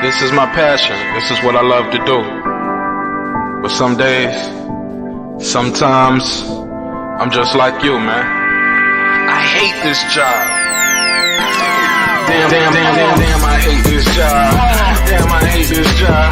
This is my passion. This is what I love to do. But some days, sometimes, I'm just like you, man. I hate this job. Damn, I hate this job. Damn, I hate this job.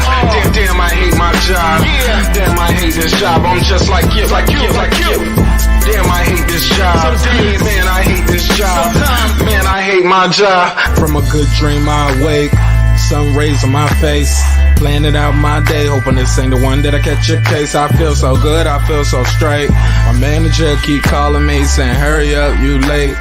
Damn, I hate my job. Damn, I hate this job. I'm just like you. Damn, I hate this job. Man, I hate this job. Man, I hate my job. From a good dream I awake, sun rays on my face, planning out my day, hoping this ain't the one that I catch a case. I feel so good, I feel so straight. My manager keep calling me saying, hurry up, you late.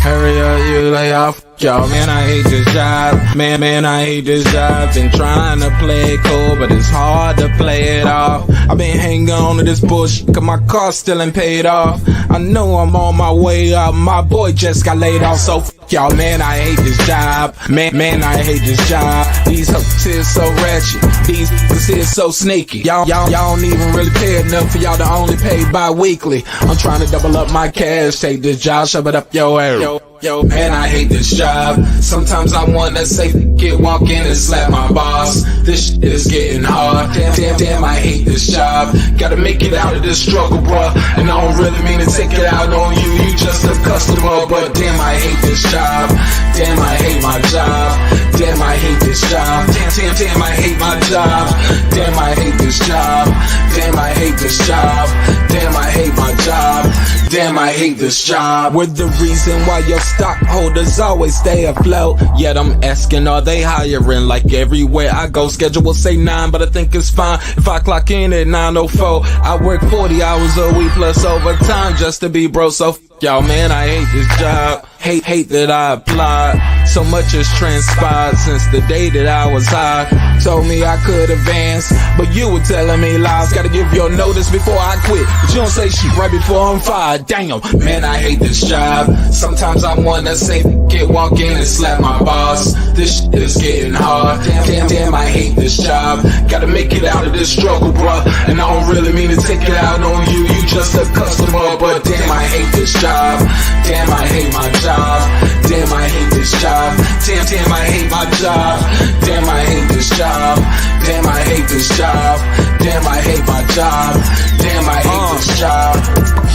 Hurry up, you lay off. Y'all, man, I hate this job. Man, I hate this job. Been trying to play it cool, but it's hard to play it off. I've been hanging on to this bullshit, cause my car still ain't paid off. I know I'm on my way up, my boy just got laid off, so y'all, man, I hate this job. Man, I hate this job. These hoes is so ratchet. These hoes is so sneaky. Y'all don't even really pay enough for y'all to only pay bi-weekly. I'm trying to double up my cash. Take this job, shove it up your ass. Yo, man, I hate this job. Sometimes I wanna say, walk in and slap my boss. This shit is getting hard. Damn, I hate this job. Gotta make it out of this struggle, bruh. And I don't really mean to take it out on you. You just a customer, but damn, I hate this job. Damn, I hate my job. Damn, I hate this job. Damn, I hate my job. Damn, I hate this job. Damn, I hate this job. Damn, I hate my job. Damn, I hate this job. We're the reason why your stockholders always stay afloat. Yet I'm asking, are they hiring? Like everywhere I go, schedule will say 9, but I think it's fine if I clock in at 9:04. I work 40 hours a week plus overtime just to be bro. So y'all, man, I hate this job. Hate that I applied. So much has transpired since the day that I was high. Told me I could advance, but you were telling me lies. Gotta give your notice before I quit, but you don't say shit right before I'm fired. Damn, man, I hate this job. Sometimes I wanna say, walk in and slap my boss. This shit is getting hard. Damn, I hate this job. Gotta make it out of this struggle, bruh. And I don't really mean to take it out on you. You just a customer, but damn, I hate this job. Damn, I hate my job. Damn, I hate this job. Damn, I hate my job. Damn, I hate this job. Damn, I hate this job. Damn, I hate my job. Damn, I hate this job.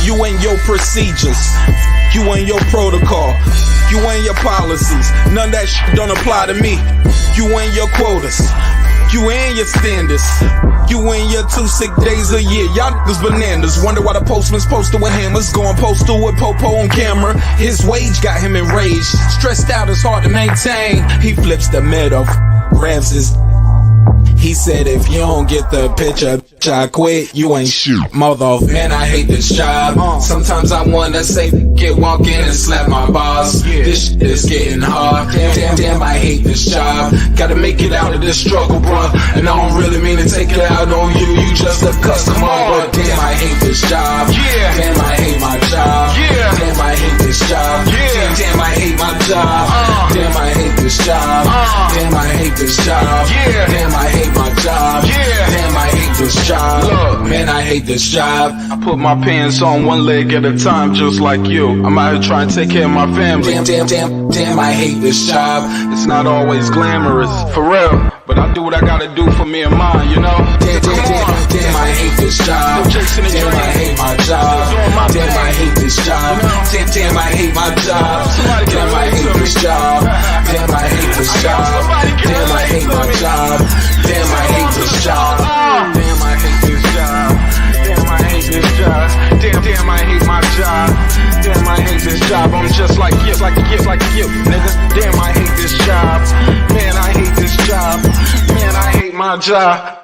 You and your procedures, you and your protocol, you and your policies, none of that shit don't apply to me. You and your quotas, you and your standards, you and your 2 sick days a year. Y'all niggas bananas. Wonder why the postman's posted with hammers, going postal with Popo on camera. His wage got him enraged, stressed out, it's hard to maintain. He flips the middle, grabs his. He said, if you don't get the picture, I quit, you ain't shoot. Mother, man, I hate this job. Sometimes I wanna say, walk in and slap my boss. This shit is getting hard. Damn, I hate this job. Gotta make it out of this struggle, bruh. And I don't really mean to take it out on you. You just a customer, but damn, I hate this job. Damn, I hate my job. Damn, I hate this job. Damn, I hate my job. Damn, I hate this job. Damn, I hate this job. Damn, I hate my job. Damn, I hate this job. Look, man, I hate this job. I put my pants on one leg at a time, just like you. I'm out here trying to take care of my family. Damn, I hate this job. It's not always glamorous, for real, but I do what I gotta do for me and mine, you know? Damn, I hate this job. Damn, I hate my job. Damn, I hate this job. Damn, I hate my job. Damn, I hate this job. Damn, I hate this job. Damn, I hate my job. Damn, I hate this job. Damn, I hate this job. Damn, I hate this job. Damn, I hate my job. Damn, I hate this job. I'm just like you, nigga. Damn, I hate this job. Man, I hate this job. Man, I hate my job.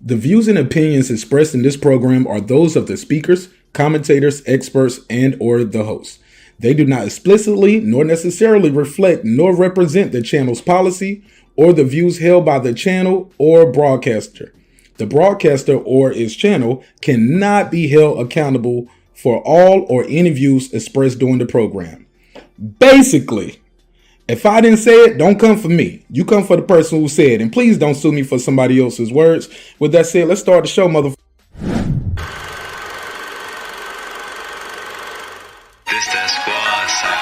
The views and opinions expressed in this program are those of the speakers, commentators, experts, and or the hosts. They do not explicitly nor necessarily reflect nor represent the channel's policy or the views held by the channel or broadcaster. The broadcaster or its channel cannot be held accountable for all or any views expressed during the program. Basically, if I didn't say it, don't come for me. You come for the person who said it. And please don't sue me for somebody else's words. With that said, let's start the show, motherfucker. This that squad side.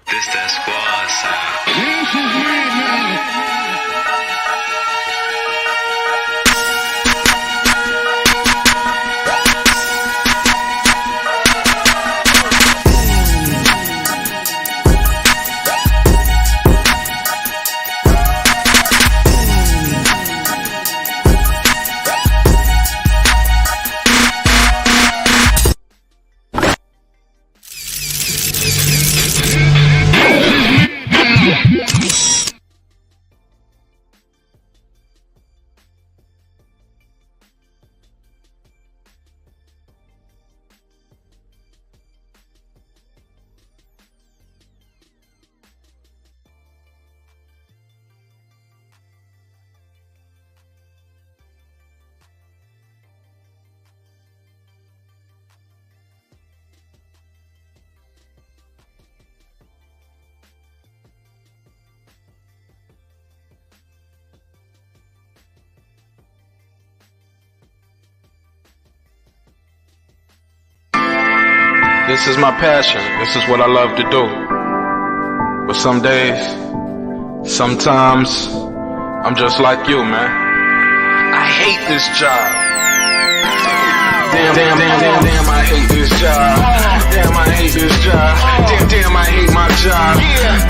This that squad side. This is my passion. This is what I love to do. But some days, sometimes, I'm just like you, man. I hate this job. Damn, I hate this job. Damn, I hate this job. Damn, I hate my job.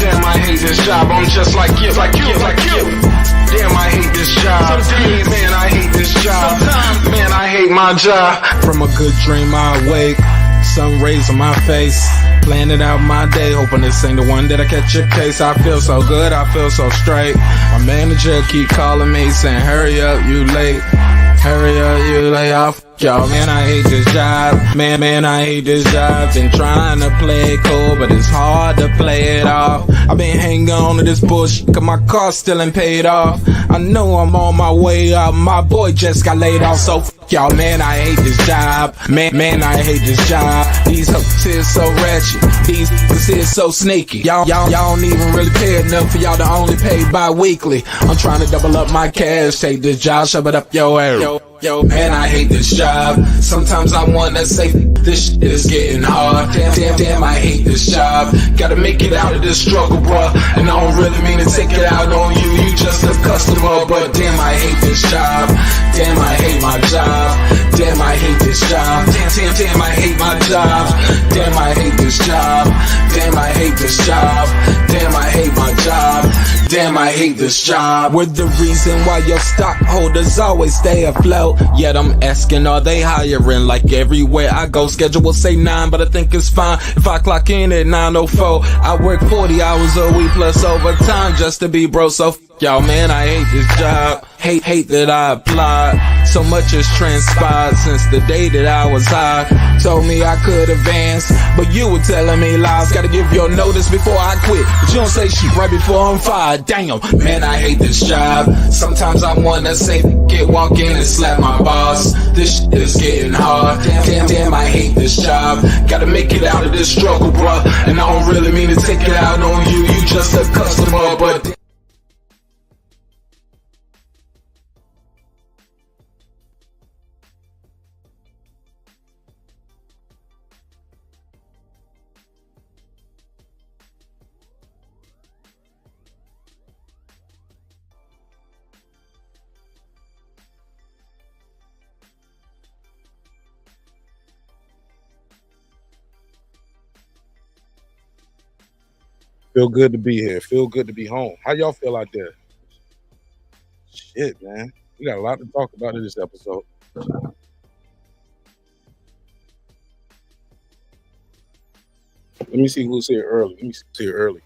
Damn, I hate this job. I'm just like you. Damn, I hate this job. Man, I hate this job. Man, I hate my job. From a good dream I wake, sun rays on my face, planning out my day, hoping this ain't the one that I catch a case. I feel so good, I feel so straight. My manager keep calling me saying, hurry up, you late. Hurry up, you late. Y'all, man, I hate this job. Man, I hate this job. Been trying to play it cool, but it's hard to play it off. I've been hanging on to this bullshit, cause my car still ain't paid off. I know I'm on my way up, my boy just got laid off, so y'all, man, I hate this job. Man, I hate this job. These hoes is so ratchet. These hoes is so sneaky. Y'all don't even really pay enough for y'all to only pay bi-weekly. I'm trying to double up my cash. Take this job, shove it up your ass. Yo, man, I hate this job. Sometimes I wanna say this shit is getting hard. Damn, I hate this job. Gotta make it out of this struggle, bruh. And I don't really mean to take it out on you. You just a customer, but damn, I hate this job. Damn, I hate my job. Damn, I hate this job. Damn, I hate my job. Damn, I hate this job. Damn, I hate this job. Damn, I hate my job. Damn, I hate this job. We're the reason why your stockholders always stay afloat. Yet I'm asking, are they hiring? Like everywhere I go, schedule will say 9, but I think it's fine if I clock in at 9:04. I work 40 hours a week plus overtime just to be bro. So y'all, man, I hate this job. Hate that I applied. So much has transpired since the day that I was high. Told me I could advance, but you were telling me lies. Gotta give your notice before I quit, but you don't say shit right before I'm fired. Damn, man, I hate this job. Sometimes I wanna say get walk in and slap my boss. This shit is getting hard. Damn, I hate this job. Gotta make it out of this struggle, bruh. And I don't really mean to take it out on you. You just a customer, but Feel good to be here. Feel good to be home. How y'all feel out there? Shit, man. We got a lot to talk about in this episode. Let me see who's here early. Let me see who's here early.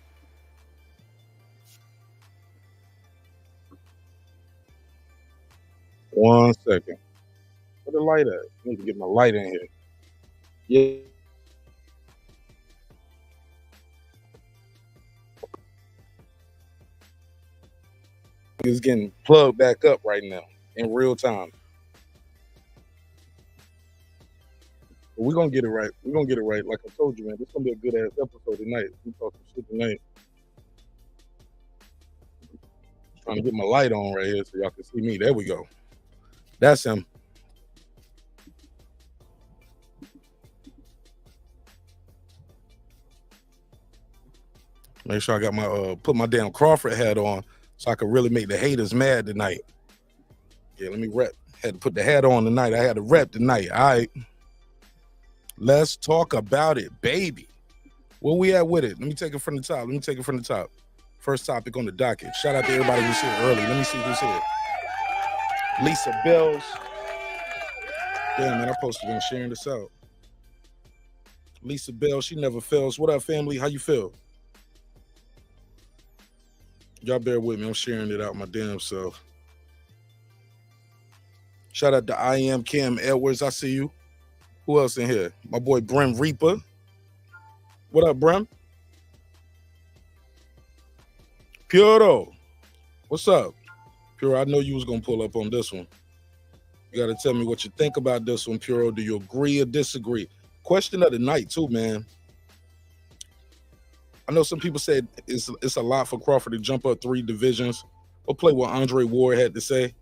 One second. Where the light at? I need to get my light in here. Yeah. It's getting plugged back up right now in real time. But we're gonna get it right. We're gonna get it right. Like I told you, man, this is gonna be a good ass episode tonight. We talk some shit tonight. Trying to get my light on right here so y'all can see me. There we go. That's him. Make sure I got my put my damn Crawford hat on so I could really make the haters mad tonight. Yeah, let me rep. Had to put the hat on tonight. I had to rep tonight. All right. Let's talk about it, baby. Where we at with it? Let me take it from the top. First topic on the docket. Shout out to everybody who's here early. Let me see who's here. Lisa Bells. Damn, man, I'm supposed to be sharing this out. Lisa Bell, she never fails. What up, family? How you feel? Y'all bear with me. I'm sharing it out my damn self. Shout out to I Am Cam Edwards. I see you. Who else in here? My boy Brim Reaper. What up, Brim? Puro. What's up? Puro, I know you was going to pull up on this one. You got to tell me what you think about this one, Puro. Do you agree or disagree? Question of the night, too, man. I know some people said it's a lot for Crawford to jump up 3 divisions. We'll play what Andre Ward had to say.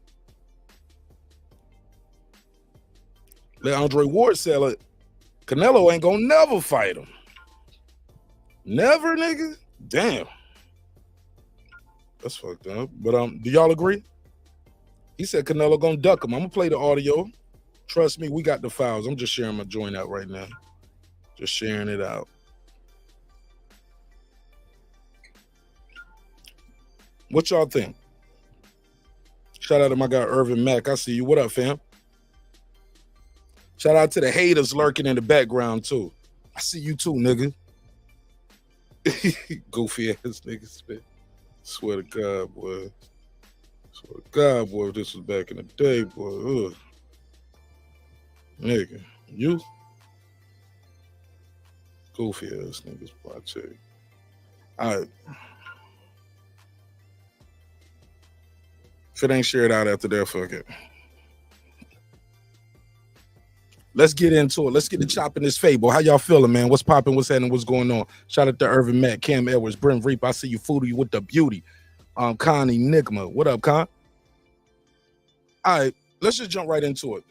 Let Andre Ward sell it. Canelo ain't gonna never fight him. Never, nigga? Damn. That's fucked up. But do y'all agree? He said Canelo gonna duck him. I'm gonna play the audio. Trust me, we got the files. I'm just sharing my joint out right now. Just sharing it out. What y'all think? Shout out to my guy Irvin Mack. I see you. What up, fam? Shout out to the haters lurking in the background, too. I see you, too, nigga. Goofy ass niggas, man. Swear to God, boy. Swear to God, boy, if this was back in the day, boy. Ugh. Nigga, you? Goofy ass niggas, boy, I tell you. All right. If it ain't shared out after that, fuck it. Let's get into it. Let's get the chopping this fable. How y'all feeling, man? What's popping? What's happening? What's going on? Shout out to Irvin Matt, Cam Edwards, Brent Reap. I see you, Foodie, with the beauty. Con Enigma. What up, Con? All right, let's just jump right into it.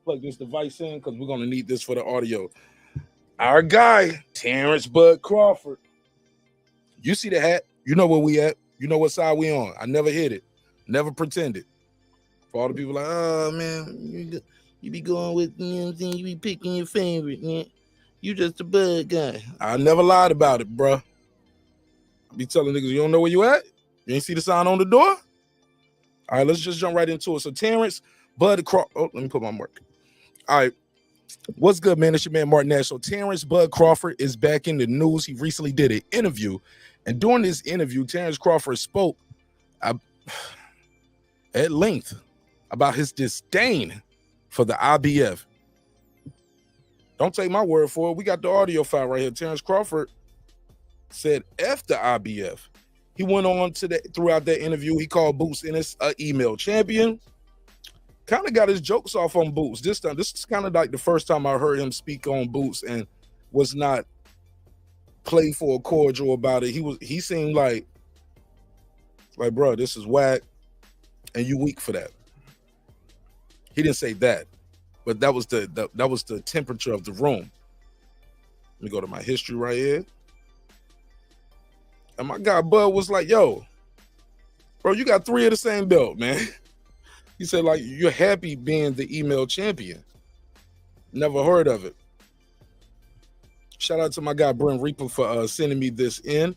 Plug this device in because we're going to need this for the audio. Our guy, Terence Bud Crawford. You see the hat? You know where we at. You know what side we on. I never hit it. Never pretended. For all the people like, oh, man, you be going with, you know what I'm saying? You be picking your favorite, man. You just a Bud guy. I never lied about it, bro. I be telling niggas, you don't know where you at? You ain't see the sign on the door? All right, let's just jump right into it. So Terence Bud Crawford. Oh, let me put my mark. All right. What's good, man? It's your man, Martin Nash. So Terence Bud Crawford is back in the news. He recently did an interview. And during this interview, Terence Crawford spoke at length about his disdain for the IBF. Don't take my word for it. We got the audio file right here. Terence Crawford said F the IBF. He went on throughout that interview. He called Boots Ennis an email champion. Kind of got his jokes off on Boots this time. This is kind of like the first time I heard him speak on Boots and was not playful or cordial about it. He seemed like, bro, this is whack and you weak for that. He didn't say that, but that was the temperature of the room. Let me go to my history right here. And my guy Bud was like, yo, bro, you got 3 of the same belt, man. He said, like, you're happy being the email champion. Never heard of it. Shout out to my guy Brent Reaper for sending me this in.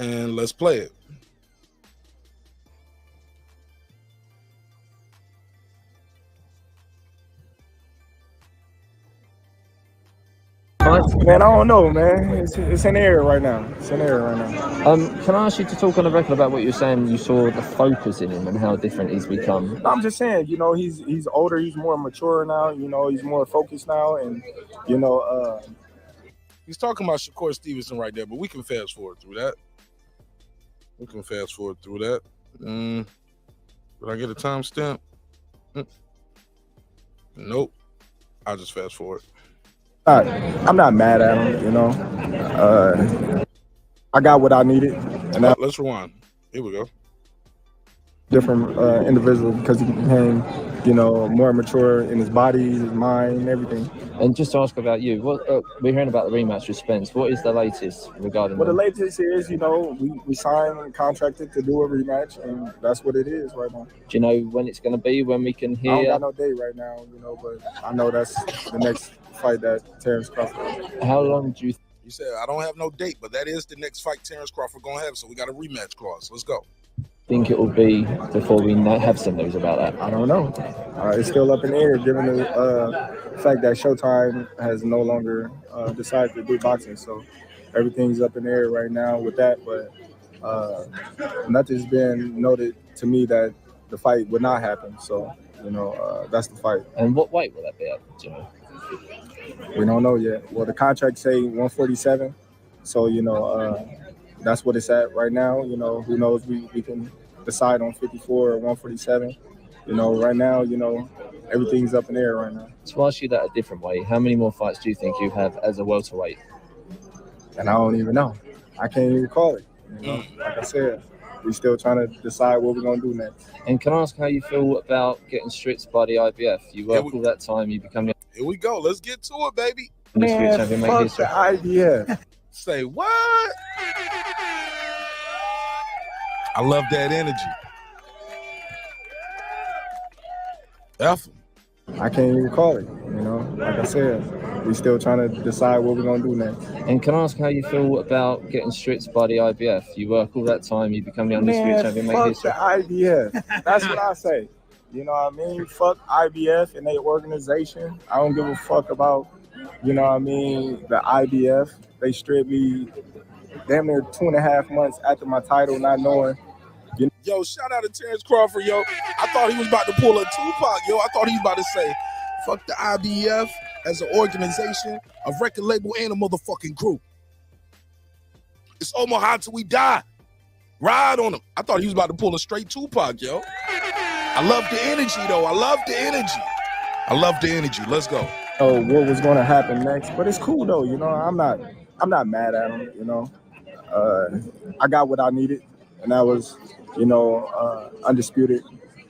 and let's play it. Man, I don't know, man. It's in the air right now. It's in the air right now. Can I ask you to talk on the record about what you're saying? You saw the focus in him and how different he's become. I'm just saying, you know, he's older, he's more mature now. You know, he's more focused now, and you know, he's talking about Shakur Stevenson right there, but we can fast forward through that. Did I get a timestamp? Nope. I'll just fast forward. I'm not mad at him, you know. I got what I needed, and Let's rewind. Here we go. Different individual because he became, you know, more mature in his body, his mind, everything. And just to ask about you, what we're hearing about the rematch with Spence. What is the latest regarding? Well, the latest is, you know, we signed and contracted to do a rematch, and that's what it is right now. Do you know when it's going to be? When we can hear? I don't got no date right now, you know, but I know that's the next fight that Terence Crawford. How long do you? You said I don't have no date, but that is the next fight Terence Crawford gonna have. So we got a rematch clause. Let's go. Think it will be before we have some news about that? I don't know. It's still up in the air, given the fact that Showtime has no longer decided to do boxing. So everything's up in the air right now with that. But nothing's been noted to me that the fight would not happen. So, you know, that's the fight. And what weight will that be at? Do you know? We don't know yet. Well, the contract say 147. So, you know, that's what it's at right now. You know, who knows? We can decide on 54 or 147. You know, right now, you know, everything's up in the air right now. To ask you that a different way, how many more fights do you think you have as a welterweight? And I don't even know. I can't even call it. You know, like I said, we're still trying to decide what we're going to do next. And can I ask how you feel about getting stripped by the IBF? You work all that time, you become the... Here we go. Let's get to it, baby. Man, fuck the IBF. Say what? I love that energy. F him. I can't even call it. You know, like I said, we're still trying to decide what we're going to do next. And can I ask how you feel about getting stripped by the IBF? You work all that time, you become the undisputed champion. Fuck the IBF. That's what I say. You know what I mean? Fuck IBF and their organization. I don't give a fuck about, you know what I mean, the IBF. They stripped me damn near 2.5 months after my title, not knowing. Yo, shout out to Terence Crawford, yo. I thought he was about to pull a Tupac, yo. I thought he was about to say, fuck the IBF as an organization, a record label, and a motherfucking group. It's Omaha till we die. Ride on him. I thought he was about to pull a straight Tupac, yo. I love the energy, though. I love the energy. Let's go. Oh, what was going to happen next? But it's cool, though. You know, I'm not mad at him, you know. I got what I needed, and that was, you know, undisputed,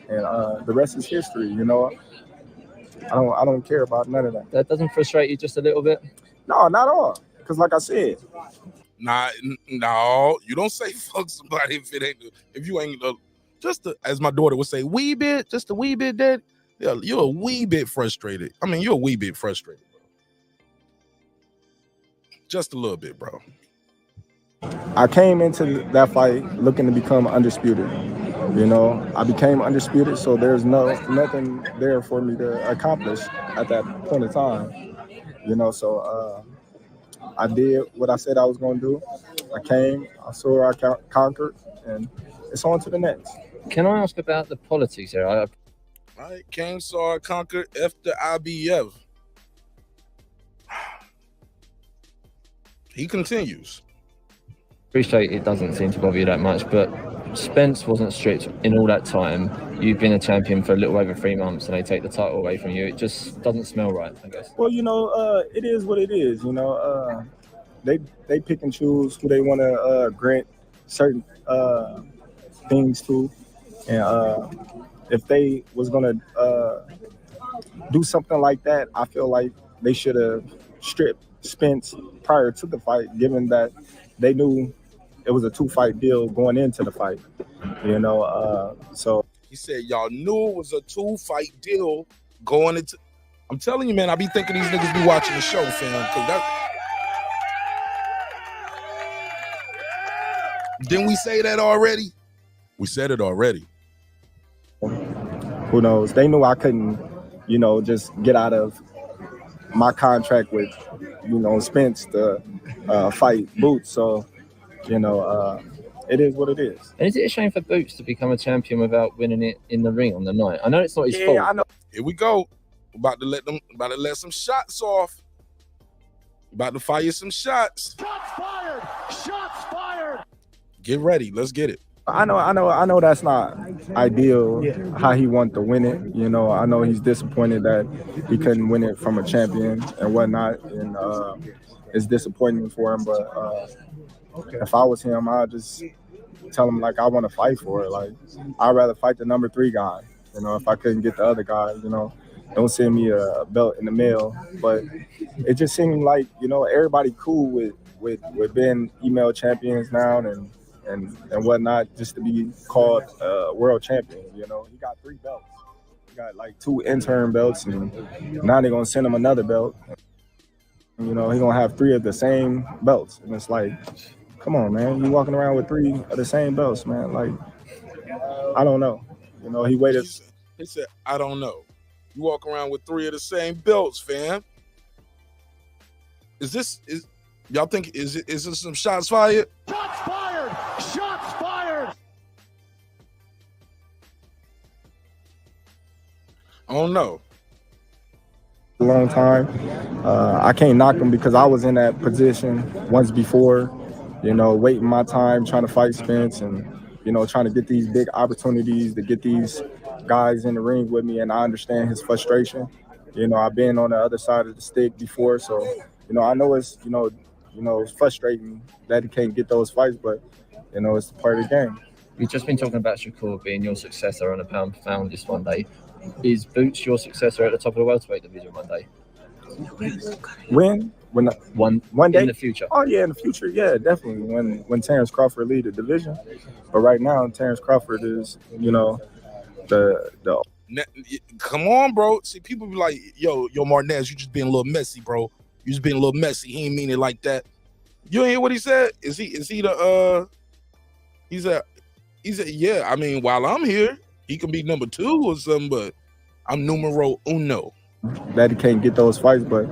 and the rest is history. You know, I don't care about none of that. That doesn't frustrate you just a little bit? No, not at all. Because like I said, no, you don't say fuck somebody if you ain't as my daughter would say, wee bit, just a wee bit, Dad. Yeah, you're a wee bit frustrated. I mean, you're a wee bit frustrated, bro. Just a little bit, bro. I came into that fight looking to become undisputed. You know, I became undisputed, so there's nothing there for me to accomplish at that point in time. You know, so I did what I said I was going to do. I came, I saw, I conquered, and it's on to the next. Can I ask about the politics here? I came, saw, I conquered, F the IBF. He continues. Appreciate it doesn't seem to bother you that much, but Spence wasn't stripped in all that time. You've been a champion for a little over 3 months and they take the title away from you. It just doesn't smell right, I guess. Well, you know, it is what it is. You know, they pick and choose who they want to grant certain things to. And if they was going to do something like that, I feel like they should have stripped Spence prior to the fight, given that they knew it was a 2-fight deal going into the fight, you know. So he said, y'all knew it was a 2-fight deal going into. I'm telling you, man, I be thinking these niggas be watching the show, fam. Didn't we say that already? We said it already. Who knows? They knew I couldn't, just get out of my contract with, Spence to fight Boots. So, it is what it is. And is it a shame for Boots to become a champion without winning it in the ring on the night? I know it's not his fault. I know. Here we go. About to let some shots off. About to fire some shots. Shots fired! Shots fired! Get ready. Let's get it. I know that's not ideal how he wanted to win it. I know he's disappointed that he couldn't win it from a champion and whatnot, and it's disappointing for him. But if I was him, I'd just tell him, like, I want to fight for it. Like, I'd rather fight the number 3 guy. If I couldn't get the other guy, don't send me a belt in the mail. But it just seemed like, everybody cool with being email champions now and whatnot, just to be called world champion. He got 3 belts. He got like 2 intern belts, and now they're gonna send him another belt. He gonna have 3 of the same belts, and it's like, come on, man, you walking around with 3 of the same belts, man. Like, I don't know. He waited. He said, I don't know. You walk around with 3 of the same belts, fam. Y'all think is this some shots fired? Shots fired! Shots fired! I don't know. A long time. I can't knock him because I was in that position once before, waiting my time, trying to fight Spence and, trying to get these big opportunities to get these guys in the ring with me. And I understand his frustration. I've been on the other side of the stick before. So, I know it's, it's frustrating that he can't get those fights, but, it's part of the game. You've just been talking about Shakur being your successor on a pound for pound list one day. Is Boots your successor at the top of the welterweight division one day? When one day in the future. Oh yeah, in the future, yeah, definitely. When Terence Crawford lead the division, but right now Terence Crawford is, the. Come on, bro. See, people be like, yo, Martinez, you just being a little messy, bro. You just being a little messy. He ain't mean it like that. You ain't hear what he said? Is he the he said, yeah, I mean, while I'm here, he can be number 2 or something, but I'm numero uno. That he can't get those fights, but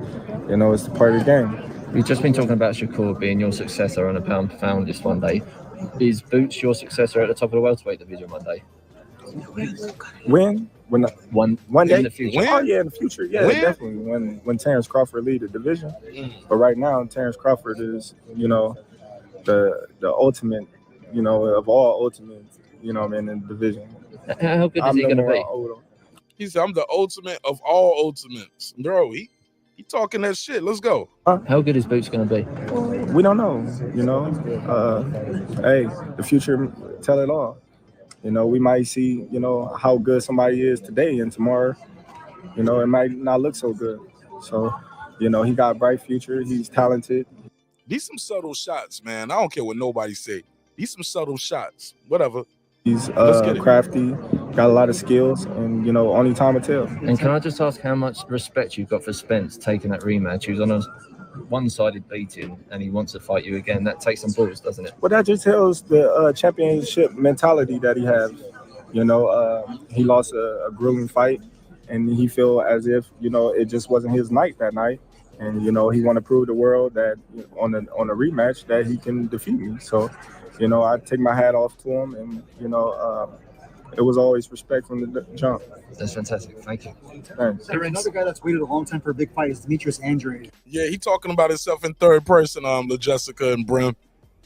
it's part of the game. You've just been talking about Shakur being your successor on a pound for pound list one day. Is Boots your successor at the top of the welterweight division one day? When one day in the future. Oh yeah, in the future, yeah, definitely. When Terence Crawford lead the division, but right now Terence Crawford is, the ultimate, of all ultimates, in the division. How good is he going to be? He said, I'm the ultimate of all ultimates. Bro, he talking that shit. Let's go. How good is Boots going to be? We don't know, hey, the future tell it all. We might see, how good somebody is today, and tomorrow, it might not look so good. So, he got a bright future. He's talented. These some subtle shots, man. I don't care what nobody say. These some subtle shots. Whatever. He's crafty, got a lot of skills, and, only time will tell. And can I just ask how much respect you've got for Spence taking that rematch? He was on a one-sided beating, and he wants to fight you again. That takes some balls, doesn't it? Well, that just tells the championship mentality that he has. He lost a grueling fight, and he feel as if, it just wasn't his night that night. And, he want to prove the world that on a rematch that he can defeat me. So, I take my hat off to him, and, it was always respect from the jump. That's fantastic. Thank you. Thanks. Another guy that's waited a long time for a big fight is Demetrius Andrade. Yeah, he talking about himself in third person, Jessica and Brim.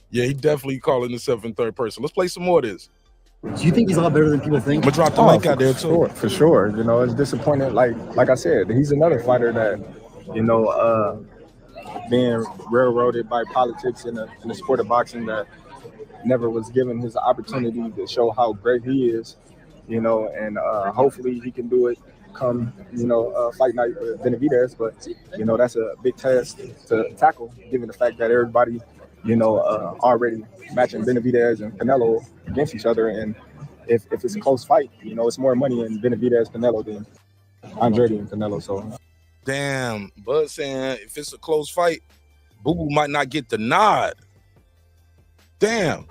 Yeah, he definitely calling himself in third person. Let's play some more of this. Do you think he's a lot better than people think? I'm gonna drop the link out there too. For sure. It's disappointing. Like I said, he's another fighter that, being railroaded by politics in the sport of boxing, that never was given his opportunity to show how great he is, and hopefully he can do it come, fight night with Benavidez. But, that's a big task to tackle, given the fact that everybody, already matching Benavidez and Canelo against each other. And if it's a close fight, it's more money in Benavidez Canelo than Andrade and Canelo. So, damn, Bud saying if it's a close fight, Boo Boo might not get the nod. Damn.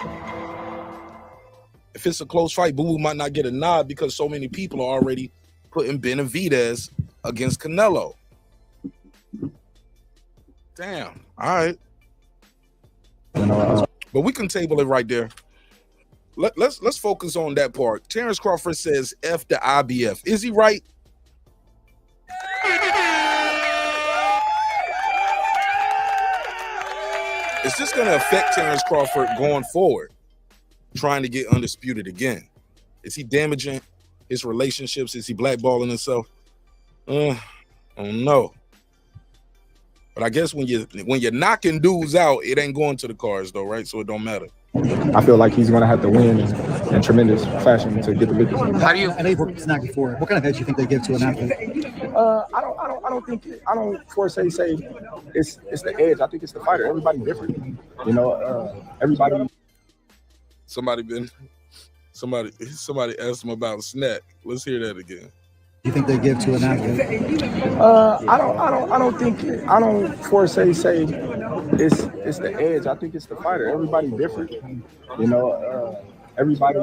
if it's a close fight, Boo Boo might not get a nod because so many people are already putting Benavidez against Canelo. Damn. All right. But we can table it right there. Let's focus on that part. Terence Crawford says F the IBF. Is he right? Is this going to affect Terence Crawford going forward, trying to get undisputed again? Is he damaging his relationships? Is he blackballing himself? I don't know. But I guess when you're knocking dudes out, it ain't going to the cards though, right? So it don't matter. I feel like he's going to have to win in tremendous fashion to get the victory. How do you? I know you've worked with Snack before. What kind of edge do you think they give to an athlete? I don't for say it's the edge. I think it's the fighter. Everybody's different. Everybody. Somebody asked him about Snack. Let's hear that again. You think they give to an athlete? I don't for say it's the edge. I think it's the fighter. Everybody's different. Everybody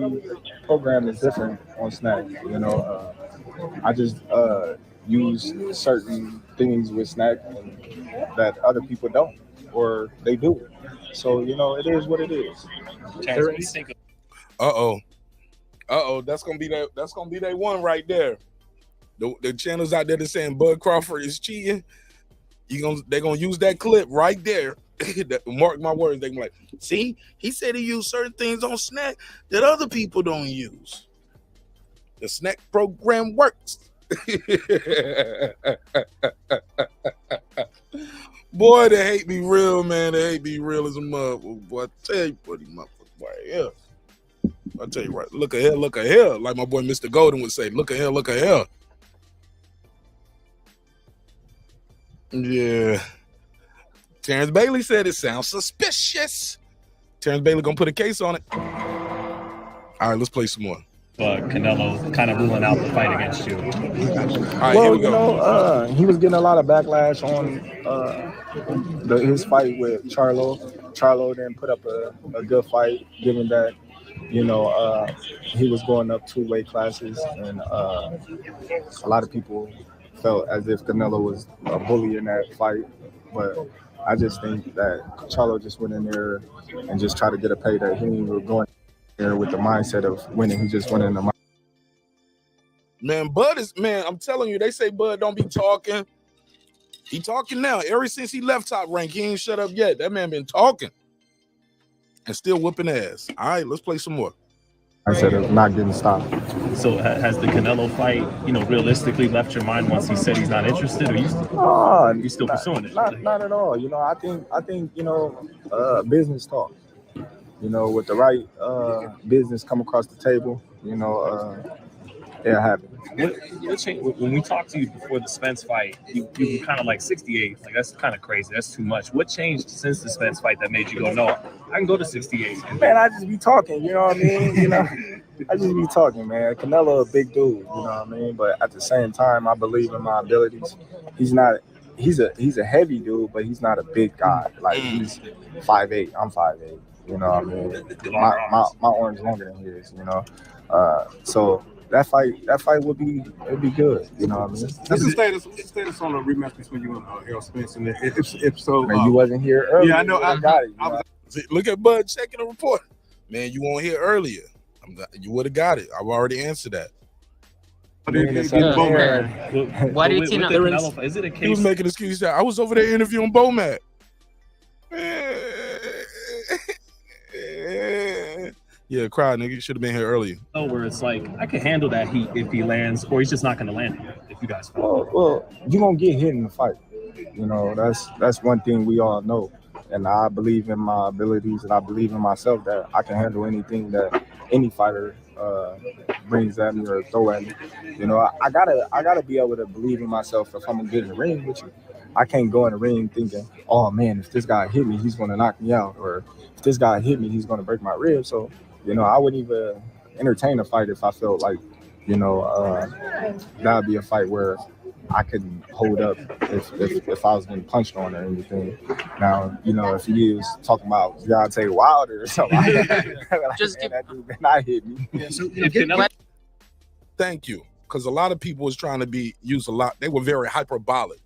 program is different on Snack. I just use certain things with Snack that other people don't, or they do. So it is what it is. That's gonna be that one right there. The channels out there that saying Bud Crawford is cheating, they're gonna use that clip right there. Mark my words, they can be like, see, he said he used certain things on Snack that other people don't use. The Snack program works. Boy, they hate me real, man. They hate me real as a motherfucker. Boy, I tell you, buddy, motherfucker, right here. I tell you right, look at here. Like my boy Mr. Golden would say, look at here. Yeah. Terrence Bailey said it sounds suspicious. Terrence Bailey gonna put a case on it. All right, let's play some more. Canelo kind of ruling out the fight against you. All right, here we go. He was getting a lot of backlash on his fight with Charlo. Charlo didn't put up a good fight, given that he was going up 2 weight classes, and a lot of people felt as if Canelo was a bully in that fight. But I just think that Charlo just went in there and just tried to get a payday. He didn't even go in there with the mindset of winning. He just went in the Man, I'm telling you, they say Bud don't be talking. He talking now. Ever since he left Top Rank, he ain't shut up yet. That man been talking and still whooping ass. All right, let's play some more. Mindset of not getting stopped. So has the Canelo fight, realistically left your mind once he said he's not interested, or you still pursuing it? Not at all. I think business talk. With the right business come across the table, it'll happen. When we talked to you before the Spence fight, you were kind of like 68. Like, that's kind of crazy. That's too much. What changed since the Spence fight that made you go, no, I can go to 68? Man, I just be talking, you know what I mean? I just be talking, man. Canelo a big dude, you know what I mean? But at the same time, I believe in my abilities. He's a heavy dude, but he's not a big guy. Like, he's 5'8", I'm 5'8", you know what I mean? My arm's longer than his, so that fight would be good, you know what I mean? What's the status on the rematch between you and Errol Spence? And if so, man, you wasn't here earlier. Yeah, I know. I got it. Look at Bud checking the report. Man, you weren't here earlier. You would have got it. I've already answered that. Why do you think is it a case? He was making excuses that I was over there interviewing Bomac. Yeah, cry, nigga. You should have been here earlier. Oh, where it's like, I can handle that heat if he lands, or he's just not going to land it if you guys fight. Well, you're going to get hit in the fight. That's one thing we all know. And I believe in my abilities, and I believe in myself that I can handle anything that any fighter brings at me or throw at me. I gotta be able to believe in myself if I'm gonna get in the ring with you. I can't go in the ring thinking, oh man, if this guy hit me, he's gonna knock me out, or if this guy hit me, he's gonna break my ribs. So, I wouldn't even entertain a fight if I felt like, that'd be a fight where, I couldn't hold up if I was getting punched on or anything. Now, you know, if he was talking about Deontay Wilder or something, like, Just man, that dude better not hit me. Yeah, so Thank you, because a lot of people was trying to use a lot. They were very hyperbolic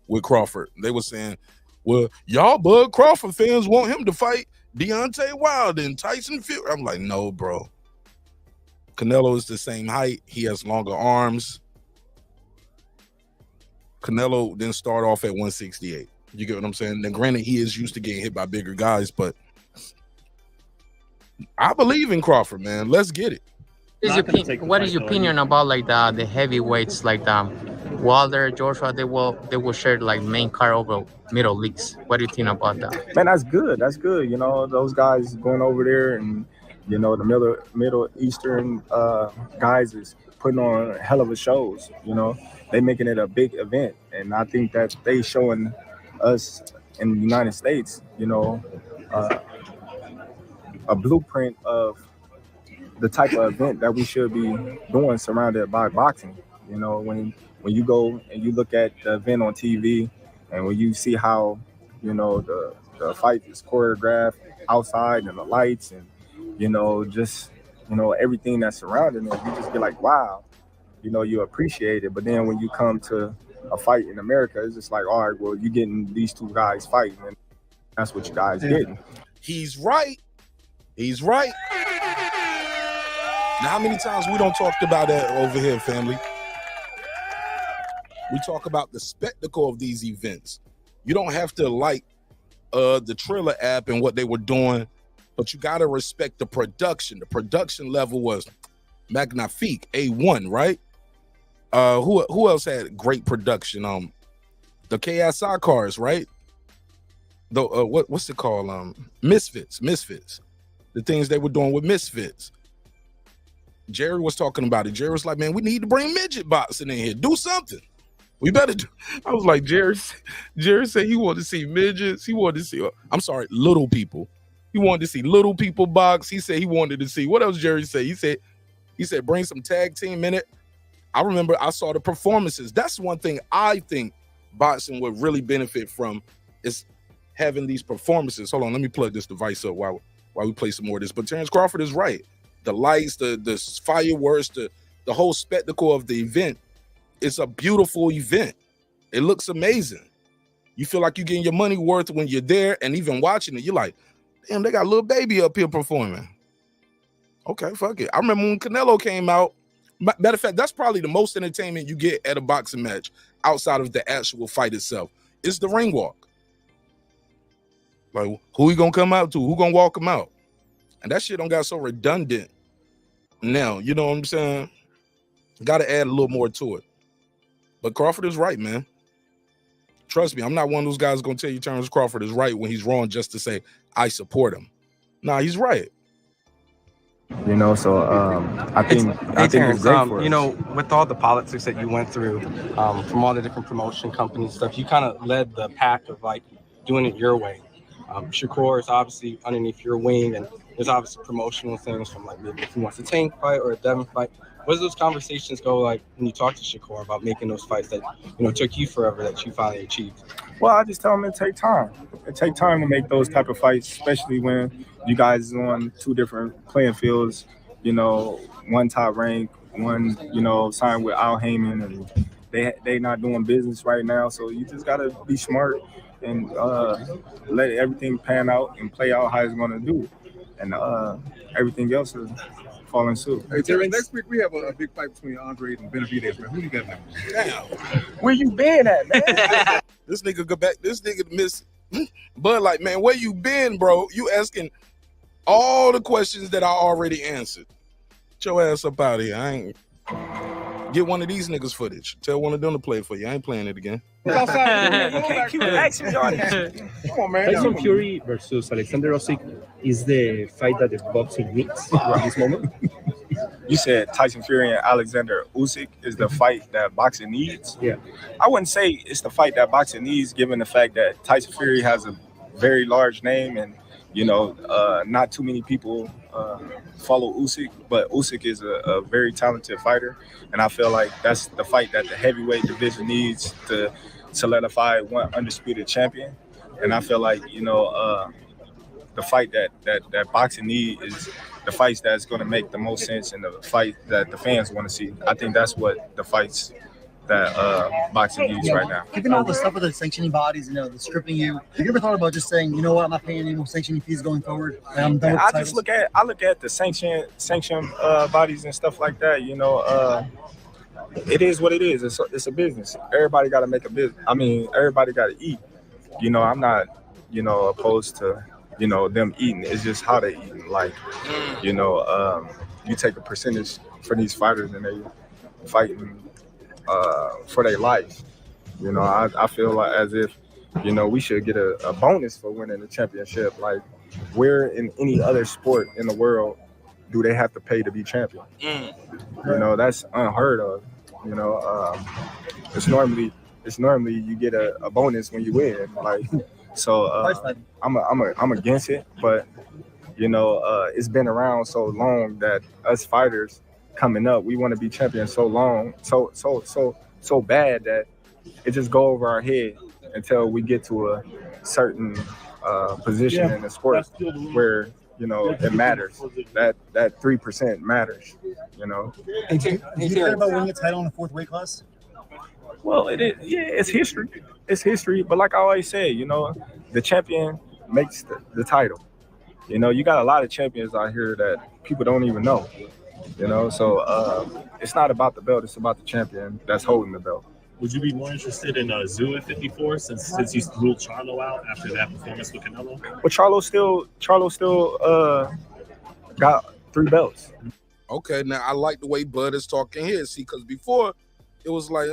with Crawford. They were saying, "Well, y'all Bud Crawford fans want him to fight Deontay Wilder and Tyson Fury." I'm like, no, bro. Canelo is the same height. He has longer arms. Canelo didn't start off at 168. You get what I'm saying? Now, granted, he is used to getting hit by bigger guys, but I believe in Crawford, man. Let's get it. What is your opinion about like the heavyweights like Wilder, Joshua? They will share like main card over Middle East. What do you think about that? Man, that's good. That's good. You know, those guys going over there and, you know, the Middle Eastern guys is putting on a hell of a shows. You know, they making it a big event. And I think that they showing us in the United States, you know, a blueprint of the type of event that we should be doing surrounded by boxing. You know, when you go and you look at the event on TV and when you see how, you know, the fight is choreographed outside and the lights and, you know, just, you know, everything that's surrounding it, you just be like, wow, you know, you appreciate it. But then when you come to a fight in America, it's just like, all right, well, you're getting these two guys fighting and that's what you guys getting. He's right. He's right. Now, how many times we don't talk about that over here, family? We talk about the spectacle of these events. You don't have to like the Triller app and what they were doing, but you got to respect the production. The production level was magnifique, A1, right? Who else had great production? The KSI cars, right? The what's it called? Misfits. The things they were doing with Misfits. Jerry was talking about it. Jerry was like, man, we need to bring midget boxing in here. Do something. We better do. I was like, Jerry said he wanted to see midgets. He wanted to see, little people. He wanted to see little people box. He said he wanted to see, what else Jerry said? He said, bring some tag team in it. I remember I saw the performances. That's one thing I think boxing would really benefit from is having these performances. Hold on, let me plug this device up while we play some more of this. But Terence Crawford is right. The lights, the fireworks, the whole spectacle of the event. It's a beautiful event. It looks amazing. You feel like you're getting your money worth when you're there and even watching it. You're like, damn, they got a little baby up here performing. Okay, fuck it. I remember when Canelo came out. Matter of fact, that's probably the most entertainment you get at a boxing match outside of the actual fight itself. It's the ring walk. Like, who he gonna come out to? Who gonna walk him out? And that shit don't got so redundant now. You know what I'm saying? Got to add a little more to it. But Crawford is right, man. Trust me, I'm not one of those guys going to tell you Terence Crawford is right when he's wrong just to say, I support him. Nah, he's right. You know, so I think it's great for us. You know, with all the politics that you went through from all the different promotion companies stuff, you kind of led the pack of like doing it your way. Shakur is obviously underneath your wing, and there's obviously promotional things from like maybe if he wants a Tank fight or a Devin fight. What does those conversations go like when you talk to Shakur about making those fights that, you know, took you forever that you finally achieved? Well, I just tell him it take time. It take time to make those type of fights, especially when you guys are on two different playing fields. You know, one top rank, one, you know, signed with Al Heyman, and they not doing business right now. So you just gotta be smart and let everything pan out and play out how it's gonna do, and everything else is following suit. Hey, Terry, next week we have a big fight between Andre and Benavidez, man. Who you got now? Damn. Where you been at, man? This nigga go back. This nigga miss. But like, man, where you been, bro? You asking all the questions that I already answered. Get your ass up out of here. I ain't get one of these niggas footage. Tell one of them to play it for you. I ain't playing it again. Keep asking y'all. Come on, man. Tyson Fury versus Alexander Usyk is the fight that the boxing needs at this moment. You said Tyson Fury and Alexander Usyk is the fight that boxing needs? Yeah. I wouldn't say it's the fight that boxing needs, given the fact that Tyson Fury has a very large name and, Not too many people follow Usyk, but Usyk is a very talented fighter, and I feel like that's the fight that the heavyweight division needs to solidify one undisputed champion. And I feel like the fight that boxing needs is the fights that's going to make the most sense and the fight that the fans want to see. I think that's what the fights that boxing needs right now. Given all the stuff with the sanctioning bodies, the stripping you, have you ever thought about just saying, you know what, I'm not paying any more sanctioning fees going forward? I'm done with I look at the sanction bodies and stuff like that. It is what it is. It's a business. Everybody got to make a business. I mean, everybody got to eat. I'm not opposed to them eating. It's just how they eat. Like you take a percentage for these fighters and they fighting for their life. I feel like as if we should get a bonus for winning the championship. Like, where in any other sport in the world do they have to pay to be champion? That's unheard of. It's normally you get a bonus when you win. Like, so I'm against it, but it's been around so long that us fighters coming up, we want to be champions so long, so bad that it just go over our head until we get to a certain position in the sport where it matters. That 3% matters. And do you care about winning a title in the 4th weight class? Well, it's history. It's history. But like I always say, the champion makes the title. You got a lot of champions out here that people don't even know. So it's not about the belt; it's about the champion that's holding the belt. Would you be more interested in Zoo at 54 since you ruled Charlo out after that performance with Canelo? But Charlo still got 3 belts. Okay, now I like the way Bud is talking here. See, because before it was like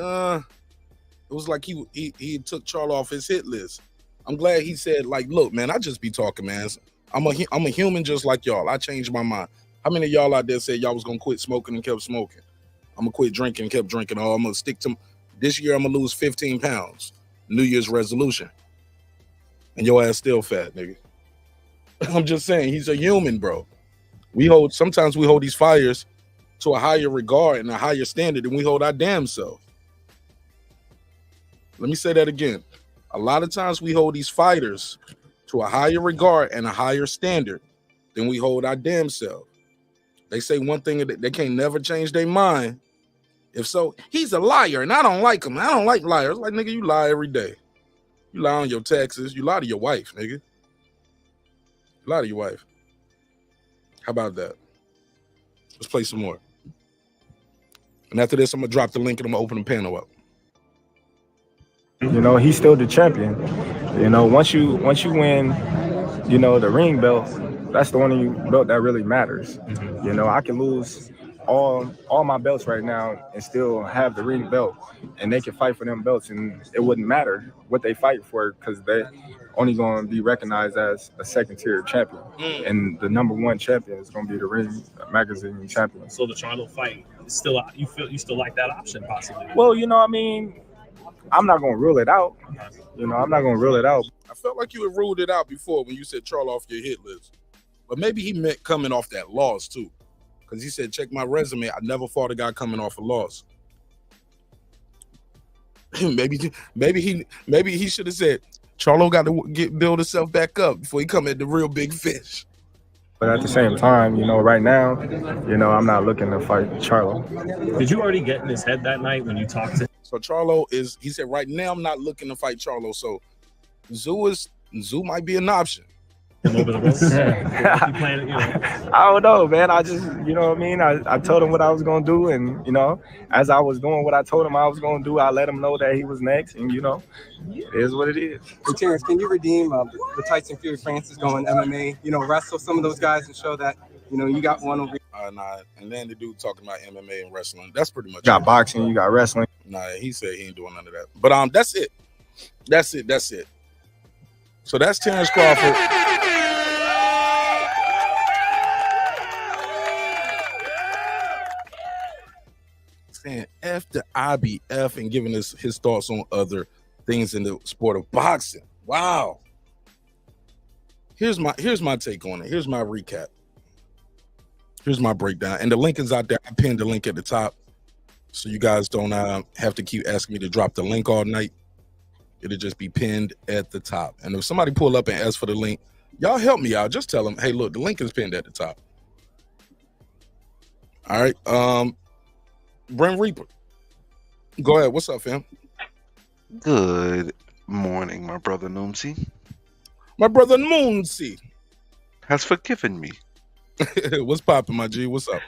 he took Charlo off his hit list. I'm glad he said, like, look, man, I just be talking, man. I'm a human just like y'all. I changed my mind. How many of y'all out there said y'all was gonna quit smoking and kept smoking? I'm gonna quit drinking and kept drinking. Oh, I'm gonna stick to this year. I'm gonna lose 15 pounds. New Year's resolution. And your ass still fat, nigga. I'm just saying, he's a human, bro. Sometimes we hold these fighters to a higher regard and a higher standard than we hold our damn self. Let me say that again. A lot of times we hold these fighters to a higher regard and a higher standard than we hold our damn self. They say one thing that they can't never change their mind. If so, he's a liar and I don't like him. I don't like liars. Like, nigga, you lie every day. You lie on your taxes. You lie to your wife, nigga. You lie to your wife. How about that? Let's play some more. And after this, I'm going to drop the link and I'm going to open the panel up. He's still the champion. Once you win, the ring belt, that's the only belt that really matters. I can lose all my belts right now and still have the ring belt, and they can fight for them belts, and it wouldn't matter what they fight for because they're only going to be recognized as a second-tier champion, and the number 1 champion is going to be the ring magazine champion. So the Charlo fight is still, you still like that option possibly? Well, I'm not going to rule it out. I'm not going to rule it out. I felt like you had ruled it out before when you said Charlo off your hit list. But maybe he meant coming off that loss too. Because he said, check my resume. I never fought a guy coming off a loss. maybe he should have said, Charlo got to build himself back up before he come at the real big fish. But at the same time, right now, I'm not looking to fight Charlo. Did you already get in his head that night when you talked to him? So Charlo he said, right now I'm not looking to fight Charlo. So Zoo might be an option. A little bit of both. I don't know, man. I just, I told him what I was going to do. And, as I was doing what I told him I was going to do, I let him know that he was next. And, it is what it is. So, Terence, can you redeem the Tyson Fury Francis going MMA? Wrestle some of those guys and show that, you got one over. Nah, and then the dude talking about MMA and wrestling. That's pretty much You got boxing, you got wrestling. Nah, he said he ain't doing none of that. But that's it. That's it. So that's Terence Crawford. Saying F the IBF and giving us his thoughts on other things in the sport of boxing. Wow. Here's my take on it. Here's my recap. Here's my breakdown. And the link is out there. I pinned the link at the top, so you guys don't have to keep asking me to drop the link all night. It'll just be pinned at the top. And if somebody pull up and ask for the link, y'all help me out. Just tell them, hey, look, the link is pinned at the top. All right. Brent Reaper. Go ahead. What's up, fam? Good morning, my brother Noomsy. My brother Moonsy has forgiven me. What's poppin', my G? What's up?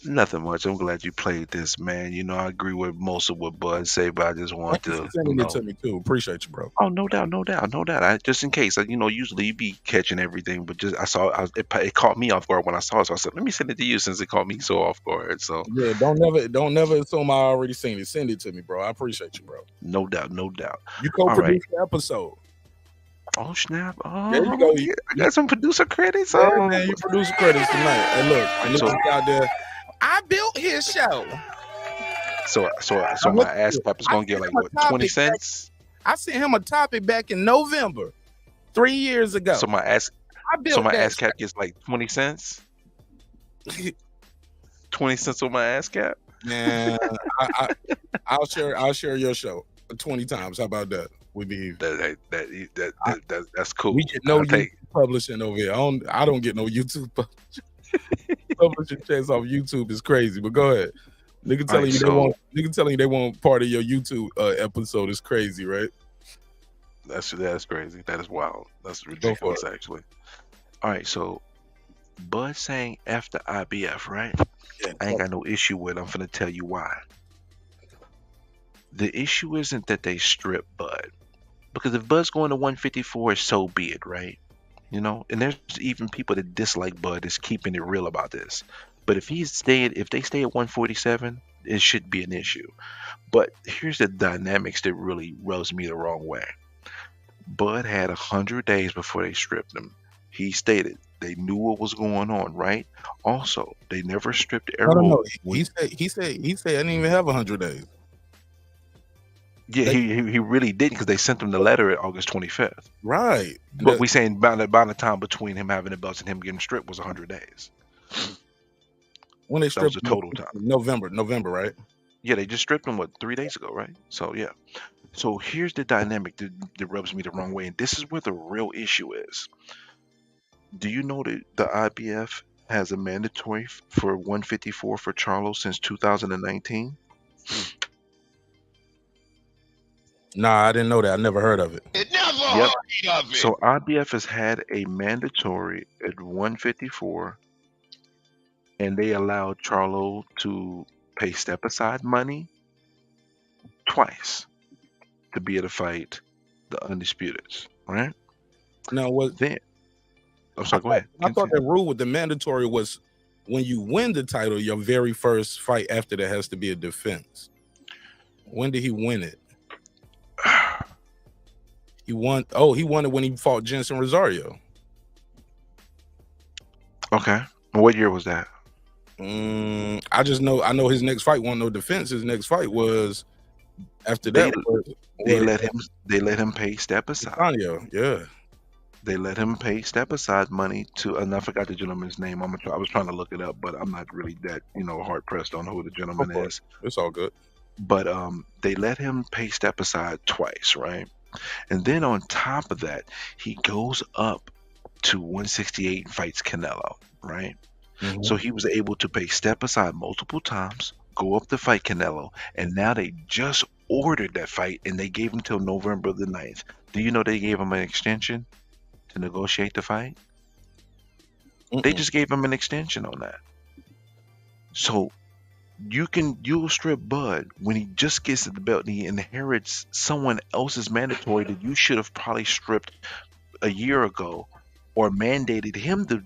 Nothing much. I'm glad you played this, man. You know, I agree with most of what Bud say, but I just want to sending it to me too. Appreciate you, bro. Oh, no doubt. Just in case, usually you be catching everything, but just it caught me off guard when I saw it. So I said, let me send it to you since it caught me so off guard. So yeah, don't never assume I already seen it. Send it to me, bro. I appreciate you, bro. No doubt. You co-produced the episode. Oh snap! Oh, there you go. I got some producer credits. Yeah, man, you producer credits tonight. Hey, look out there. I built his show. So my ass cap is gonna get like what, 20 cents? I sent him a topic back in November, 3 years ago. So my ass cap gets like 20 cents. 20 cents on my ass cap. Man, I'll share your show 20 times. How about that? That's cool. We get no YouTube publishing over here. I don't get no YouTube publishing. Publishing checks off YouTube is crazy. But go ahead. Nigga telling you they want part of your YouTube episode is crazy, right? That's crazy. That is wild. That's ridiculous, actually. All right, so Bud saying F the IBF, right? Yeah, I ain't got no issue with it. I'm finna tell you why. The issue isn't that they strip Bud. Because if Bud's going to 154, so be it, right? You know, and there's even people that dislike Bud is keeping it real about this. But if they stay at 147, it should be an issue. But here's the dynamics that really rubs me the wrong way. Bud had 100 days before they stripped him. He stated they knew what was going on, right? Also, they never stripped Errol. No. He said I didn't even have 100 days. Yeah, he really didn't, because they sent him the letter at August 25th. Right. But we saying about the time between him having the belts and him getting stripped was 100 days. When they stripped the total time. November, right? Yeah, they just stripped him 3 days ago, right? So yeah. So here's the dynamic that rubs me the wrong way, and this is where the real issue is. Do you know that the IBF has a mandatory for 154 for Charlo since 2019? Nah, I didn't know that. I never heard of it. Yep. So IBF has had a mandatory at 154, and they allowed Charlo to pay step aside money twice to be able to fight the Undisputeds, right? Now what then? I'm sorry, go ahead. I thought the rule with the mandatory was when you win the title, your very first fight after that has to be a defense. When did he win it? He won it when he fought Jensen Rosario. Okay. What year was that? I know his next fight wasn't no defense. His next fight was after that. They let him pay step aside. Yeah. They let him pay step aside money to, and I forgot the gentleman's name. I was trying to look it up, but I'm not really that hard pressed on who the gentleman is. It's all good. But they let him pay step aside twice, right? And then on top of that, he goes up to 168 and fights Canelo, right? Mm-hmm. So he was able to pay step aside multiple times, go up to fight Canelo, and now they just ordered that fight, and they gave him till November the 9th. Do you know they gave him an extension to negotiate the fight? They just gave him an extension on that. So you'll strip Bud when he just gets to the belt and he inherits someone else's mandatory that you should have probably stripped a year ago, or mandated him to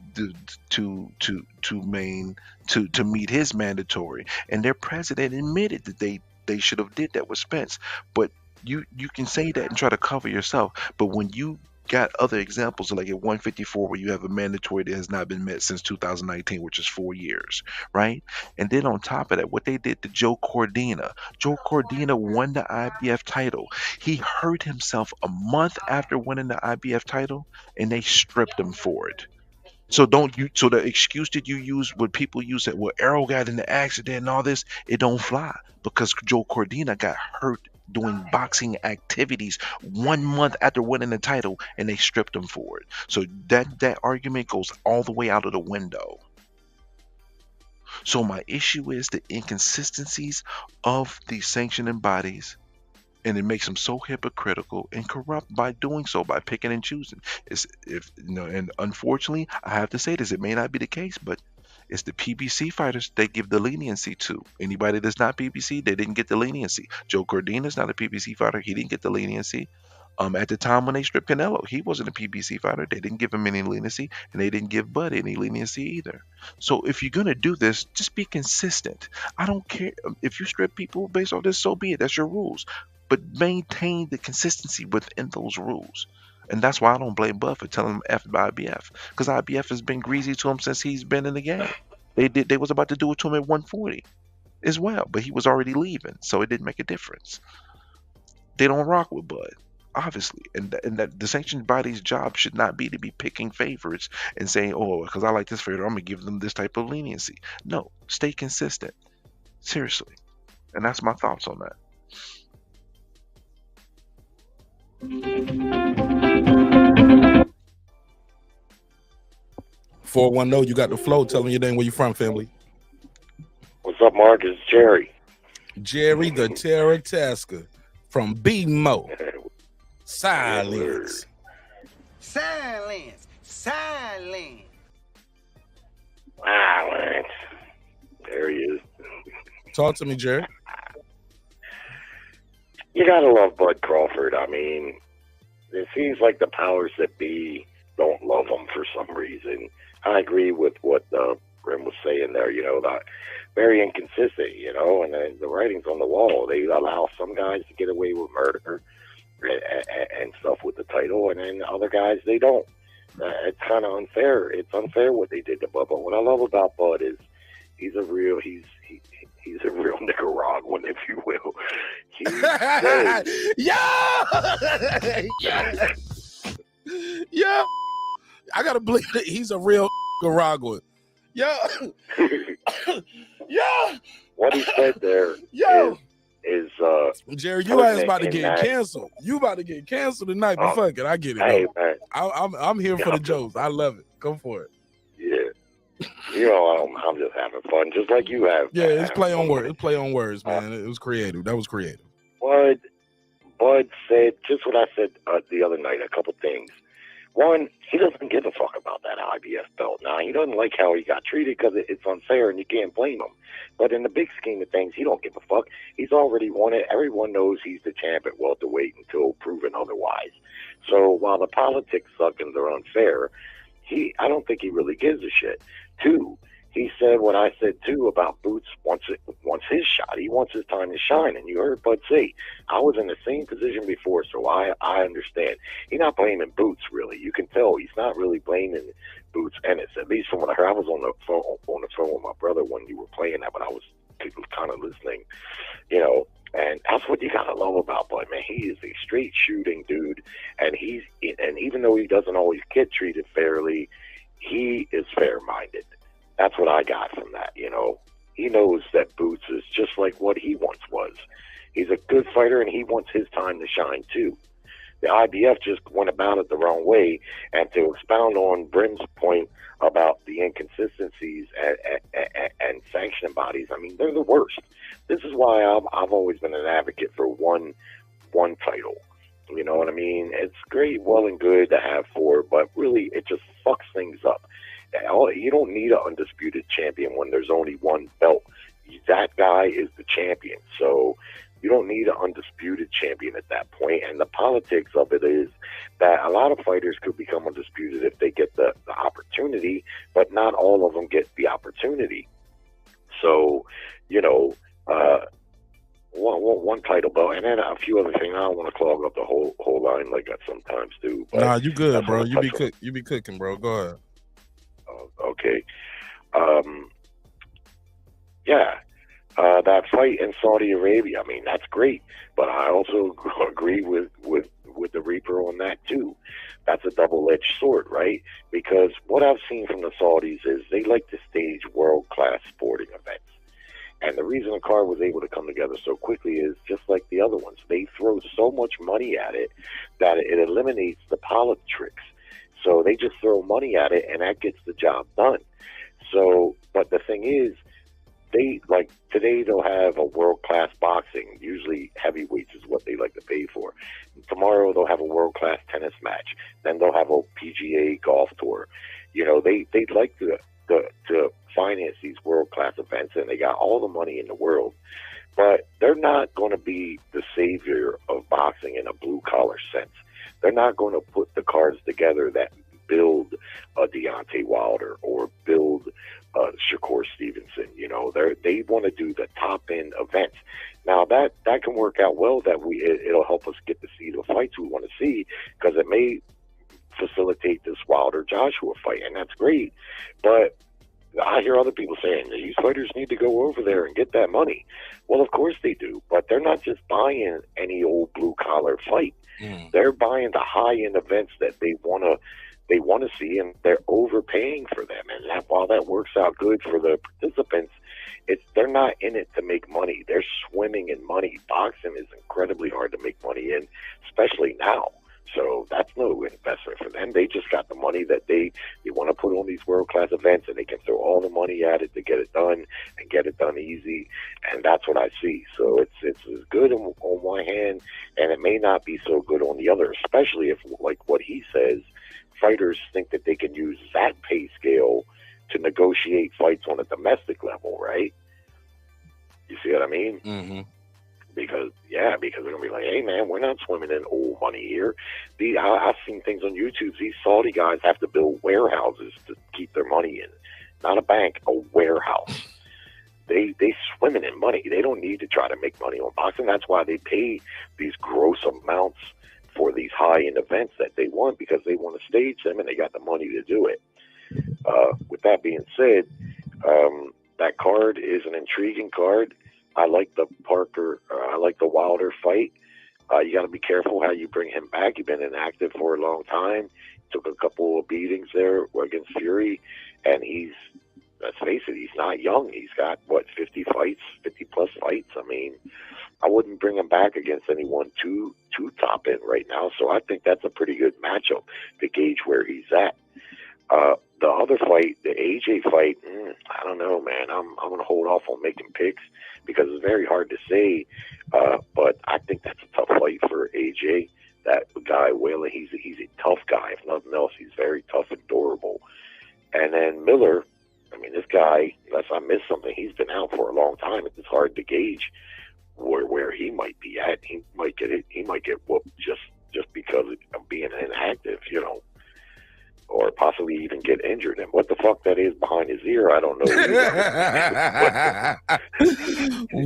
meet his mandatory. And their president admitted that they should have did that with Spence. But you can say that and try to cover yourself, but when you got other examples like at 154 where you have a mandatory that has not been met since 2019, which is 4 years, right? And then on top of that, what they did to Joe Cordina won the IBF title. He hurt himself a month after winning the IBF title, and they stripped him for it. So don't you? So the excuse that you use, what people use that, well, Errol got in the accident and all this, it don't fly because Joe Cordina got hurt doing boxing activities 1 month after winning the title, and they stripped him for it. So that argument goes all the way out of the window. So my issue is the inconsistencies of these sanctioning bodies, and it makes them so hypocritical and corrupt by doing so, by picking and choosing. And unfortunately, I have to say this, it may not be the case, but it's the PBC fighters they give the leniency to. Anybody that's not PBC, they didn't get the leniency. Joe Cordina's not a PBC fighter, he didn't get the leniency. At the time when they stripped Canelo, he wasn't a PBC fighter. They didn't give him any leniency, and they didn't give Bud any leniency either. So if you're gonna do this, just be consistent. I don't care if you strip people based on this, so be it. That's your rules, but maintain the consistency within those rules. And that's why I don't blame Bud for telling him F by IBF, because IBF has been greasy to him since he's been in the game. They was about to do it to him at 140 as well, but he was already leaving, so it didn't make a difference. They don't rock with Bud, obviously, and that the sanctioned body's job should not be to be picking favorites and saying, oh, because I like this favorite, I'm gonna give them this type of leniency. No, stay consistent, seriously. And that's my thoughts on that. 410, you got the flow. Tell me your name, where you from, family. What's up, Mark? It's Jerry. Jerry the Terror Tasker from BMO. Silence. Silence. Silence. Silence. There he is. Talk to me, Jerry. You gotta love Bud Crawford. I mean, it seems like the powers that be don't love him for some reason. I agree with what Grim was saying there. That very inconsistent. And the writing's on the wall. They allow some guys to get away with murder and stuff with the title, and then other guys they don't. It's kind of unfair. It's unfair what they did to Bud. But what I love about Bud is he's a real Nicaraguan, if you will. Yeah. I gotta believe that he's a real Nicaraguan. Yeah. What he said there is Jerry, you ass about to get canceled. You about to get canceled tonight, but fuck it, I get it. Hey, man. I'm here for the jokes. I love it. Go for it. Yeah. I'm just having fun, just like you have. Yeah, it's play on words. It's play on words, man. It was creative. That was creative. Bud said just what I said the other night. A couple things. One, he doesn't give a fuck about that IBF belt. Now, he doesn't like how he got treated because it's unfair, and you can't blame him. But in the big scheme of things, he don't give a fuck. He's already won it. Everyone knows he's the champ at welterweight until proven otherwise. So while the politics suck and they're unfair, I don't think he really gives a shit. Two, he said what I said too about Boots wants his shot. He wants his time to shine. And you heard Bud say, I was in the same position before, so I understand. He's not blaming Boots, really. You can tell he's not really blaming Boots Ennis, at least from what I heard. I was on the phone with my brother when you were playing that, but I was kind of listening, and that's what you gotta love about Bud, man. He is a straight shooting dude, and even though he doesn't always get treated fairly, he is fair-minded. That's what I got from that, He knows that Boots is just like what he once was. He's a good fighter, and he wants his time to shine, too. The IBF just went about it the wrong way, and to expound on Brim's point about the inconsistencies and sanctioning bodies, I mean, they're the worst. This is why I've always been an advocate for one title. You know what I mean? It's great, well and good to have four, but really it just fucks things up. You don't need an undisputed champion when there's only one belt. That guy is the champion. So you don't need an undisputed champion at that point. And the politics of it is that a lot of fighters could become undisputed if they get the opportunity, but not all of them get the opportunity. So, one title belt, and then a few other things. I don't want to clog up the whole line like I sometimes do. But Nah, you good, that's bro. what I'm You be cooking, bro. Go ahead. Okay. Yeah. That fight in Saudi Arabia, I mean, that's great. But I also agree with the Reaper on that, too. That's a double-edged sword, right? Because what I've seen from the Saudis is they like to stage world-class sporting events. And the reason the card was able to come together so quickly is just like the other ones. They throw so much money at it that it eliminates the politics. So they just throw money at it, and that gets the job done. So, but the thing is, today they'll have a world-class boxing. Usually heavyweights is what they like to pay for. Tomorrow they'll have a world-class tennis match. Then they'll have a PGA golf tour. You know, they'd like to finance these world-class events, and they got all the money in the world. But they're not going to be the savior of boxing in a blue-collar sense. They're not going to put the cards together that build a Deontay Wilder or build Shakur Stevenson. You know, they want to do the top-end events. Now, that can work out well. It'll help us get to see the fights we want to see, because it may facilitate this Wilder-Joshua fight, and that's great. But I hear other people saying these fighters need to go over there and get that money. Well, of course they do, but they're not just buying any old blue-collar fight. They're buying the high-end events that they want to see, and they're overpaying for them. And while that works out good for the participants, they're not in it to make money. They're swimming in money. Boxing is incredibly hard to make money in, especially now. So that's no investment for them. They just got the money that they want to put on these world-class events, and they can throw all the money at it to get it done and get it done easy. And that's what I see. So it's good on one hand, and it may not be so good on the other, especially if, like what he says, fighters think that they can use that pay scale to negotiate fights on a domestic level, right? You see what I mean? Mm-hmm. Because they're gonna be like, hey man, we're not swimming in old money here. I've seen things on YouTube. These Saudi guys have to build warehouses to keep their money in, not a bank, a warehouse. They swimming in money. They don't need to try to make money on boxing. That's why they pay these gross amounts for these high-end events that they want, because they want to stage them and they got the money to do it. With that being said, that card is an intriguing card. I like the Wilder fight. You got to be careful how you bring him back. He's been inactive for a long time. Took a couple of beatings there against Fury, and let's face it, he's not young. He's got 50 plus fights. I mean, I wouldn't bring him back against anyone too top end right now. So I think that's a pretty good matchup to gauge where he's at. The other fight, the AJ fight, I don't know, man. I'm going to hold off on making picks because it's very hard to say. But I think that's a tough fight for AJ. That guy, Whaley, he's a tough guy. If nothing else, he's very tough and durable. And then Miller, I mean, this guy, unless I missed something, he's been out for a long time. It's hard to gauge where he might be at. He might get whooped just because of being inactive, you know, or possibly even get injured. And what the fuck that is behind his ear, I don't know.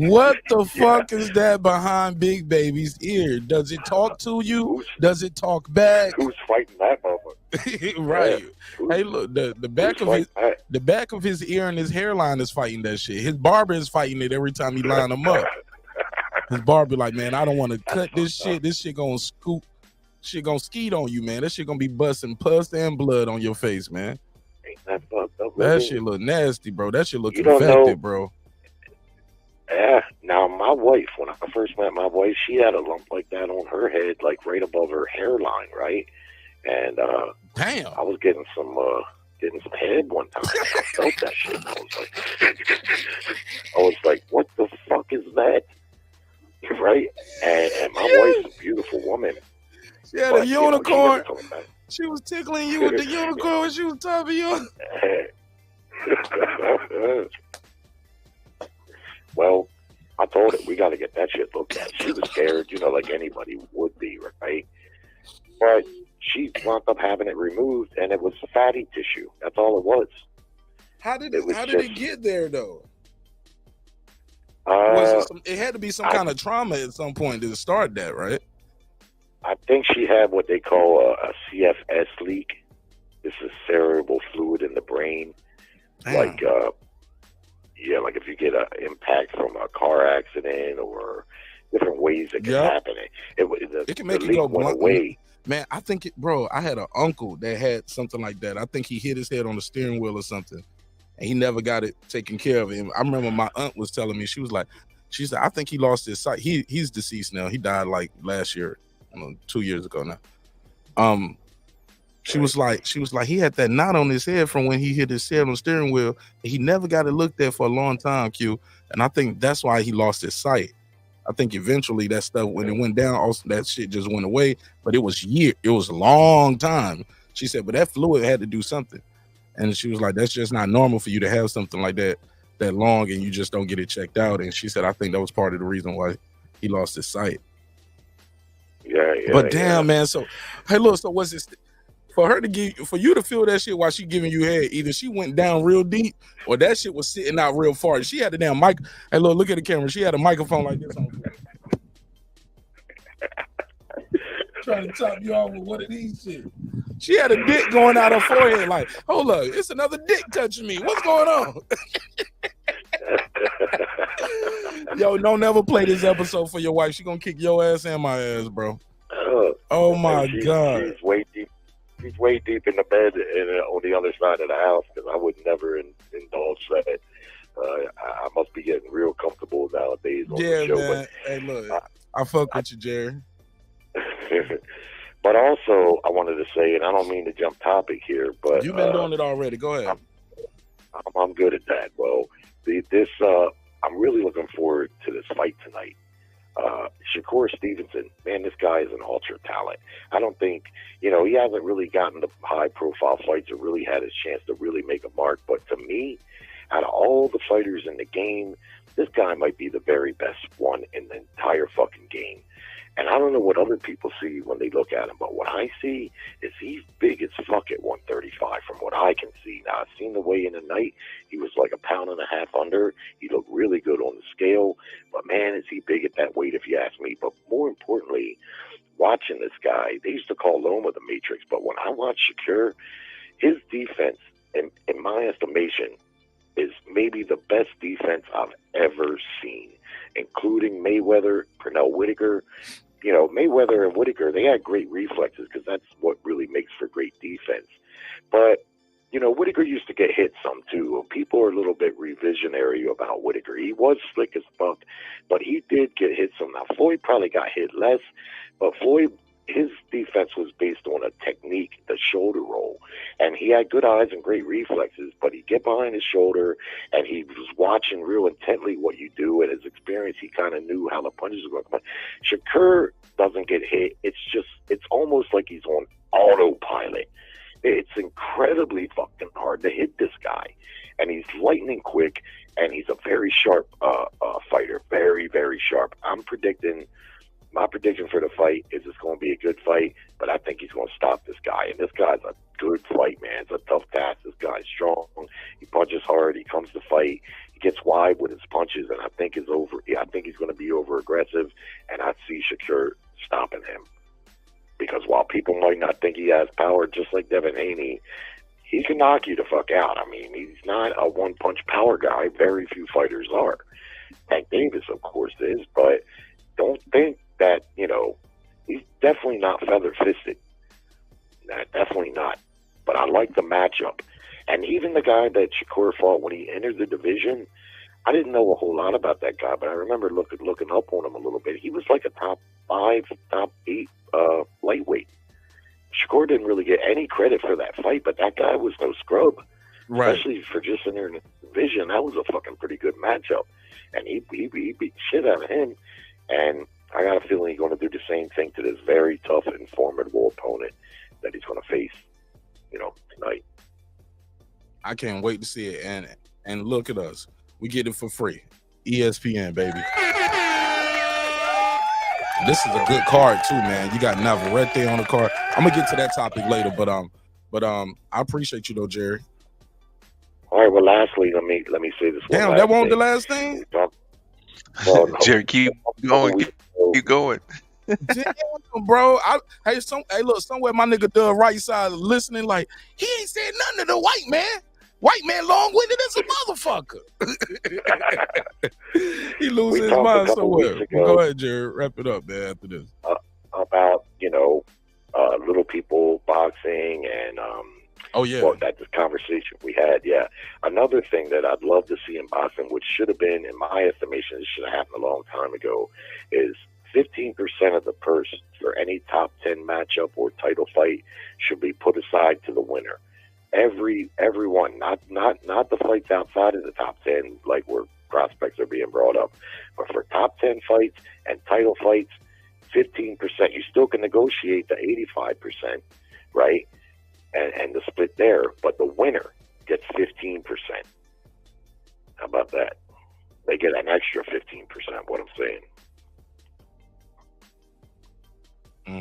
What the fuck is that behind Big Baby's ear? Does it talk to you? Does it talk back? Who's fighting that motherfucker? Right. Yeah. Hey, look, the back of his ear and his hairline is fighting that shit. His barber is fighting it every time he line him up. His barber like, man, I don't want to cut this shit. This shit gonna scoop. Shit gonna skeet on you, man. That shit gonna be busting pus and blood on your face, man. That shit look nasty, bro. That shit look infected, bro. Yeah. Now, my wife, when I first met my wife, she had a lump like that on her head, like right above her hairline, right? And damn, I was getting some head one time. I felt that shit. I was like, what the fuck is that? Right? And my wife's a beautiful woman. She had a unicorn. She was tickling you with the unicorn when she was talking you. Well, I told her we got to get that shit looked at. She was scared, you know, like anybody would be, right? But she wound up having it removed, and it was fatty tissue. That's all it was. How did it get there, though? It had to be some kind of trauma at some point to start that, right? I think she had what they call a CFS leak. This is cerebral fluid in the brain. Damn. Like, like if you get an impact from a car accident or different ways it can happen. It can make the you go leak went blunt. away. Man, I think, I had an uncle that had something like that. I think he hit his head on the steering wheel or something, and he never got it taken care of. And I remember my aunt was telling me, she said, I think he lost his sight. He's deceased now. He died like last year, 2 years ago now. She was like, he had that knot on his head from when he hit his head on the steering wheel. And he never got it looked at for a long time, Q. And I think that's why he lost his sight. I think eventually that stuff, when it went down, also that shit just went away. But it was a long time. She said, but that fluid had to do something. And she was like, that's just not normal for you to have something like that long and you just don't get it checked out. And she said, I think that was part of the reason why he lost his sight. Yeah. But damn, man. So, hey, look, so was it for you to feel that shit while she giving you head? Either she went down real deep or that shit was sitting out real far. She had a damn mic. Hey, look at the camera. She had a microphone like this on. Trying to top you off with one of these shit. She had a dick going out her forehead. Like, hold up, it's another dick touching me. What's going on? Yo, don't never play this episode for your wife. She gonna kick your ass and my ass, bro. Oh my God. She's way deep in the bed and on the other side of the house because I would never indulge that. I must be getting real comfortable nowadays on the show. Man. Hey, look, I fuck with you, Jerry. But also, I wanted to say, and I don't mean to jump topic here, but you've been doing it already. Go ahead. I'm good at that. Well, I'm really looking forward to this fight tonight. Shakur Stevenson, man, this guy is an ultra talent. I don't think, he hasn't really gotten the high-profile fights or really had his chance to really make a mark. But to me, out of all the fighters in the game, this guy might be the very best one in the entire fucking game. And I don't know what other people see when they look at him, but what I see is he's big as fuck at 135 from what I can see. Now, I've seen the weigh-in tonight. He was like 1.5 pounds under. He looked really good on the scale. But, man, is he big at that weight, if you ask me. But more importantly, watching this guy, they used to call Loma the Matrix. But when I watch Shakur, his defense, in my estimation, is maybe the best defense I've ever seen, including Mayweather, Pernell Whitaker. Mayweather and Whitaker, they had great reflexes because that's what really makes for great defense. But, Whitaker used to get hit some too. People are a little bit revisionary about Whitaker. He was slick as fuck, but he did get hit some. Now, Floyd probably got hit less, but Floyd, his defense was based on a technique, the shoulder roll. And he had good eyes and great reflexes, but he'd get behind his shoulder and he was watching real intently what you do. And his experience, he kind of knew how the punches were going to come. Shakur doesn't get hit. It's almost like he's on autopilot. It's incredibly fucking hard to hit this guy. And he's lightning quick, and he's a very sharp fighter. Very, very sharp. My prediction for the fight is it's going to be a good fight, but I think he's going to stop this guy. And this guy's a good fight, man. It's a tough task. This guy's strong. He punches hard. He comes to fight. He gets wide with his punches, and I think he's going to be over aggressive, and I see Shakur stopping him. Because while people might not think he has power, just like Devin Haney, he can knock you the fuck out. I mean, he's not a one-punch power guy. Very few fighters are. Tank Davis, of course, is, but don't think that, he's definitely not feather-fisted. Definitely not. But I like the matchup. And even the guy that Shakur fought when he entered the division, I didn't know a whole lot about that guy, but I remember looking up on him a little bit. He was like a top 5, top 8 lightweight. Shakur didn't really get any credit for that fight, but that guy was no scrub. Right. Especially for just entering the division. That was a fucking pretty good matchup. And he beat the shit out of him. And I got a feeling he's going to do the same thing to this very tough and formidable opponent that he's going to face, tonight. I can't wait to see it. And look at us. We get it for free. ESPN, baby. This is a good card too, man. You got Navarrete on the card. I'm gonna get to that topic later, but I appreciate you though, Jerry. All right. Well, lastly, let me say this. Damn, that wasn't the last thing. No, Jerry, keep going. Keep going. Damn, bro. Hey, look, somewhere my nigga Doug right side listening, like, he ain't said nothing to the white man. White man long-winded as a motherfucker. He loses his mind somewhere. Go ahead, Jerry. Wrap it up, man, after this. About, little people boxing and that's the conversation we had. Yeah. Another thing that I'd love to see in boxing, which should have been, in my estimation, it should have happened a long time ago, is 15% of the purse for any top 10 matchup or title fight should be put aside to the winner. Everyone, not the fights outside of the top 10, like where prospects are being brought up, but for top 10 fights and title fights, 15%. You still can negotiate the 85%, right? And the split there, but the winner gets 15%. How about that? They get an extra 15%. What I'm saying. I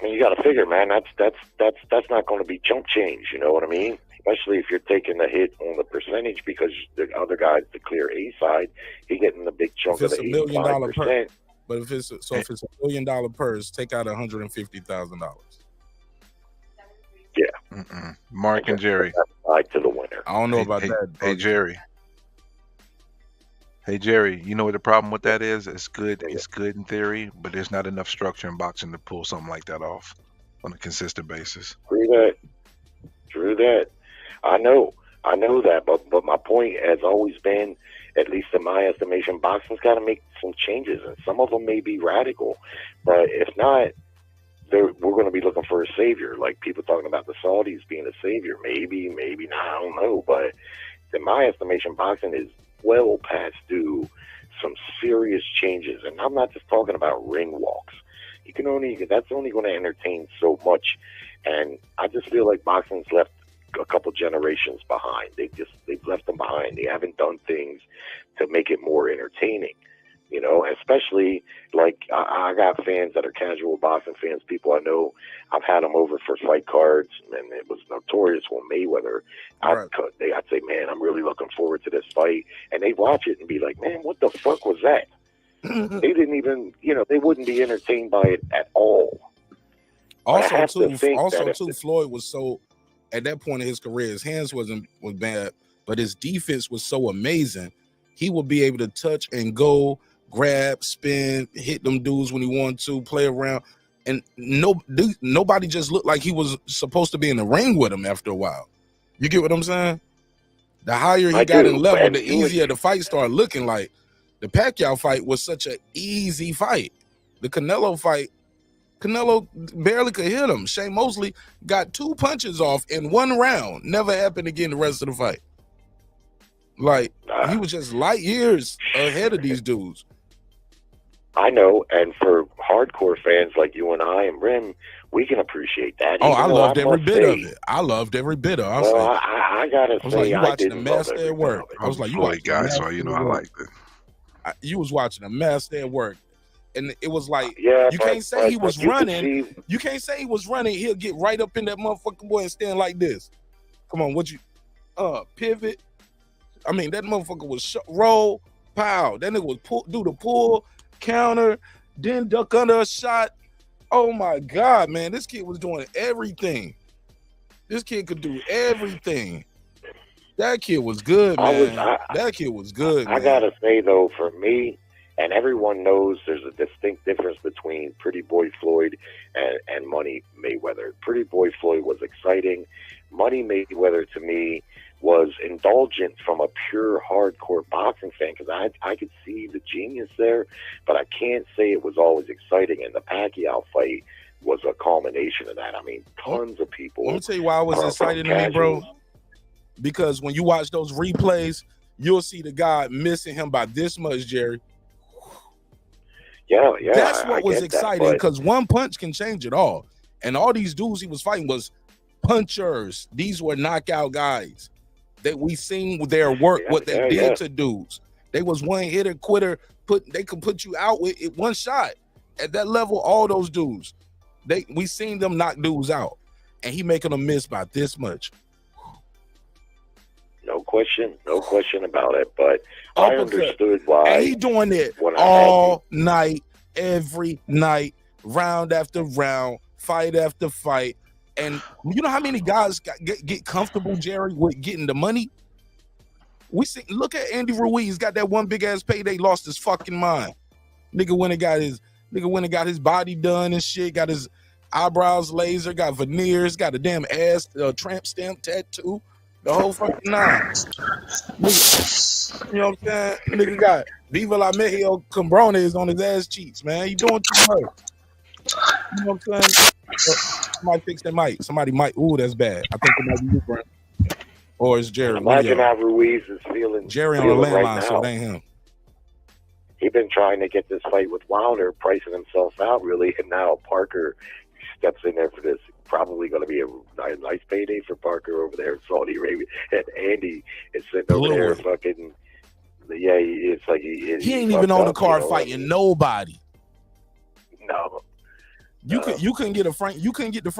mean, you got to figure, man. That's not going to be chump change. You know what I mean? Especially if you're taking a hit on the percentage, because the other guy's the clear A side. He getting the big chunk of the 85%. But if it's if it's $1 million purse, take out $150,000. Yeah. Mark and Jerry. To the winner. I don't know about that. Hey, Jerry. Hey, Jerry, you know what the problem with that is? It's good in theory, but there's not enough structure in boxing to pull something like that off on a consistent basis. True that. I know that, but my point has always been, at least in my estimation, boxing's got to make some changes, and some of them may be radical, but if not, we're going to be looking for a savior. Like people talking about the Saudis being a savior, maybe not, I don't know, but in my estimation, boxing is well past due some serious changes, and I'm not just talking about ring walks. That's only going to entertain so much, and I just feel like boxing's left a couple generations behind. They've left them behind. They haven't done things to make it more entertaining, especially like I got fans that are casual boxing fans, people I know. I've had them over for fight cards, and it was notorious when Mayweather, I'd say, man, I'm really looking forward to this fight, and they watch it and be like, man, what the fuck was that? They didn't even, they wouldn't be entertained by it at all. Also, too, Floyd was so, at that point in his career, his hands was bad, but his defense was so amazing. He would be able to touch and go, grab, spin, hit them dudes when he wanted to, play around, and nobody just looked like he was supposed to be in the ring with him after a while. You get what I'm saying? The higher he got in level, the easier the fight started looking. Like the Pacquiao fight was such an easy fight. The Canelo fight, Canelo barely could hit him. Shane Mosley got 2 punches off in 1 round. Never happened again the rest of the fight. Like, he was just light years ahead of these dudes. I know, and for hardcore fans like you and I and Rim, we can appreciate that. Oh, I loved every bit of it. I loved every bit of it. I gotta say, you watching the master at work. I was like, you Floyd guy, so I liked it. You was watching the master at work. And it was like, you can't say he was running. You can't say he was running. He'll get right up in that motherfucking boy and stand like this. Come on, pivot. I mean, that motherfucker was roll, pow. That nigga was do the pull, counter, then duck under a shot. Oh my God, man. This kid was doing everything. This kid could do everything. That kid was good, man. That kid was good, man. I gotta say, though, for me, and everyone knows there's a distinct difference between Pretty Boy Floyd and Money Mayweather. Pretty Boy Floyd was exciting. Money Mayweather, to me, was indulgent from a pure hardcore boxing fan, because I could see the genius there, but I can't say it was always exciting. And the Pacquiao fight was a culmination of that. I mean, tons of people. Let me tell you why I was excited to me, bro. Because when you watch those replays, you'll see the guy missing him by this much, Jerry. Yeah. That's what was exciting, because one punch can change it all. And all these dudes he was fighting was punchers. These were knockout guys that we seen their work, what they did to dudes. They was one hitter quitter. They could put you out with it one shot. At that level, all those dudes, we seen them knock dudes out, and he making them miss by this much. No question about it. But I understood why. And he doing it all night, every night, round after round, fight after fight. And you know how many guys get comfortable, Jerry, with getting the money? Look at Andy Ruiz, got that one big ass payday, lost his fucking mind. Nigga went and got his body done and shit, got his eyebrows laser, got veneers, got a damn ass tramp stamp tattoo, the whole fucking nine. Nigga, you know what I'm saying? Nigga got Viva La Mejio Cambrones on his ass cheeks, man. He doing too much. You know what I'm saying? Somebody fix that mic. Somebody might. Ooh, that's bad. I think it might be you, Brent. Or it's Jerry. Imagine how Ruiz is feeling. Jerry on the landline, right now. so it ain't him. He's been trying to get this fight with Wilder, pricing himself out really, and now Parker steps in there for this. Probably going to be a nice payday for Parker over there in Saudi Arabia. And Andy is sitting over there fucking. Yeah, it's like he ain't even on the card fighting nobody. No. You couldn't get the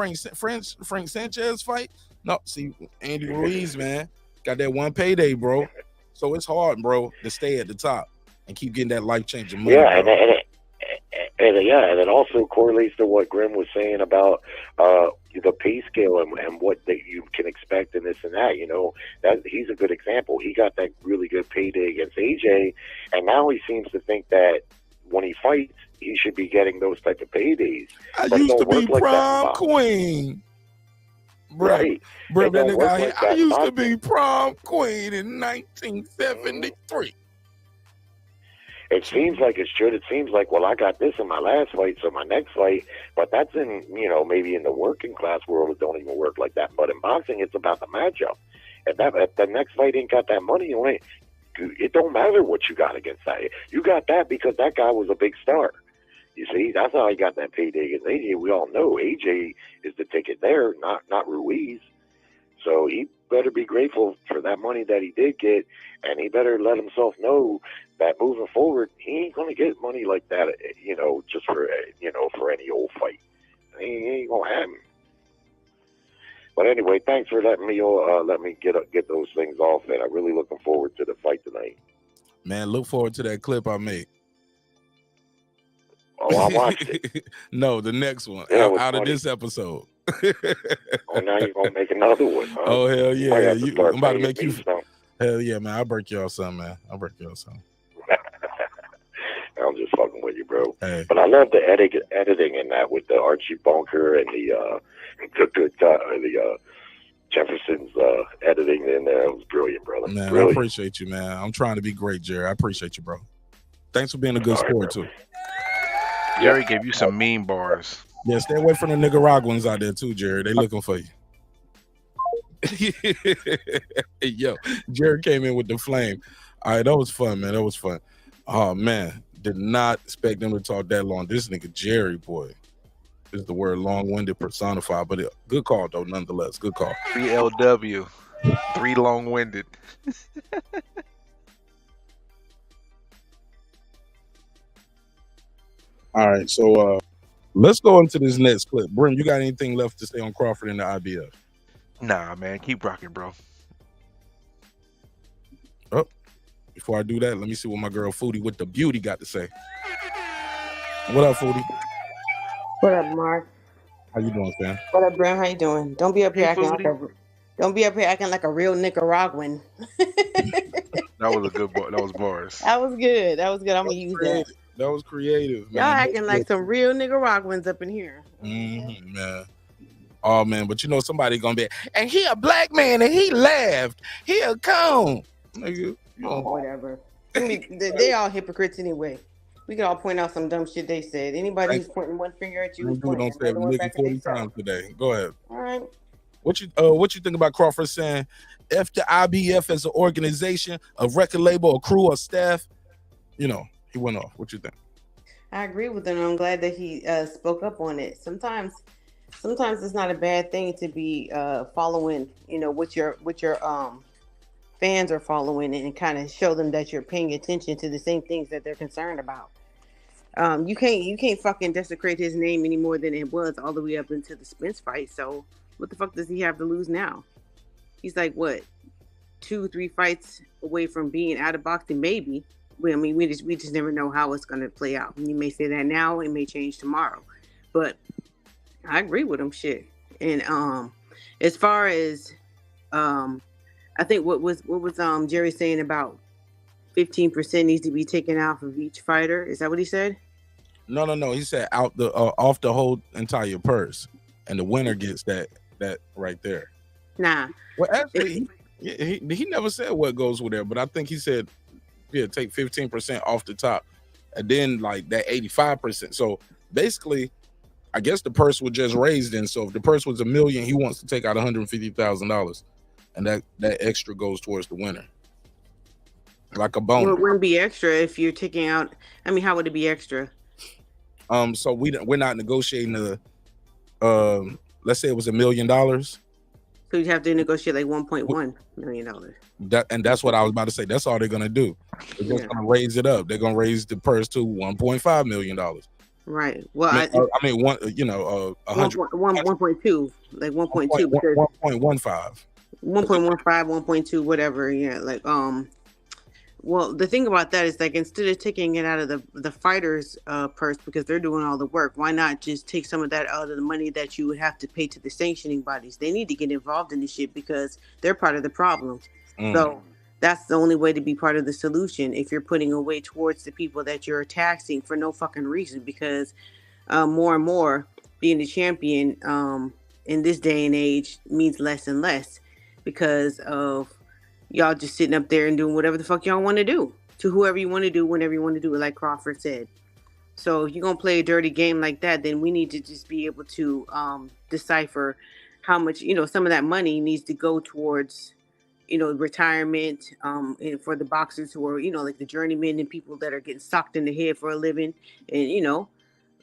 Frank Sanchez fight. No, see, Andy Ruiz, man, got that one payday, bro. So it's hard, bro, to stay at the top and keep getting that life-changing money. Yeah, and it also correlates to what Grim was saying about the pay scale and what that you can expect and this and that. You know, that he's a good example. He got that really good payday against AJ, and now he seems to think that when he fights, he should be getting those type of paydays. I used to be prom queen. Right. Bro, that nigga out here, I used to be prom queen in 1973. It seems like it should. It seems like, well, I got this in my last fight, so my next fight, but that's in, maybe in the working class world, it don't even work like that. But in boxing, it's about the matchup. If the next fight ain't got that money on it, it don't matter what you got against that. You got that because that guy was a big star. You see, that's how he got that payday against AJ. We all know AJ is the ticket there, not Ruiz. So he better be grateful for that money that he did get, and he better let himself know that moving forward, he ain't gonna get money like that, just for any old fight. He ain't gonna happen. But anyway, thanks for letting me get those things off, and I'm really looking forward to the fight tonight. Man, look forward to that clip I made. Oh, I watched it. No, the next one out of this episode. Oh, now you're gonna make another one, huh? Oh, hell yeah! I'm about to make you. Hell yeah, man! I'll break y'all some, man. I'll break y'all some. I'm just fucking with you, bro. Hey. But I love the editing in that with the Archie Bunker and the Jefferson's editing in there. It was brilliant, brother. Man, really. I appreciate you, man. I'm trying to be great, Jerry. I appreciate you, bro. Thanks for being a good sport, too. Jerry gave you some mean bars. Yeah, stay away from the Nicaraguans out there, too, Jerry. They looking for you. Yo, Jerry came in with the flame. All right, that was fun, man. That was fun. Oh, man. Did not expect them to talk that long. This nigga Jerry, boy. Is the word long-winded personified, but good call, though, nonetheless. Good call. 3LW. 3 long-winded. All right, so let's go into this next clip. Brim, you got anything left to say on Crawford and the IBF? Nah, man. Keep rocking, bro. Oh, before I do that, let me see what my girl Foodie with the beauty got to say. What up, Foodie? What up, Mark? How you doing, fam? What up, Bram? How you doing? Don't be up here acting like a real Nicaraguan. That was a good boy. That was bars. That was good. I'm gonna use that. That was creative, man. Y'all acting like some real Nicaraguans up in here. Mm-hmm, man. Oh man, but somebody gonna be, and he a black man and he laughed. He a cone. Nigga, whatever. They all hypocrites anyway. We can all point out some dumb shit they said. Anybody who's pointing one finger at you, don't say it 40 times today. Go ahead. All right. What you think about Crawford saying F the IBF as an organization, a record label, a crew, a staff? He went off. What you think? I agree with him. I'm glad that he spoke up on it. Sometimes it's not a bad thing to be following, what your fans are following, and kind of show them that you're paying attention to the same things that they're concerned about. You can't fucking desecrate his name any more than it was all the way up into the Spence fight. So what the fuck does he have to lose now? He's like, what, 2-3 fights away from being out of boxing, maybe. I mean, we just never know how it's going to play out. You may say that now, it may change tomorrow, but I agree with him. Shit. And as far as I think what was Jerry saying about 15% needs to be taken off of each fighter. Is that what he said? No. He said out the off the whole entire purse, and the winner gets that right there. Nah. Well, actually, he never said what goes with there, but I think he said, yeah, take 15% off the top, and then like that 85%. So basically, I guess the purse was just raised in. So if the purse was $1 million, he wants to take out $150,000, and that extra goes towards the winner, like a bonus. Well, it wouldn't be extra if you're taking out. I mean, how would it be extra? So we're not negotiating the. Let's say it was $1 million. So you'd have to negotiate like $1.1 million. That's what I was about to say. That's all they're gonna do. They're just gonna raise it up. They're gonna raise the purse to $1.5 million. Right. Well, I mean, 100 1.2, like 1.2, 1.15, 1.2, whatever. Yeah, like Well, the thing about that is, like, instead of taking it out of the fighter's purse because they're doing all the work, why not just take some of that out of the money that you would have to pay to the sanctioning bodies? They need to get involved in this shit because they're part of the problem. So that's the only way to be part of the solution if you're putting away towards the people that you're taxing for no fucking reason. Because more and more being the champion in this day and age means less and less because of y'all just sitting up there and doing whatever the fuck y'all want to do to whoever you want to do, whenever you want to do it, like Crawford said. So if you're going to play a dirty game like that, then we need to just be able to decipher how much, some of that money needs to go towards, retirement and for the boxers who are, like the journeymen and people that are getting socked in the head for a living. And,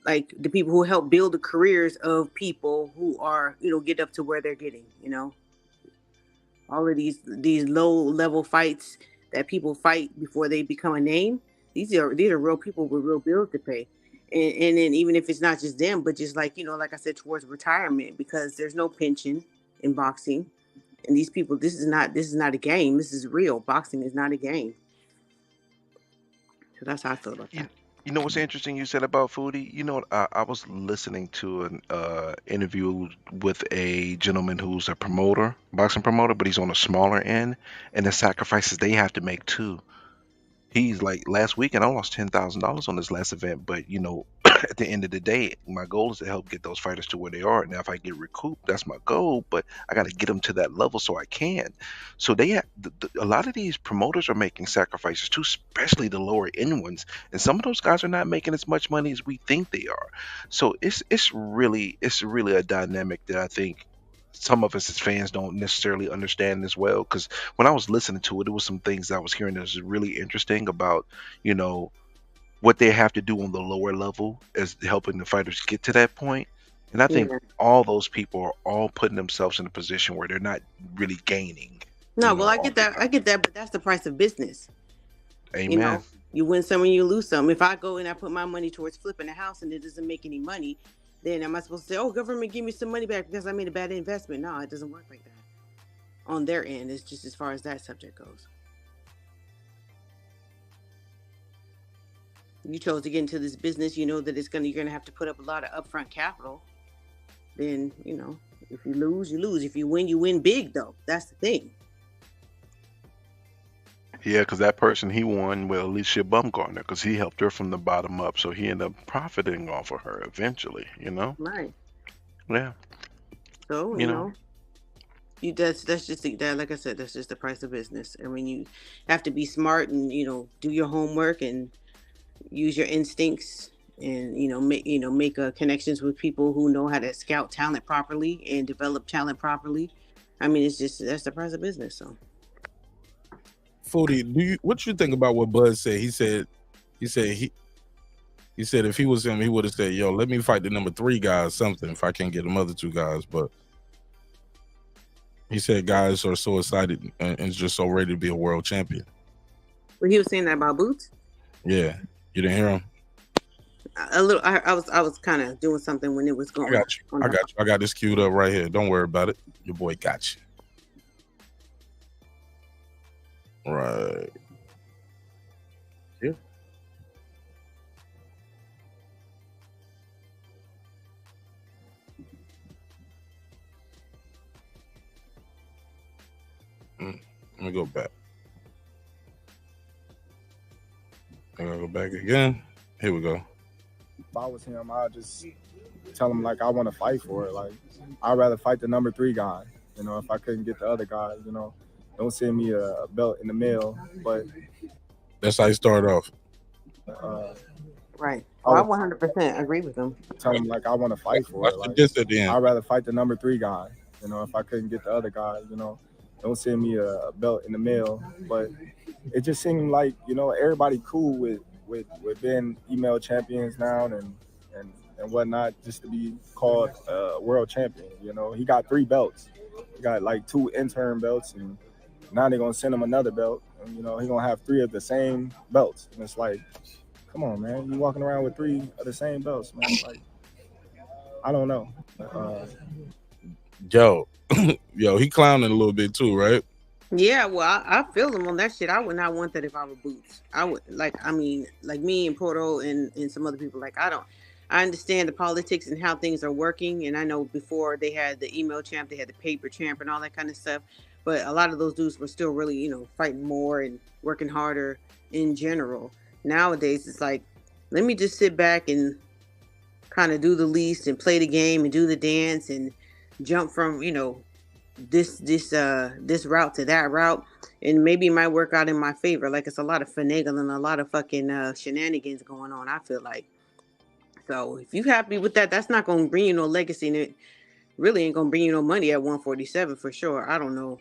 like the people who help build the careers of people who are, get up to where they're getting, all of these low level fights that people fight before they become a name. These are real people with real bills to pay. And then even if it's not just them, but just like, like I said, towards retirement, because there's no pension in boxing. And these people, this is not a game. This is real. Boxing is not a game. So that's how I feel about that. You know what's interesting you said about Foodie? I was listening to an interview with a gentleman who's a boxing promoter, but he's on a smaller end, and the sacrifices they have to make too. He's like, last weekend I lost $10,000 on this last event, but at the end of the day, my goal is to help get those fighters to where they are. Now, if I get recouped, that's my goal, but I got to get them to that level so I can. So a lot of these promoters are making sacrifices too, especially the lower end ones. And some of those guys are not making as much money as we think they are. So it's really a dynamic that I think some of us as fans don't necessarily understand as well. Because when I was listening to it, there was some things that I was hearing that was really interesting about, what they have to do on the lower level as helping the fighters get to that point. And I think all those people are all putting themselves in a position where they're not really gaining. No, well, I get that, but that's the price of business. Amen. You win some and you lose some. If I go and I put my money towards flipping a house and it doesn't make any money, then am I supposed to say, oh, government, give me some money back because I made a bad investment? No, it doesn't work like that. On their end, it's just as far as that subject goes. You chose to get into this business, that you're gonna have to put up a lot of upfront capital. Then, if you lose, you lose. If you win big though. That's the thing. Yeah, because that person he won, well, Alicia Bumgarner, because he helped her from the bottom up, so he ended up profiting off of her eventually. Right. Yeah. So that's just that. Like I said, that's just the price of business. I mean, you have to be smart and do your homework and use your instincts and make connections with people who know how to scout talent properly and develop talent properly. I mean, that's the price of business. So, Foodie, what you think about what Bud said? He said if he was him, he would have said, "Yo, let me fight the number 3 guy or something if I can't get them other 2 guys." But he said guys are so excited and just so ready to be a world champion. Well, he was saying that about Boots. Yeah. You didn't hear him? A little. I was kind of doing something when it was going. I got you. I got this queued up right here. Don't worry about it. Your boy got you. Right. Yeah. Let me go back. I gotta go back again. Here we go. If I was him, I'd just tell him like I want to fight for it. Like I'd rather fight the number 3 guy. You know, if I couldn't get the other guy, you know, don't send me a belt in the mail. But that's how you start off. Right. I 100% agree with him. Tell him like I want to fight for it. Like, I'd rather fight the number 3 guy. You know, if I couldn't get the other guy, you know, don't send me a belt in the mail. But it just seemed like, you know, everybody cool with being email champions now and whatnot, just to be called world champion. You know, he got 3 belts. He got like 2 intern belts, and now they're gonna send him another belt. And you know, he's gonna have 3 of the same belts. And it's like, come on, man, you walking around with 3 of the same belts, man. Like, I don't know. Yo, he clowning a little bit too, right? Yeah, well, I feel him on that shit. I would not want that if I were Boots. I would like me and Porto and some other people. Like, I understand the politics and how things are working, and I know before they had the email champ, they had the paper champ and all that kind of stuff. But a lot of those dudes were still really, you know, fighting more and working harder in general. Nowadays, it's like, let me just sit back and kind of do the least and play the game and do the dance and jump from, you know, this route to that route, and maybe it might work out in my favor. Like, it's a lot of finagling, a lot of fucking shenanigans going on, I feel like. So if you're happy with that, that's not going to bring you no legacy, and it really ain't going to bring you no money at 147 for sure. I don't know.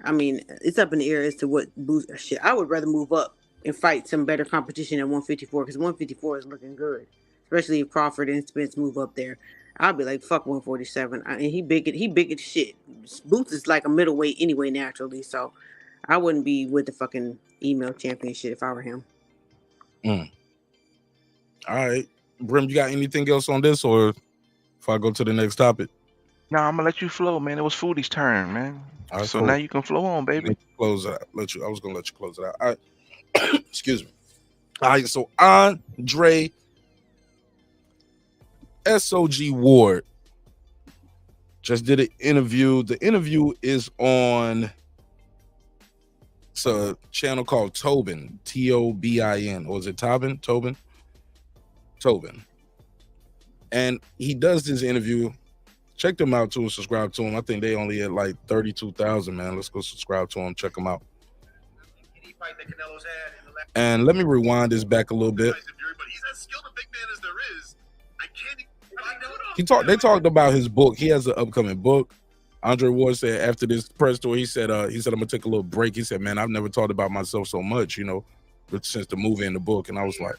I mean, it's up in the air as to what boost shit. I would rather move up and fight some better competition at 154, because 154 is looking good, especially if Crawford and Spence move up there. I'll be like, fuck 147. And he big as shit. Boots is like a middleweight anyway, naturally. So I wouldn't be with the fucking email championship if I were him. All right. Brim, you got anything else on this, or if I go to the next topic? No, I'm gonna let you flow, man. It was Foodie's turn, man. All right, so cool. now you can flow on, baby. Close out. I was gonna let you close it out. All right. Excuse me. All right, so Andre SOG Ward just did an interview. The interview is on a channel called Tobin, Tobin, or is it Tobin? Tobin. And he does this interview. Check them out too and subscribe to him. I think they only at like 32,000, man. Let's go subscribe to him. Check them out. And let me rewind this back a little bit. They talked about his book. He has an upcoming book. Andre Ward said after this press tour, he said I'm gonna take a little break. He said, man, I've never talked about myself so much, you know, since the movie and the book. And I was like,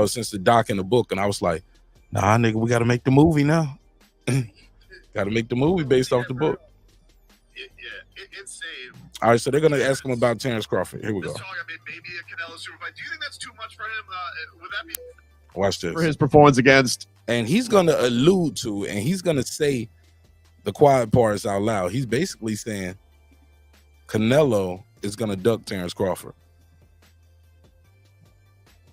since the doc and the book. And I was like, nah, nigga, we gotta make the movie now. Gotta make the movie based off the book. Insane. All right, so they're gonna ask him about Terence Crawford. Here we go. Maybe a Canelo super fight. Do you think that's too much for him? Would that be Watch this. for his performance against? And he's gonna allude to, and he's gonna say the quiet parts out loud. He's basically saying Canelo is gonna duck Terence Crawford.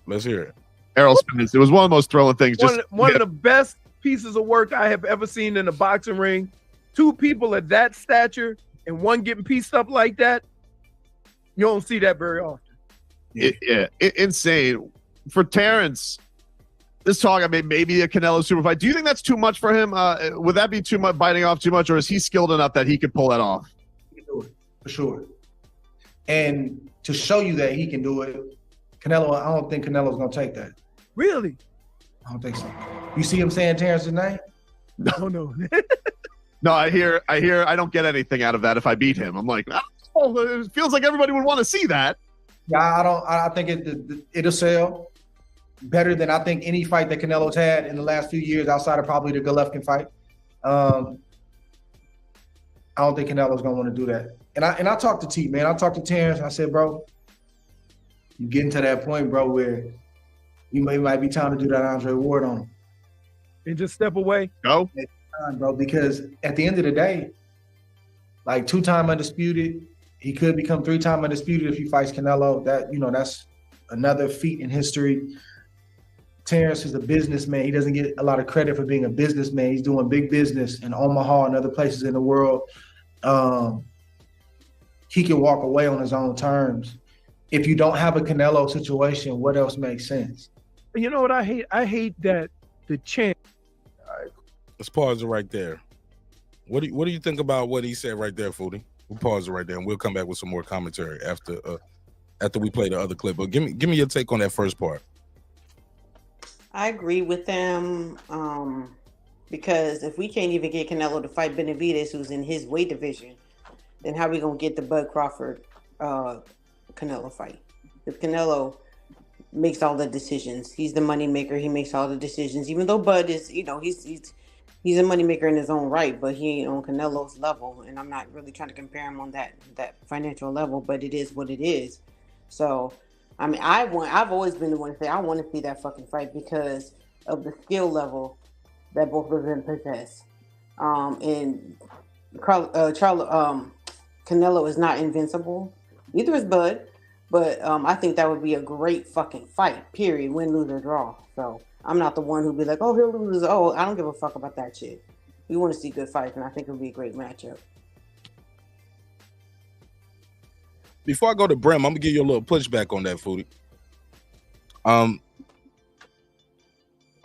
Let's hear it. Errol Spence. It was one of the most thrilling things. One of the best pieces of work I have ever seen in a boxing ring. 2 people at that stature and one getting pieced up like that. You don't see that very often. Insane. For Terence, this talk, maybe a Canelo super fight. Do you think that's too much for him? Would that be too much, biting off too much, or is he skilled enough that he could pull that off? He can do it, for sure. And to show you that he can do it, Canelo, I don't think Canelo's going to take that. Really? I don't think so. You see him saying Terrence's name? No. No, I hear. I don't get anything out of that if I beat him. I'm like, oh, it feels like everybody would want to see that. Yeah, I think it'll sell better than I think any fight that Canelo's had in the last few years, outside of probably the Golovkin fight. I don't think Canelo's gonna want to do that. And I talked to T, man. I talked to Terrence. I said, bro, you getting to that point, bro, where you might be time to do that Andre Ward on him. And just step away. Go. Bro, because at the end of the day, like 2-time undisputed, He could become 3-time undisputed if he fights Canelo. That's another feat in history. Terence is a businessman. He doesn't get a lot of credit for being a businessman. He's doing big business in Omaha and other places in the world. He can walk away on his own terms. If you don't have a Canelo situation, what else makes sense? You know what I hate? I hate that the champ. All right, let's pause it right there. What do you think about what he said right there, Foodie? We'll pause it right there, and we'll come back with some more commentary after we play the other clip. But give me your take on that first part. I agree with them because if we can't even get Canelo to fight Benavidez, who's in his weight division, then how are we going to get the Bud Crawford Canelo fight? If Canelo makes all the decisions, he's the money maker. He makes all the decisions, even though Bud is, he's a money maker in his own right, but he ain't on Canelo's level. And I'm not really trying to compare him on that financial level, but it is what it is. So, I mean, I've always been the one to say I want to see that fucking fight because of the skill level that both of them possess. And Canelo is not invincible. Neither is Bud. But I think that would be a great fucking fight, period. Win, lose, or draw. So I'm not the one who'd be like, oh, he'll lose. Oh, I don't give a fuck about that shit. We want to see good fights, and I think it would be a great matchup. Before I go to Brim, I'm gonna give you a little pushback on that, Foodie.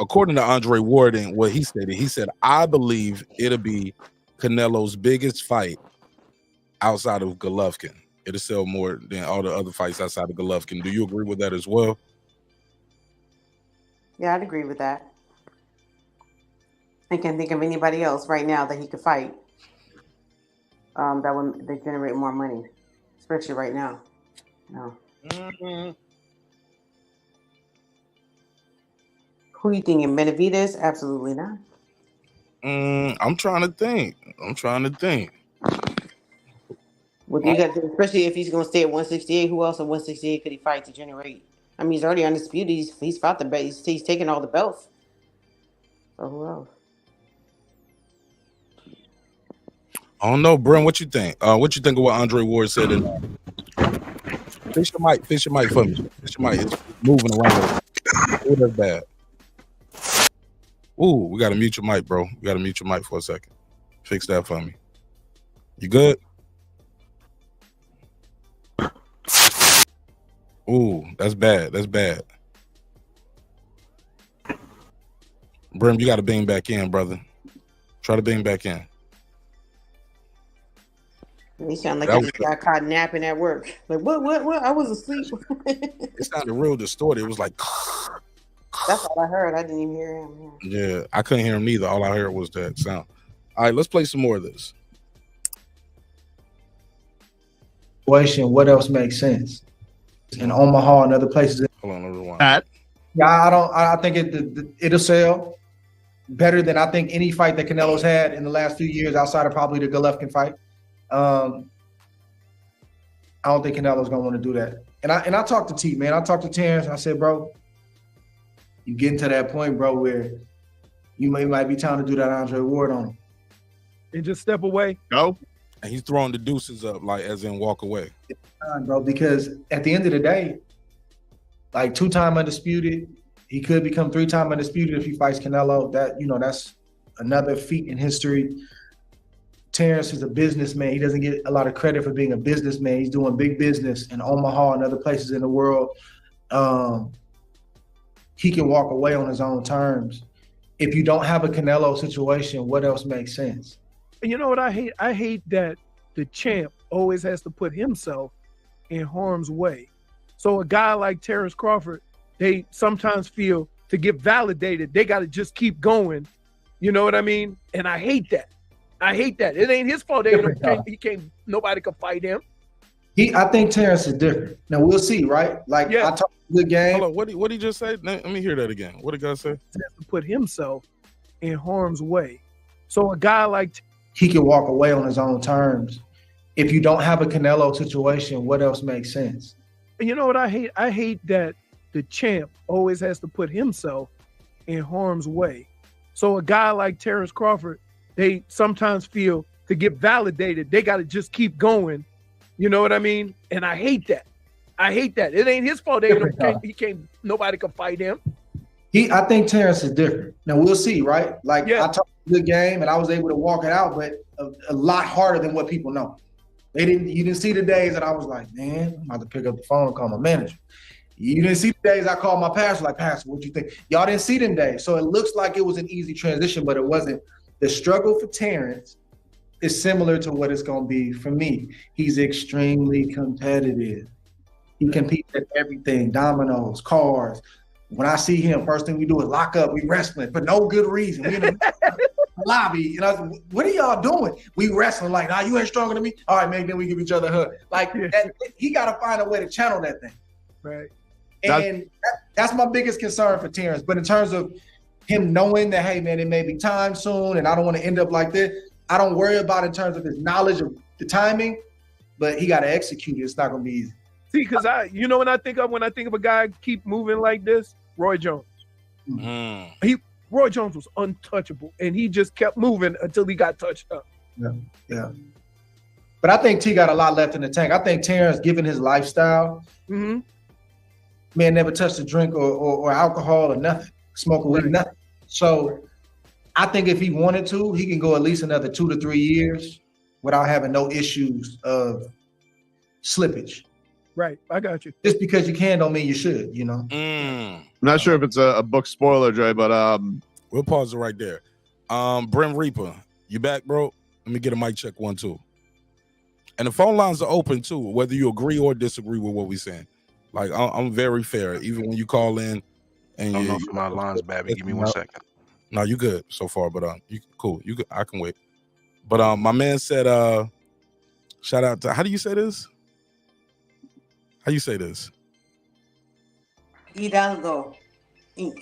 According to Andre Ward and what he said, I believe it'll be Canelo's biggest fight outside of Golovkin. It'll sell more than all the other fights outside of Golovkin. Do you agree with that as well? Yeah, I'd agree with that. I can't think of anybody else right now that he could fight that would generate more money, especially right now. No. Mm-hmm. Who you thinking? Benavidez? Absolutely not. I'm trying to think. What do you got? Especially if he's going to stay at 168. Who else at 168 could he fight to generate? I mean, he's already undisputed. He's fought the belt. He's taken all the belts. So who else? I don't know, Brim. What you think? What you think of what Andre Ward said? Fish your mic for me. Fish your mic. It's moving around. Oh, that's bad. Ooh, we gotta mute your mic, bro. We gotta mute your mic for a second. Fix that for me. You good? Ooh, that's bad. That's bad. Brim, you got to bing back in, brother. Try to bing back in. You sound like you got caught napping at work. Like, what? I was asleep. It sounded real distorted. It was like... That's all I heard. I didn't even hear him. Yeah, I couldn't hear him either. All I heard was that sound. All right, let's play some more of this. What else makes sense? In Omaha and other places. Hold on, everyone. Yeah, I think it'll sell better than I think any fight that Canelo's had in the last few years outside of probably the Golovkin fight. I don't think Canelo's gonna want to do that. And I talked to T, man. I talked to Terence. And I said, bro, you getting to that point, bro, where you might be time to do that Andre Ward on him. And just step away. Go. And he's throwing the deuces up, like as in walk away. Bro, because at the end of the day, like 2-time undisputed, he could become 3-time undisputed if he fights Canelo. That's another feat in history. Terence is a businessman. He doesn't get a lot of credit for being a businessman. He's doing big business in Omaha and other places in the world. He can walk away on his own terms. If you don't have a Canelo situation, what else makes sense? You know what I hate? I hate that the champ always has to put himself in harm's way. So a guy like Terence Crawford, they sometimes feel to get validated, they got to just keep going. You know what I mean? And I hate that. It ain't his fault. Nobody can fight him. I think Terence is different. Now we'll see, right? Like, I talked a good game. Hold on, what did he just say? Let me hear that again. What did God say? He has to put himself in harm's way. So a guy like he can walk away on his own terms. If you don't have a Canelo situation, what else makes sense? You know what I hate? I hate that the champ always has to put himself in harm's way. So a guy like Terence Crawford, they sometimes feel to get validated, they got to just keep going. You know what I mean? And I hate that. It ain't his fault. Nobody can fight him. I think Terence is different. Now we'll see, right? Like I talked a good game and I was able to walk it out, but a lot harder than what people know. You didn't see the days that I was like, man, I'm about to pick up the phone and call my manager. You didn't see the days I called my pastor, like, Pastor, what you think? Y'all didn't see them days. So it looks like it was an easy transition, but it wasn't. The struggle for Terence is similar to what it's going to be for me. He's extremely competitive. He competes at everything, dominoes, cars. When I see him, first thing we do is lock up. We wrestling for no good reason. We in the lobby. And I was like, what are y'all doing? We wrestling like, nah, you ain't stronger than me. All right, maybe then we give each other a hug. Like, he got to find a way to channel that thing. Right. And that's my biggest concern for Terence. But in terms of him knowing that, hey, man, it may be time soon and I don't want to end up like this, I don't worry about in terms of his knowledge of the timing, but he got to execute it. It's not going to be easy. See, because when I think of a guy keep moving like this, Roy Jones. Roy Jones was untouchable, and he just kept moving until he got touched up. Yeah. But I think T got a lot left in the tank. I think Terence, given his lifestyle, man, never touched a drink or alcohol or nothing, smoke a weed, nothing. So I think if he wanted to, he can go at least another 2 to 3 years without having no issues of slippage. Right, I got you. Just because you can don't mean you should, you know? I'm not sure if it's a book spoiler, Dre, but we'll pause it right there. Brim Reaper, you back, bro? Let me get a mic check 1, 2. And the phone lines are open too, whether you agree or disagree with what we're saying. Like I'm very fair, even when you call in. And I don't know if my line's bad. Give me 1 second. No, you good so far, but you cool. You good. I can wait. But my man said, shout out to, how do you say this? How you say this? Hidalgo Inc.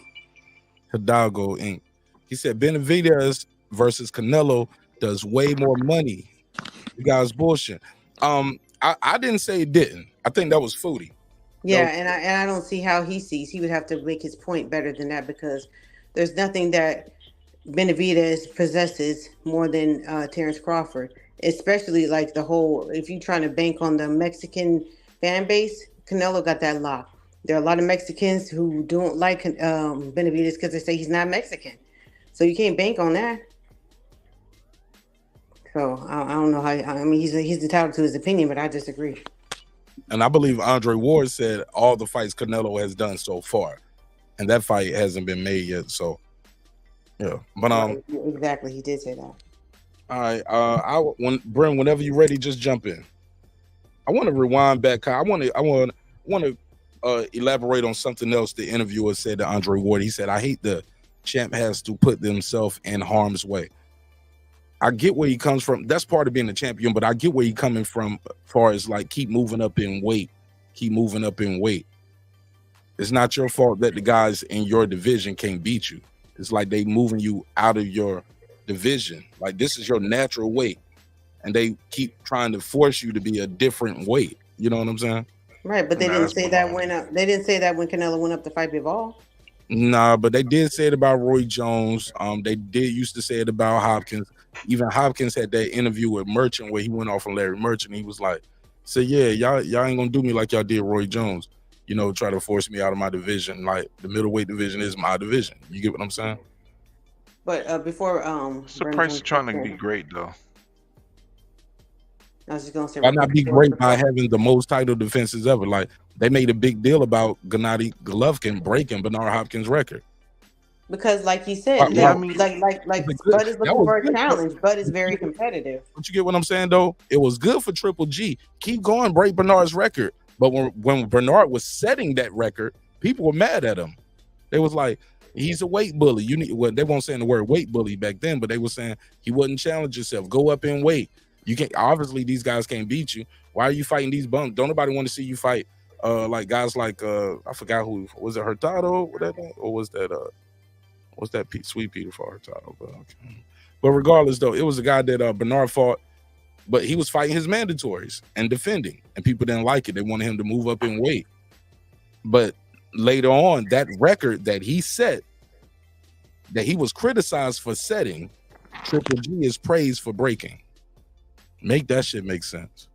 Hidalgo Inc. He said Benavidez versus Canelo does way more money. You guys bullshit. I didn't say it didn't. I think that was foodie. Yeah, and I don't see how he sees. He would have to make his point better than that because there's nothing that Benavidez possesses more than Terence Crawford, especially like the whole, if you're trying to bank on the Mexican fan base, Canelo got that lock. There are a lot of Mexicans who don't like Benavidez because they say he's not Mexican. So you can't bank on that. So I don't know how, I mean, he's entitled to his opinion, but I disagree. And I believe Andre Ward said all the fights Canelo has done so far, and that fight hasn't been made yet. So, yeah. But exactly, he did say that. All right. Brim, whenever you're ready, just jump in. I want to rewind back. I want to elaborate on something else the interviewer said to Andre Ward. He said, "I hate the champ has to put themselves in harm's way." I get where he comes from. That's part of being a champion, but I get where he's coming from as far as like keep moving up in weight. It's not your fault that the guys in your division can't beat you. It's like they moving you out of your division. Like this is your natural weight. And they keep trying to force you to be a different weight. You know what I'm saying? Right, but they didn't say that when Canelo went up to fight Bivol. Nah, but they did say it about Roy Jones. They did used to say it about Hopkins. Even Hopkins had that interview with Merchant where he went off on Larry Merchant. He was like, "So yeah, y'all ain't gonna do me like y'all did Roy Jones. You know, try to force me out of my division. Like the middleweight division is my division. You get what I'm saying?" But before what's the price of trying to be great though? I was just gonna say, why not be great by having the most title defenses ever? Like they made a big deal about Gennady Golovkin breaking Bernard Hopkins' record. Because, like he said, Bud is looking for a challenge. Bud is very competitive. But you get what I'm saying, though? It was good for Triple G. Keep going, break Bernard's record. But when Bernard was setting that record, people were mad at him. They was like, he's a weight bully. They won't say the word weight bully back then, but they were saying he wouldn't challenge yourself. Go up in weight. You can't. Obviously, these guys can't beat you. Why are you fighting these bums? Don't nobody want to see you fight like guys like I forgot who was it, Hurtado, or was that what's that Sweet Peter for Hurtado? But regardless, though, it was a guy that Bernard fought, but he was fighting his mandatories and defending, and people didn't like it. They wanted him to move up in weight. But later on, that record that he set, that he was criticized for setting, Triple G is praised for breaking. Make that shit make sense.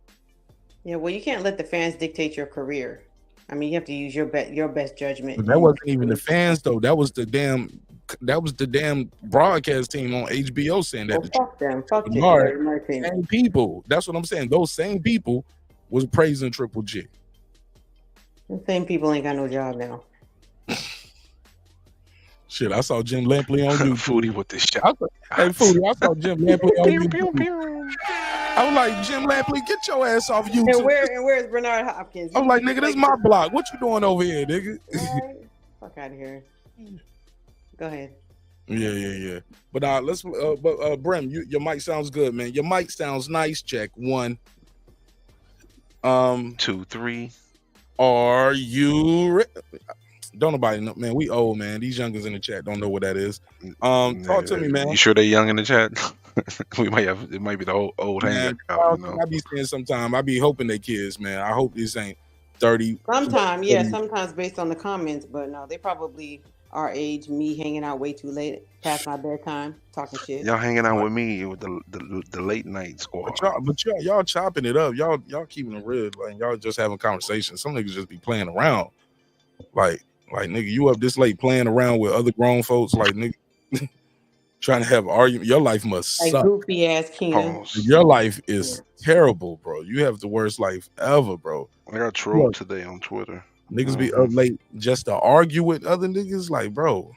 Yeah, well, you can't let the fans dictate your career. I mean, you have to use your best judgment. But that wasn't even the fans though. That was the damn broadcast team on HBO saying that. Well, fuck them. Fuck Bernard, Martin. same people. That's what I'm saying. Those same people was praising Triple G. The same people ain't got no job now. Shit, I saw Jim Lampley on YouTube. Foodie with the shot. Hey, Foodie, I saw Jim Lampley on YouTube. I was like, Jim Lampley, get your ass off YouTube. And where's Bernard Hopkins? I'm like, nigga, this is my block. What you doing over here, nigga? Right? Fuck out of here. Go ahead. Yeah. But let's. Brem, your mic sounds good, man. Your mic sounds nice. Check 1. 2, 3. Are you? Don't nobody know, man. We old, man. These youngers in the chat don't know what that is. Talk to me, man. You sure they young in the chat? It might be the old hand. I be saying sometime. I be hoping they kids, man. I hope this ain't 30. Sometimes, yeah. Sometimes based on the comments, but no, they probably our age. Me hanging out way too late, past my bedtime, talking shit. Y'all hanging out with me with the late night squad. But y'all chopping it up. Y'all keeping it real. Like y'all just having conversations. Some niggas just be playing around. Like nigga, you up this late playing around with other grown folks. Like nigga. Trying to have argument. Your life must like suck. Goofy ass King. Your life is terrible, bro. You have the worst life ever, bro. I got trolled today on Twitter. Niggas be up late just to argue with other niggas. Like, bro,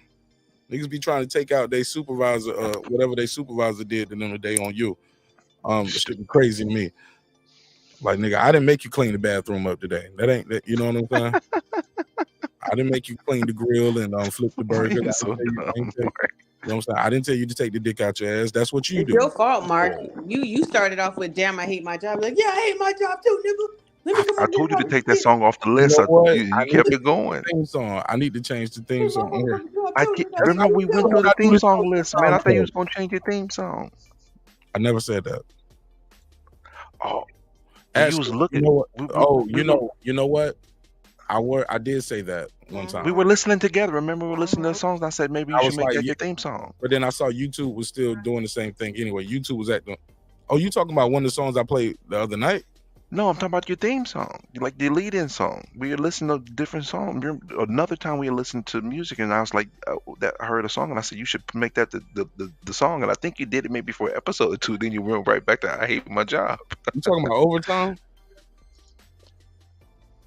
niggas be trying to take out their supervisor, whatever their supervisor did to them today on you. It's shit crazy to me. Like, nigga, I didn't make you clean the bathroom up today. That ain't that. You know what I'm saying? I didn't make you clean the grill and flip the burger. You know what I'm saying? I didn't tell you to take the dick out your ass. That's what you It's do. your fault, Mark. You started off with "Damn, I hate my job." Like, yeah, I hate my job too, nigga. Let me come I told you to take that song off the list. You know what? You kept it going. Theme song. I need to change the theme song. Remember we went through the theme song list, man. I thought you was gonna change your theme song. I never said that. Oh, Actually, you was looking. You know what? I did say that one time. We were listening together. Remember, we were listening to the songs. I said maybe you should make that your theme song. But then I saw YouTube was still doing the same thing anyway. YouTube was acting. Oh, you talking about one of the songs I played the other night? No, I'm talking about your theme song, like the lead-in song. We were listening to different songs. Another time we were listening to music, and I was like, I heard a song, and I said you should make that the song. And I think you did it maybe for an episode or two. Then you went right back to I hate my job. You talking about Overtime?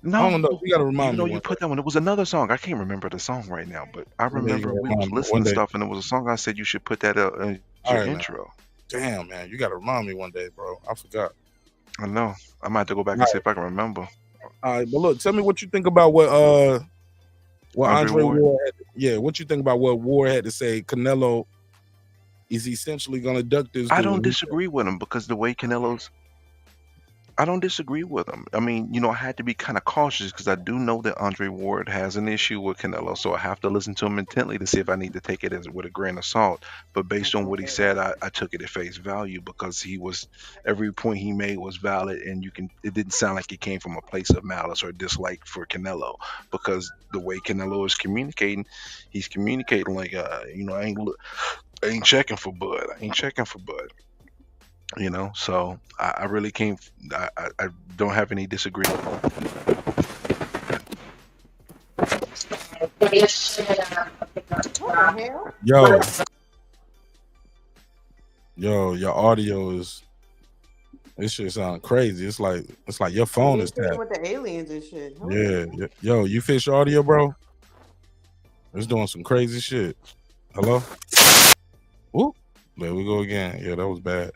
No, I don't know. You gotta remind me. You put that one. It was another song. I can't remember the song right now, but I remember we was listening to stuff, and it was a song. I said you should put that in your intro. Man. Damn, man, you gotta remind me one day, bro. I forgot. I know. I might have to go back and see if I can remember. All right, but look, tell me what you think about what Andre Ward had, what you think about what Ward had to say. Canelo is essentially gonna duck this. I don't disagree with him because the way I don't disagree with him. I mean, I had to be kind of cautious because I do know that Andre Ward has an issue with Canelo, so I have to listen to him intently to see if I need to take it with a grain of salt. But based on what he said, I took it at face value because every point he made was valid, and it didn't sound like it came from a place of malice or dislike for Canelo, because the way Canelo is communicating, he's communicating like, I ain't checking for Bud. I ain't checking for Bud. So I really can't. I don't have any disagreement. Yo, your audio is. This shit sound crazy. It's like your phone is tapped. With the aliens and shit. Yeah. Yo, you fix your audio, bro? It's doing some crazy shit. Hello? Whoop. There we go again. Yeah, that was bad.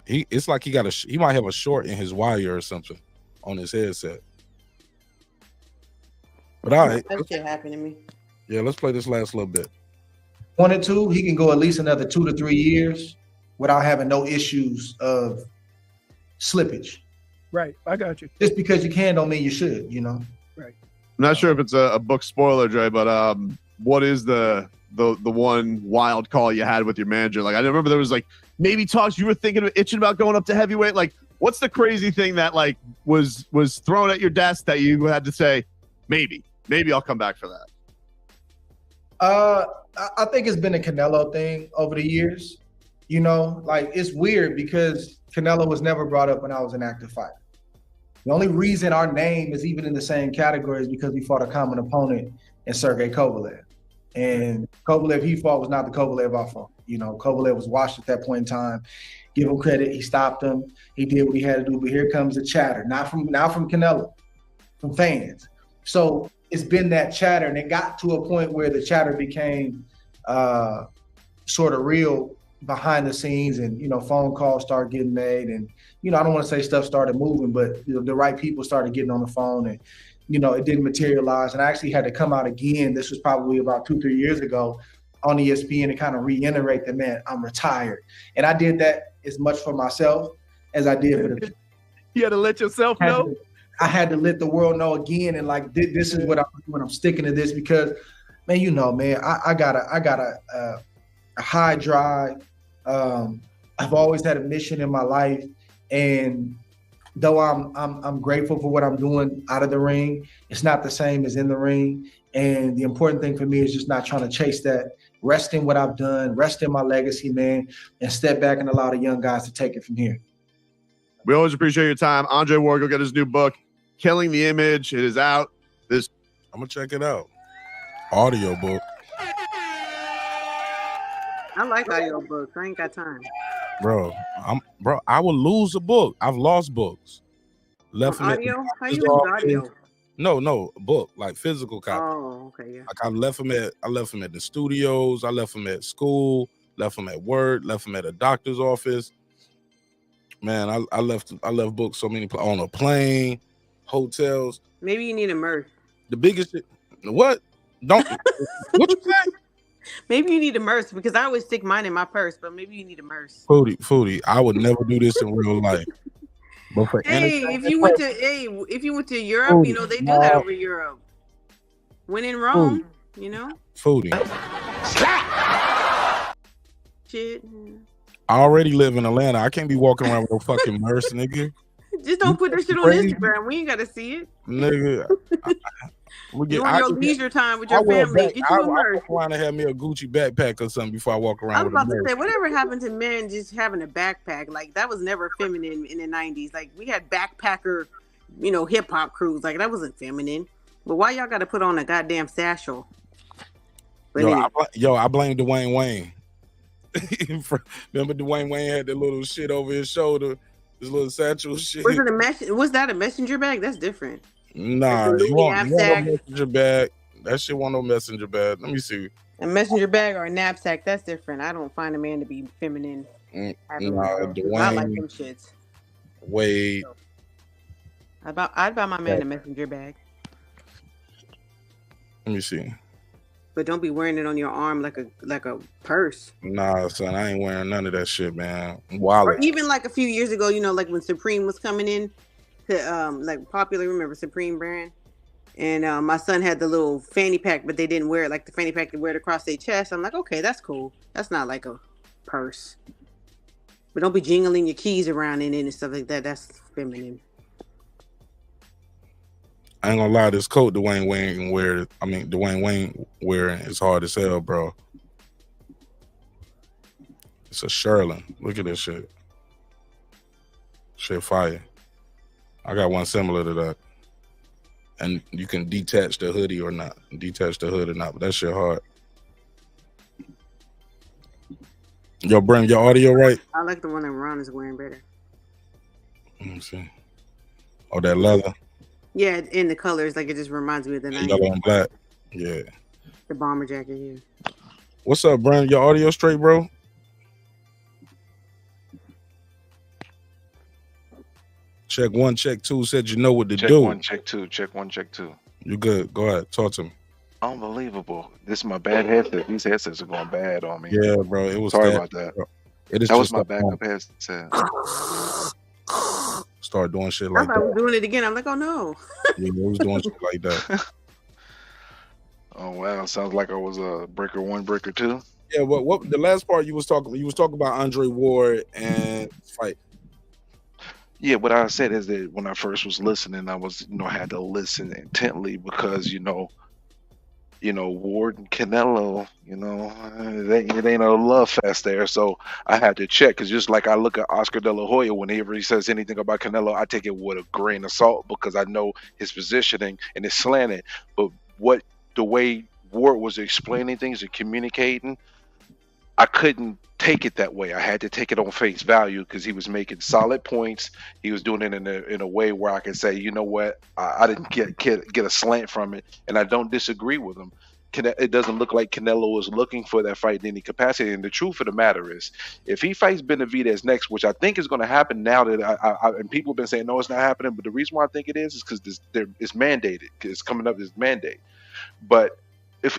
It's like he might have a short in his wire or something on his headset. But all right, that shit happened to me. Yeah, let's play this last little bit. 1 and 2, he can go at least another 2 to 3 years without having no issues of slippage. Right, I got you. Just because you can don't mean you should, Right. I'm not sure if it's a book spoiler, Dre, but what is the one wild call you had with your manager? Like, I remember there was like maybe talks you were thinking of itching about going up to heavyweight. Like, what's the crazy thing that like was thrown at your desk that you had to say, maybe I'll come back for that? I think it's been a Canelo thing over the years. Like, it's weird because Canelo was never brought up when I was an active fighter. The only reason our name is even in the same category is because we fought a common opponent in Sergey Kovalev. And Kovalev he fought was not the Kovalev I fought. You know, Kovalev was washed at that point in time. Give him credit. He stopped him. He did what he had to do. But here comes the chatter, not from Canelo, from fans. So it's been that chatter, and it got to a point where the chatter became sort of real behind the scenes, and phone calls started getting made, and I don't want to say stuff started moving, but the right people started getting on the phone, and it didn't materialize. And I actually had to come out again. This was probably about 2-3 years ago on ESPN to kind of reiterate that, man, I'm retired. And I did that as much for myself as I did for the. You had to let yourself know. I had to let the world know again, and like this is what I'm doing. I'm sticking to this because, man, I got a high drive. I've always had a mission in my life, and though I'm grateful for what I'm doing out of the ring, it's not the same as in the ring. And the important thing for me is just not trying to chase that. Rest in what I've done, rest in my legacy, man, and step back and allow the young guys to take it from here. We always appreciate your time. Andre Ward, go get his new book, Killing the Image. It is out. I'm gonna check it out. Audio book. I like audiobooks. I ain't got time. Bro, I would lose a book. I've lost books. Left them audio? How you lose audio? No, book, like physical copy. Oh, okay, yeah. Like I left them at the studios, I left them at school, left them at work, left them at a doctor's office. Man, I left books so many on a plane, hotels. Maybe you need a Murph. The biggest what? Don't what you say? Maybe you need a Merce because I always stick mine in my purse, but maybe you need a Merce. Foodie, I would never do this in real life. But for if you went to Europe, they do that over Europe. When in Rome, Foodie. Shit. I already live in Atlanta. I can't be walking around with a fucking Merce, nigga. Just don't put that shit on Instagram. We ain't gotta see it. Nigga. You on your leisure time with your family. Get you a Merce. I want to have me a Gucci backpack or something before I walk around. I was about to say, whatever happened to men just having a backpack? Like that was never feminine in the 90s. Like we had backpacker, hip hop crews. Like that wasn't feminine. But why y'all got to put on a goddamn satchel? I blame Dwayne Wayne. Remember Dwayne Wayne had that little shit over his shoulder, his little satchel shit. Was that a messenger bag? That's different. Nah, you want no messenger bag. That shit want no messenger bag. Let me see. A messenger bag or a knapsack, that's different. I don't find a man to be feminine. Dwayne, I like them shits. Wade. I'd buy my man a messenger bag. Let me see. But don't be wearing it on your arm like a purse. Nah, son, I ain't wearing none of that shit, man. Wow. Or even like a few years ago, like when Supreme was coming in. Like popular, remember Supreme brand, and my son had the little fanny pack, but they didn't wear it like the fanny pack. They wear it across their chest. I'm like, okay, that's cool. That's not like a purse, but don't be jingling your keys around in it and stuff like that. That's feminine. I ain't gonna lie, this coat Dwayne Wayne wearing is hard as hell, bro. It's a Sherlin. Look at this shit. Shit fire. I got one similar to that. And you can detach the hoodie or not. Detach the hood or not, but that shit hard. Yo, Brim, your audio right? I like the one that Ron is wearing better. Let me see. Oh, that leather? Yeah, in the colors, like it just reminds me of the 90s. Yellow and black. Yeah. The bomber jacket here. What's up, Brim? Your audio straight, bro? Check 1, check 2. Said you know what to do. Check 1, check 2. Check 1, check 2. You good? Go ahead. Talk to me. Unbelievable. This is my bad headset. These headsets are going bad on me. Yeah, bro. It was sorry about that. That was my backup headset. Start doing shit like I was doing it again. I'm like, oh no. Yeah, it was doing shit like that. Oh wow. Sounds like I was a breaker 1, breaker 2. Yeah, what the last part you was talking about Andre Ward and fight. Yeah, what I said is that when I first was listening, I was, had to listen intently because, Ward and Canelo, it ain't a love fest there. So I had to check, because just like I look at Oscar De La Hoya, whenever he says anything about Canelo, I take it with a grain of salt, because I know his positioning and it's slanted. But the way Ward was explaining things and communicating, I couldn't take it that way. I had to take it on face value, because he was making solid points. He was doing it in a way where I could say, you know what, I didn't get a slant from it, and I don't disagree with him. It doesn't look like Canelo is looking for that fight in any capacity. And the truth of the matter is, if he fights Benavidez next, which I think is going to happen now that and people have been saying, no, it's not happening. But the reason why I think it is because it's mandated. It's coming up, this mandate. But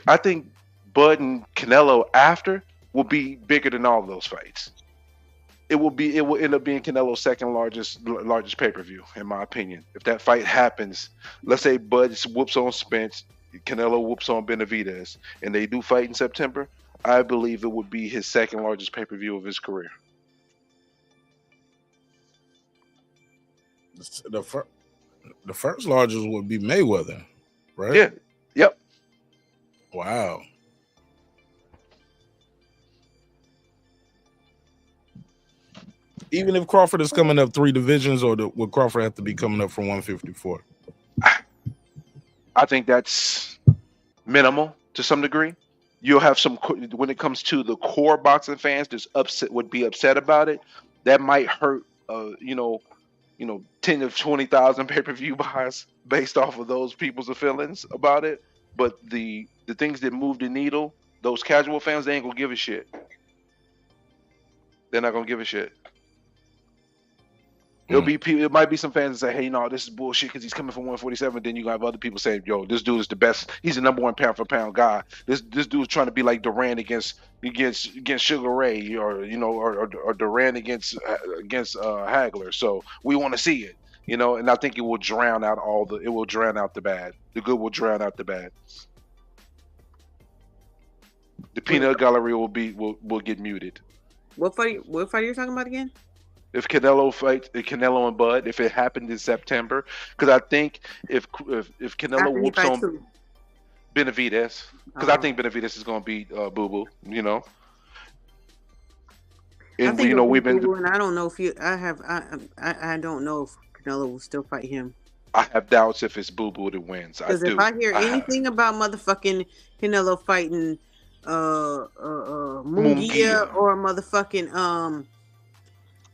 I think Bud and Canelo after will be bigger than all of those fights. It will end up being Canelo's second largest pay-per-view, in my opinion. If that fight happens, let's say Bud whoops on Spence, Canelo whoops on Benavidez, and they do fight in September, I believe it would be his second largest pay-per-view of his career. The first largest would be Mayweather, right? Yeah. Yep. Wow. Even if Crawford is coming up 3 divisions, or would Crawford have to be coming up from 154? I think that's minimal to some degree. You'll have some, when it comes to the core boxing fans would be upset about it. That might hurt, 10 to 20,000 pay-per-view buys based off of those people's feelings about it. But the things that move the needle, those casual fans, they ain't gonna give a shit. They're not gonna give a shit. It might be some fans that say, hey, no, this is bullshit because he's coming from 147. Then you have other people saying, yo, this dude is the best. He's the number 1 pound for pound guy. This dude's trying to be like Duran against Sugar Ray, or Duran against Hagler. So we want to see it, and I think it will drown out the bad. The good will drown out the bad. The peanut gallery will get muted. What fight are you talking about again? If Canelo and Bud, if it happened in September, because I think if Canelo whoops on Benavidez, because I think Benavidez is going to beat Boo Boo, And we've been. And I don't know if I don't know if Canelo will still fight him. I have doubts if it's Boo Boo that wins. Because if I hear anything about motherfucking Canelo fighting Munguia or motherfucking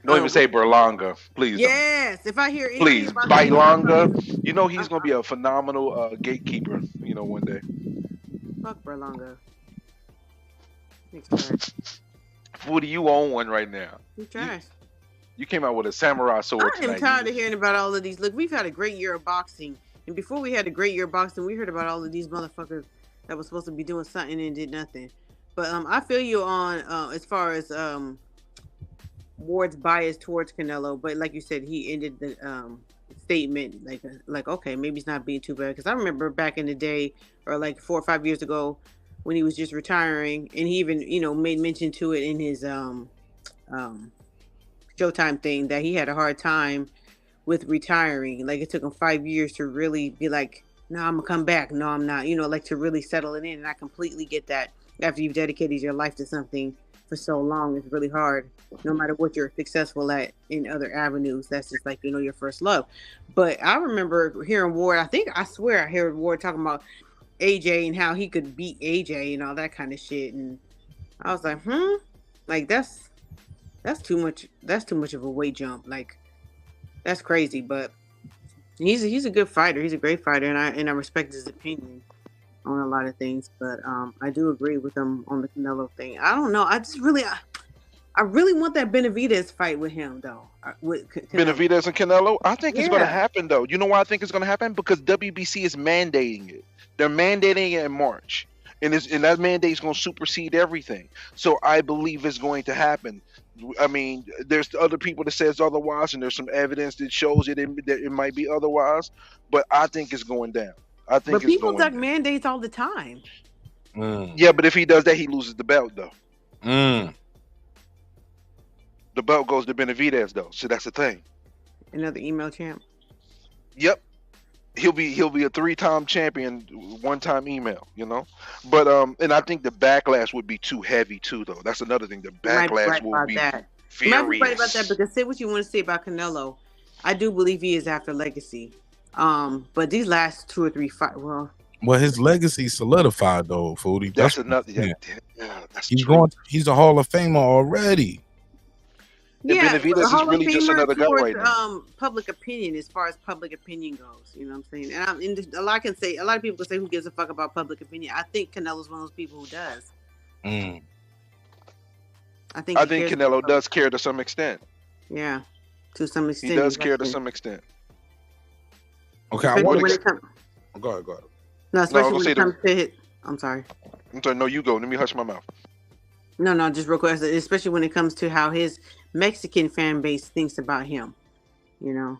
Don't even say Berlanga, please. Yes, if I hear anything please about Bailanga, he's gonna be a phenomenal gatekeeper. One day. Fuck Berlanga. What are you on one right now? You trash. You came out with a samurai sword. I am tired of hearing about all of these. Look, we've had a great year of boxing, and before we had a great year of boxing, we heard about all of these motherfuckers that was supposed to be doing something and did nothing. But I feel you on as far as Ward's bias towards Canelo, but like you said, he ended the statement like okay, maybe he's not being too bad. Because I remember back in the day, or like 4 or 5 years ago, when he was just retiring, and he even made mention to it in his Showtime thing that he had a hard time with retiring. Like it took him 5 years to really be like, no, I'm gonna come back. No, I'm not. Like to really settle it in. And I completely get that. After you've dedicated your life to something for so long, it's really hard, no matter what you're successful at in other avenues. That's just like your first love. But I remember hearing Ward, I swear I heard Ward talking about AJ and how he could beat AJ and all that kind of shit, and I was like, like that's too much of a weight jump. Like that's crazy. But he's a good fighter. He's a great fighter, and I respect his opinion on a lot of things, but I do agree with him on the Canelo thing. I don't know. I really want that Benavidez fight with him, though. Benavidez and Canelo? I think it's going to happen, though. You know why I think it's going to happen? Because WBC is mandating it. They're mandating it in March. And that mandate is going to supersede everything. So I believe it's going to happen. I mean, there's other people that says otherwise, and there's some evidence that shows that it might be otherwise, but I think it's going down. But people duck mandates all the time. Yeah, but if he does that, he loses the belt, though. The belt goes to Benavidez, though. So that's the thing. Another email champ. Yep. he'll be a 3-time champion, 1-time email, But and I think the backlash would be too heavy too, though. That's another thing. The You might be backlash right will about be that. You might be right about that furious. because say what you want to say about Canelo. I do believe he is after legacy. But these last 2 or 3 fights, well, his legacy solidified though, Foodie. That's what another. I'm Yeah, saying. that's He's true. he's a Hall of Famer already. And yeah, Benavidez is Hall of really just Famer another guy towards right now. public opinion, as far as public opinion goes. You know what I'm saying? And a lot of people can say who gives a fuck about public opinion. I think Canelo's one of those people who does. Mm. I think Canelo does care to some extent. Yeah, to some extent. He does care to some extent. Okay, Especially when it comes. Go ahead. No, especially when it comes to hit. I'm sorry. No, you go. Let me hush my mouth. No, just real quick. Especially when it comes to how his Mexican fan base thinks about him. And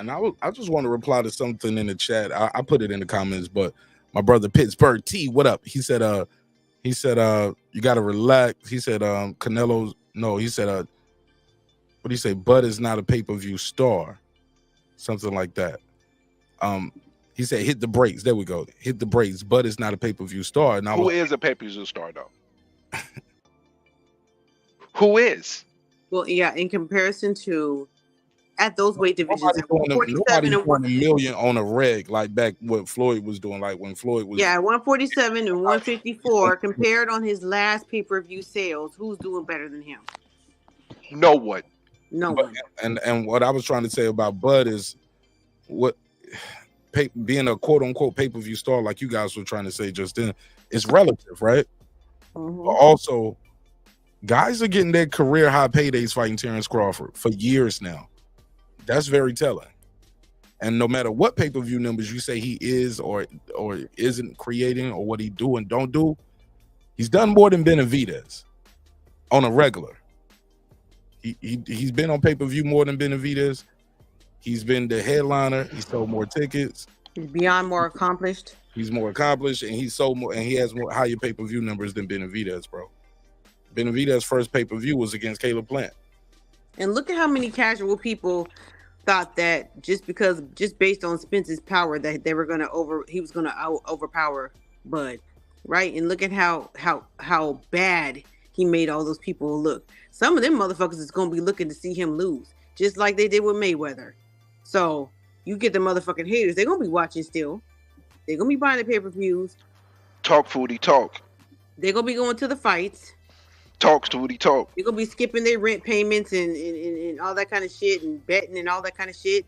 I just want to reply to something in the chat. I put it in the comments, but my brother Pittsburgh T, what up? He said you gotta relax. He said Canelo's no, he said what do you say? Bud is not a pay-per-view star. Something like that. He said hit the brakes. There we go. Hit the brakes. Bud is not a pay-per-view star. And Who is a pay-per-view star though? Who is? Well, yeah, in comparison to at those weight divisions, nobody's doing $1 million on a reg like back what Floyd was doing, like when Floyd was 147 and 154 compared on his last pay-per-view sales. Who's doing better than him? No one. No one. And what I was trying to say about Bud is being a quote unquote pay-per-view star, like you guys were trying to say just then, is relative, right? Mm-hmm. But also, guys are getting their career high paydays fighting Terence Crawford for years now. That's very telling. And no matter what pay-per-view numbers you say he is or isn't creating or what he do and don't do, he's done more than Benavidez on a regular. He's been on pay-per-view more than Benavidez. He's been the headliner. He sold more tickets. He's beyond more accomplished. He's more accomplished, and he sold more, and he has more higher pay-per-view numbers than Benavidez, bro. Benavidez's first pay-per-view was against Caleb Plant. And look at how many casual people thought that just based on Spence's power that he was gonna overpower Bud, right? And look at how bad he made all those people look. Some of them motherfuckers is gonna be looking to see him lose, just like they did with Mayweather. So you get the motherfucking haters, they're gonna be watching still. They're gonna be buying the pay-per-views. Talk, Foodie, talk. They're gonna be going to the fights. Talk, Foodie, talk. They're gonna be skipping their rent payments and all that kind of shit and betting and all that kind of shit.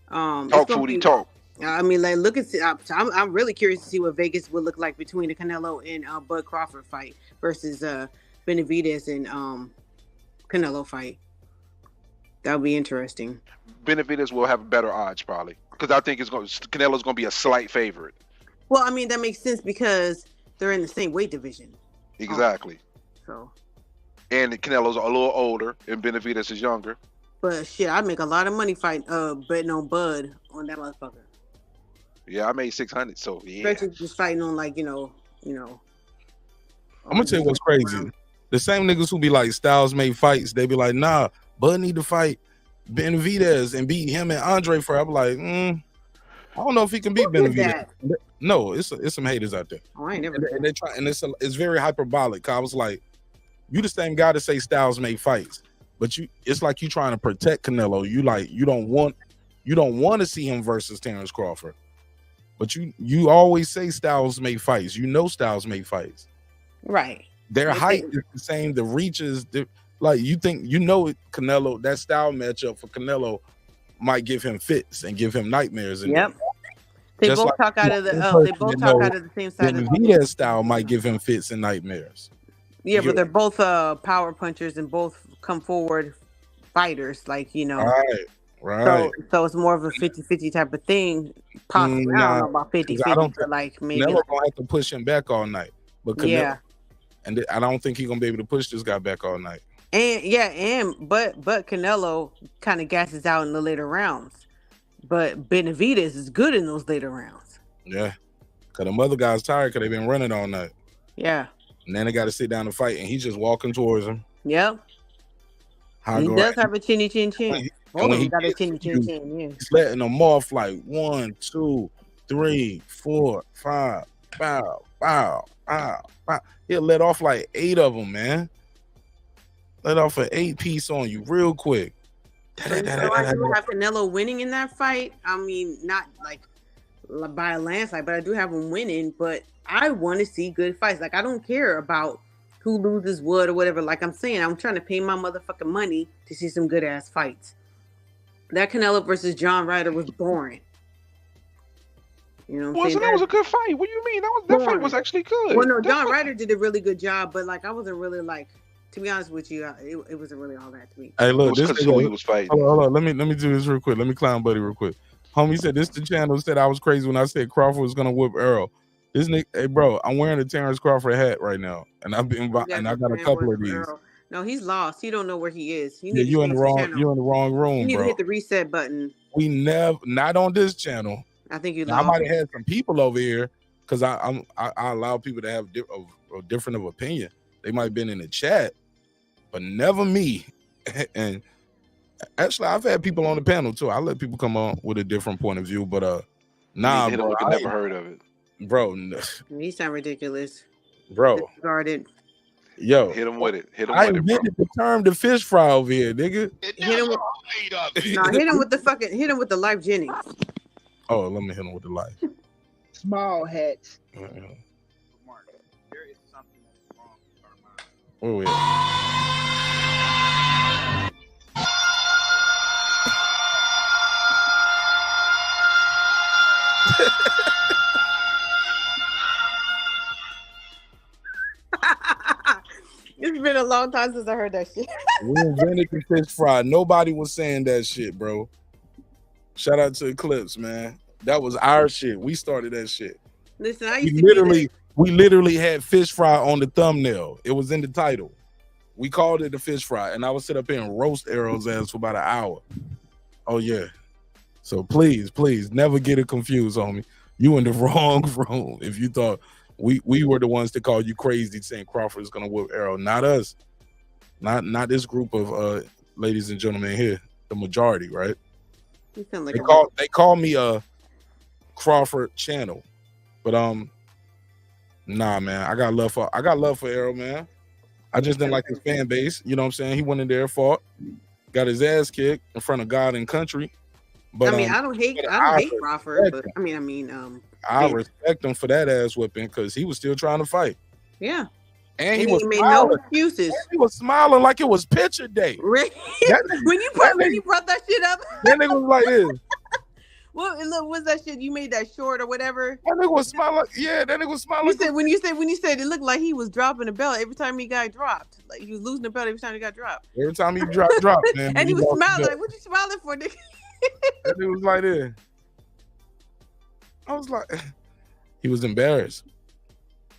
Talk, Foodie, talk. I mean, like, look at. I'm really curious to see what Vegas would look like between the Canelo and Bud Crawford fight versus Benavidez and Canelo fight. That would be interesting. Benavidez will have better odds probably because I think Canelo's going to be a slight favorite. Well, I mean that makes sense because they're in the same weight division. Exactly. So. And Canelo's a little older, and Benavidez is younger. But shit, I make a lot of money betting on Bud on that motherfucker. Yeah, I made 600. So yeah. Especially just fighting on like you know. I'm gonna tell you what's crazy. The same niggas who be like Styles made fights, they be like, nah, Bud need to fight Benavidez and beat him and Andre for. I'm like, I don't know if he can beat Benavidez. No, it's some haters out there. Oh, I ain't never. And they try, and it's very hyperbolic. I was like, you the same guy to say Styles made fights, but it's like you trying to protect Canelo. You don't want to see him versus Terence Crawford, but you always say Styles made fights. You know Styles made fights. Right. Their height is the same. The reach is like you think Canelo, that style matchup for Canelo might give him fits and give him nightmares. Yep. They both talk out of the same side. Benavidez style might give him fits and nightmares. Yeah, but they're both power punchers and both come forward fighters, like Right. So it's more of a 50-50 type of thing. Possibly, I don't know about 50-50, but like maybe Canelo gonna have to push him back all night. But Canelo, and I don't think he's gonna be able to push this guy back all night. But Canelo kind of gasses out in the later rounds. But Benavidez is good in those later rounds. Yeah, because the other guy's tired because they've been running all night. Yeah. And then they got to sit down and fight, and he's just walking towards him. Yep. He does have a chinny chin chin. Both of them got a chin, yeah. He's letting them off like 1, 2, 3, 4, 5, bow, bow, bow, bow. He'll let off like 8 of them, man. Let off an 8-piece on you real quick. So I do have Canelo winning in that fight. I mean, not like by a landslide, but I do have him winning. But I want to see good fights. Like, I don't care about who loses what or whatever. Like I'm saying, I'm trying to pay my motherfucking money to see some good ass fights. That Canelo versus John Ryder was boring. You know what I'm saying? That was a good fight. What do you mean? That fight was actually good. Well, no, John Ryder did a really good job, but like I wasn't really like, to be honest with you, it wasn't really all that to me. Hey, look, this is who he was fighting. Hold on. Let me do this real quick. Let me clown buddy real quick. Homie said this the channel said I was crazy when I said Crawford was gonna whip Errol. This nigga, hey bro, I'm wearing a Terence Crawford hat right now, and I've been and I got a couple of these. No, he's lost. He don't know where he is. Yeah, you in the wrong room, you need bro. to hit the reset button. We never, not on this channel. I think you. I might have had some people over here because I allow people to have a different of opinion. They might have been in the chat, but never me. And actually, I've had people on the panel too. I let people come on with a different point of view, but nah, bro, I never heard of it, bro. You sound ridiculous, bro. Discarded. Yo, hit him with it. I invented the term the fish fry over here, nigga. Hit him with, hit him with the Life Jennings. Oh, let me hit him with the life. Small hats. There is something wrong with our mind. It's been a long time since I heard that shit. We invented the fish fry. Nobody was saying that shit, bro. Shout out to Eclipse, man. That was our shit. We started that shit. Listen, I used to we literally had fish fry on the thumbnail. It was in the title. We called it the fish fry, and I would sit up here and roast Errol's ass for about an hour. Oh yeah. So please, never get it confused, homie. You in the wrong room if you thought we were the ones that called you crazy saying Crawford is gonna whip Errol. Not us. Not this group of ladies and gentlemen here. The majority, right? You sound like they call me a Crawford channel, but nah, man. I got love for Errol, man. I just didn't like his fan base. You know what I'm saying? He went in there, fought, got his ass kicked in front of God and country. But I mean, I don't hate Crawford, but I respect him for that ass whipping because he was still trying to fight. Yeah. And he was made smiling. no excuses. And he was smiling like it was picture day. When you brought that shit up, that nigga was like this. Well, look, what's that shit? You made that short or whatever. That nigga was smiling. Yeah, that nigga was smiling. When you said it looked like he was dropping the belt every time he got dropped. Like he was losing the belt every time he got dropped. Every time he dropped, man. And he was smiling like, "What you smiling for, nigga?" That nigga was like this. I was like, he was embarrassed.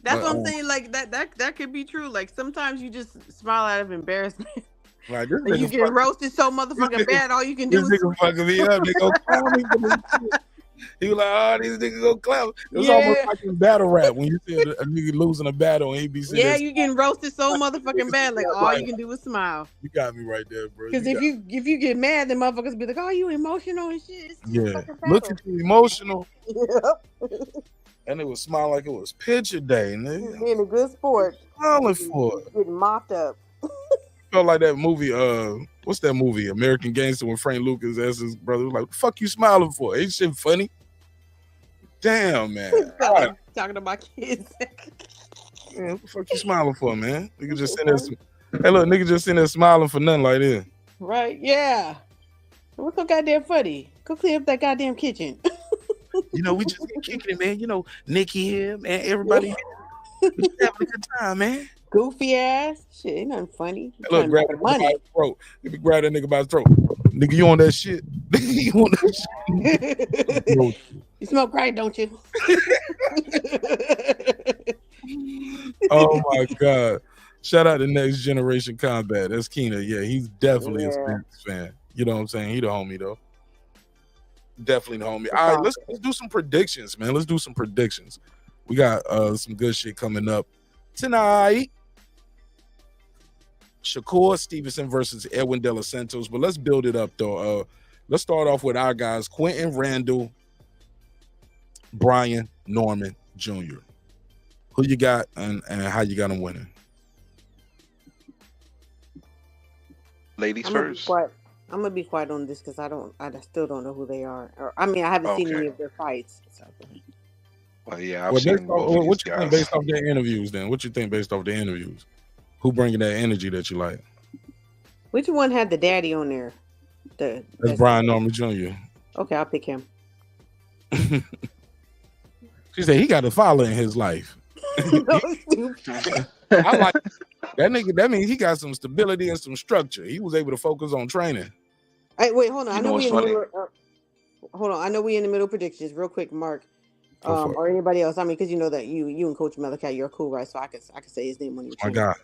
That's what I'm saying. Like that could be true. Like sometimes you just smile out of embarrassment. Like, like you get roasted so motherfucking bad, all you can do this is nigga fucking me up. They go clown me for this shit. He was like, oh, these niggas go clown. It was almost like in battle rap when you see a nigga losing a battle and he be saying, yeah, you getting roasted so motherfucking bad. Like all you can do is smile. You got me right there, bro. Because if you get mad, then motherfuckers be like, oh, you emotional and shit. Yeah, look at you emotional. And it was smiling like it was picture day, nigga. Being a good sport. Smiling for it. Getting mopped up. Felt like that movie, what's that movie? American Gangster, when Frank Lucas asked his brother, was like, what the fuck you smiling for? Ain't shit funny. Damn, man. Talking to my kids. Man, what the fuck you smiling for, man? Nigga just sitting there. Hey, look, nigga just sitting there smiling for nothing like this. Right, yeah. What's so goddamn funny? Go clean up that goddamn kitchen. You know, we just kicking it, man. You know, Nikki here, man. Everybody we just having a good time, man. Goofy ass. Shit, ain't nothing funny. Hey, look, grab that nigga by his throat. If you grab that nigga by his throat. Nigga, you on that shit? You on that shit? You smoke crack, don't you? Oh my God. Shout out to Next Generation Combat. That's Keena. Yeah, he's definitely a Spence fan. You know what I'm saying? He the homie though. Definitely the homie. All right, let's do some predictions, man. Let's do some predictions. We got some good shit coming up tonight. Shakur Stevenson versus Edwin De Los Santos. But let's build it up though. Let's start off with our guys: Quentin Randall, Brian Norman Jr. Who you got and how you got them winning? Ladies I'm first. I'm gonna be quiet on this because I still don't know who they are. Or, I mean, I haven't seen any of their fights. So. Well, yeah, I've seen both of what these you guys. think based off their interviews? Then what you think based off their interviews? Who bringing that energy that you like? Which one had the daddy on there? That's Brian Norman Jr. Okay, I'll pick him. She said he got a father in his life. I like that nigga. That means he got some stability and some structure. He was able to focus on training. Hey, wait, hold on. You know what's funny? Hold on. I know we in the middle of predictions. Real quick, Mark, or anybody else. I mean, because you know that you and Coach Malachi, you're cool, right? So I could say his name on your My God.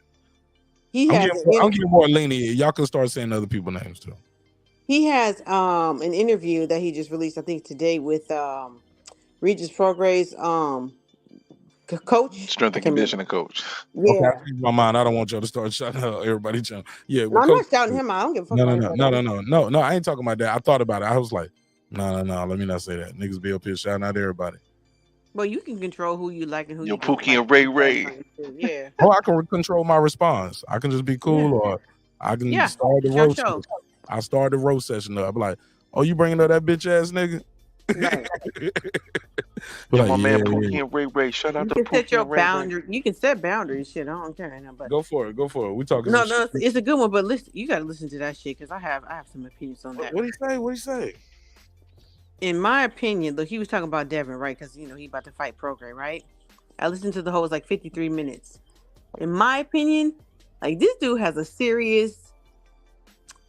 I'm getting more lenient. Y'all can start saying other people's names too. He has an interview that he just released, I think today, with Regis Prograis coach, Strength and conditioning coach. Yeah. Okay, I changed my mind. I don't want y'all to start shouting out everybody. Yeah, No, I'm not shouting him out. I don't give a fuck. No. I ain't talking about that. I thought about it. I was like, no. Let me not say that. Niggas be up here shouting out everybody. Well, you can control who you like and who Yo, you don't Pookie like. and Ray. Yeah. Oh, I can control my response. I can just be cool, or I can start the it's your roast. show. I start the roast session up. I'm like, oh, you bringing up that bitch ass nigga? Right. Yo, my man Pookie and Ray. Shout out You to can set Pookie your and Ray. boundary. You can set boundaries. Shit, I don't care. No, but Go for it. We talking. no, some shit. it's a good one. But listen, you got to listen to that shit because I have some opinions on that. What do you say? In my opinion, look, he was talking about Devin, right? Because he about to fight Prograis, right? I listened to the whole. It's like 53 minutes. In my opinion, like this dude has a serious.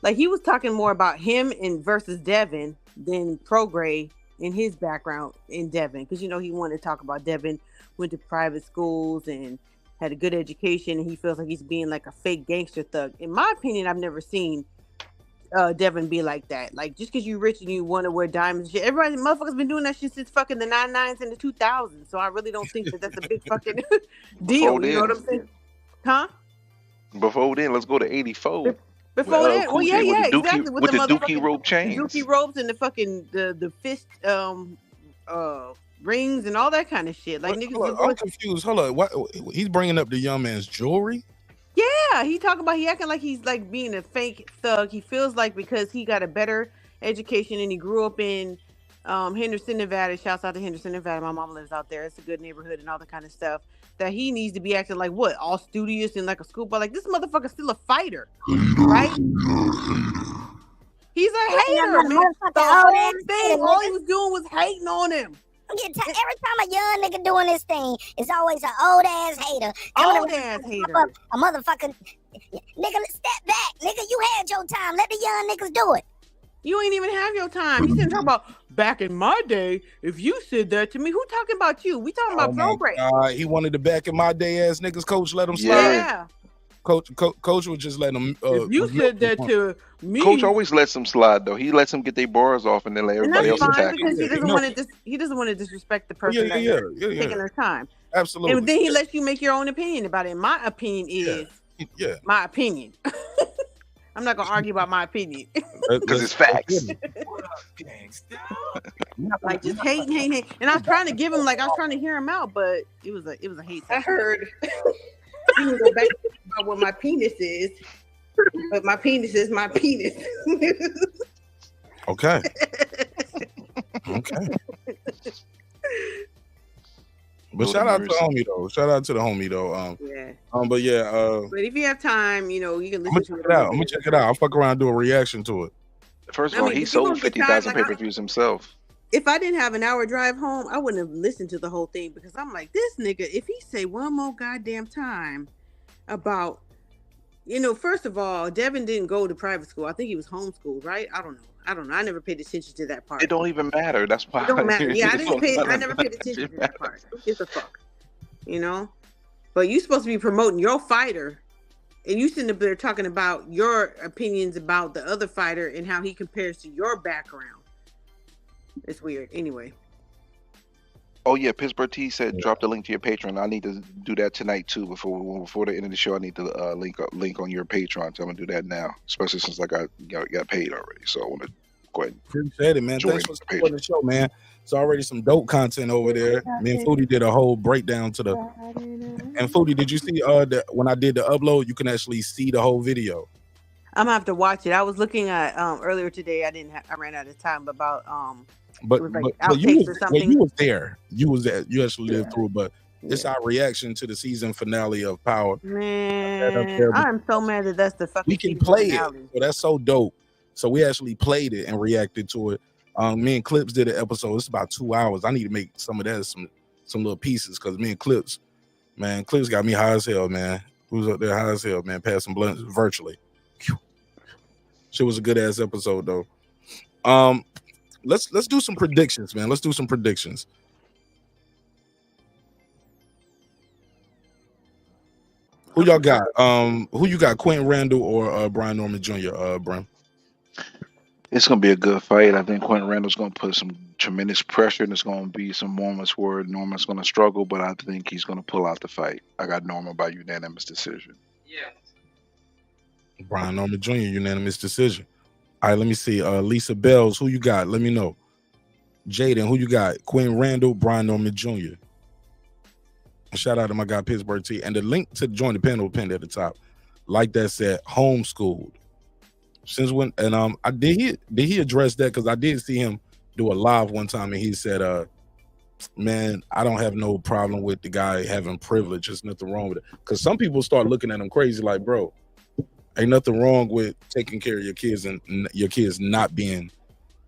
Like he was talking more about him and versus Devin than Prograis in his background in Devin, because he wanted to talk about Devin went to private schools and had a good education, and he feels like he's being like a fake gangster thug. In my opinion, I've never seen Devin be like that. Like just because you rich and you want to wear diamonds and shit, everybody motherfuckers been doing that shit since fucking the 99s and the 2000s. So I really don't think that's a big fucking deal. You know what I'm saying? Huh? Before then, let's go to 84. Before that, well, yeah, with exactly. with the dookie rope chains, dookie ropes, and the fucking the fist rings and all that kind of shit. Like niggas, I'm confused. Hold on, what? He's bringing up the young man's jewelry? Yeah, he acting like he's like being a fake thug. He feels like because he got a better education and he grew up in Henderson, Nevada. Shouts out to Henderson, Nevada. My mom lives out there. It's a good neighborhood and all that kind of stuff. That he needs to be acting like what? All studious and like a schoolboy. Like this motherfucker's still a fighter, right? He's a hater, man. The whole thing, all he was doing was hating on him. Every time a young nigga doing this thing, it's always an old ass hater. A motherfucking nigga, step back, nigga. You had your time. Let the young niggas do it. You ain't even have your time. You didn't talk about back in my day. If you said that to me, who talking about you? We talking about Prograis. He wanted the back in my day ass niggas. Coach let him slide. Yeah. Coach would just let him. If you said that to me, Coach always lets them slide though. He lets them get their bars off and then let everybody else attack. Because he doesn't want to disrespect the person taking their time. Absolutely. And then he lets you make your own opinion about it. My opinion is my opinion. I'm not gonna argue about my opinion because it's facts. Like just hating, and I was trying to give him I was trying to hear him out, but it was a hate. I heard. You can go back about what my penis is, but my penis is my penis. Okay. But shout out to the homie though. But if you have time, you can listen to it. I'm gonna check it out. I'll fuck around and do a reaction to it. First of all, he sold 50,000 pay-per-views himself. If I didn't have an hour drive home, I wouldn't have listened to the whole thing because I'm like, this nigga, if he say one more goddamn time about, first of all, Devin didn't go to private school. I think he was homeschooled, right? I don't know. I never paid attention to that part. It don't even matter. That's why. It don't matter. Yeah, I never paid attention to that part. Who gives a fuck? But you supposed to be promoting your fighter, and you sitting up there talking about your opinions about the other fighter and how he compares to your background. It's weird. Anyway. Oh yeah, Pittsburgh T said drop the link to your Patreon. I need to do that tonight too. Before the end of the show, I need to link on your Patreon. So I'm gonna do that now, especially since I got paid already. So I want to go ahead. Appreciate it, man. Join Thanks for the supporting the show, man. It's already some dope content over there. Me and Foodie did a whole breakdown to the. And Foodie, did you see when I did the upload? You can actually see the whole video. I'm gonna have to watch it. I was looking at earlier today. I ran out of time about But, it was like but you outtakes was, or something. you was there. You actually lived through it. But it's our reaction to the season finale of Power. Man, I'm so mad that that's the fucking. We can play it. So that's so dope. So we actually played it and reacted to it. Me and Clips did an episode. It's about 2 hours. I need to make some of that some little pieces because me and Clips got me high as hell, man. Who's up there high as hell, man? Passing blunts virtually. Shit was a good ass episode though. Let's do some predictions, man. Let's do some predictions. Who y'all got? Who you got? Quentin Randall or Brian Norman Jr. Bram? It's gonna be a good fight. I think Quentin Randall's gonna put some tremendous pressure, and there's gonna be some moments where Norman's gonna struggle, but I think he's gonna pull out the fight. I got Norman by unanimous decision. Brian Norman Jr. unanimous decision. All right, let me see. Lisa Bells, who you got? Let me know. Jaden, who you got? Quentin Randall, Brian Norman Jr. Shout out to my guy Pittsburgh T. And the link to join the panel pinned at the top. Like that said, homeschooled. Since when? And did he address that? Because I did see him do a live one time, and he said, "Man, I don't have no problem with the guy having privilege. There's nothing wrong with it." Because some people start looking at him crazy, like, bro, ain't nothing wrong with taking care of your kids and your kids not being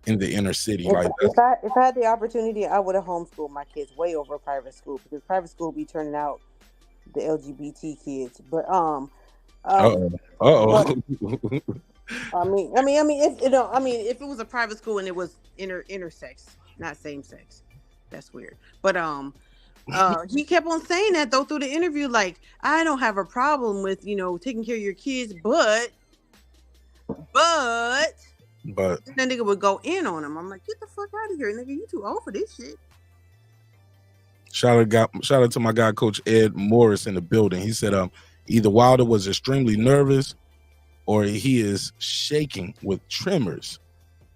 in the inner city like that. If I had the opportunity, I would have homeschooled my kids way over private school because private school be turning out the LGBT kids. But I mean, if it was a private school and it was intersex, not same sex, that's weird. But he kept on saying that though through the interview, like, I don't have a problem with taking care of your kids, but that nigga would go in on him. I'm like, get the fuck out of here, nigga. You too old for this shit. Shout out to my guy, Coach Ed Morris in the building. He said, either Wilder was extremely nervous or he is shaking with tremors.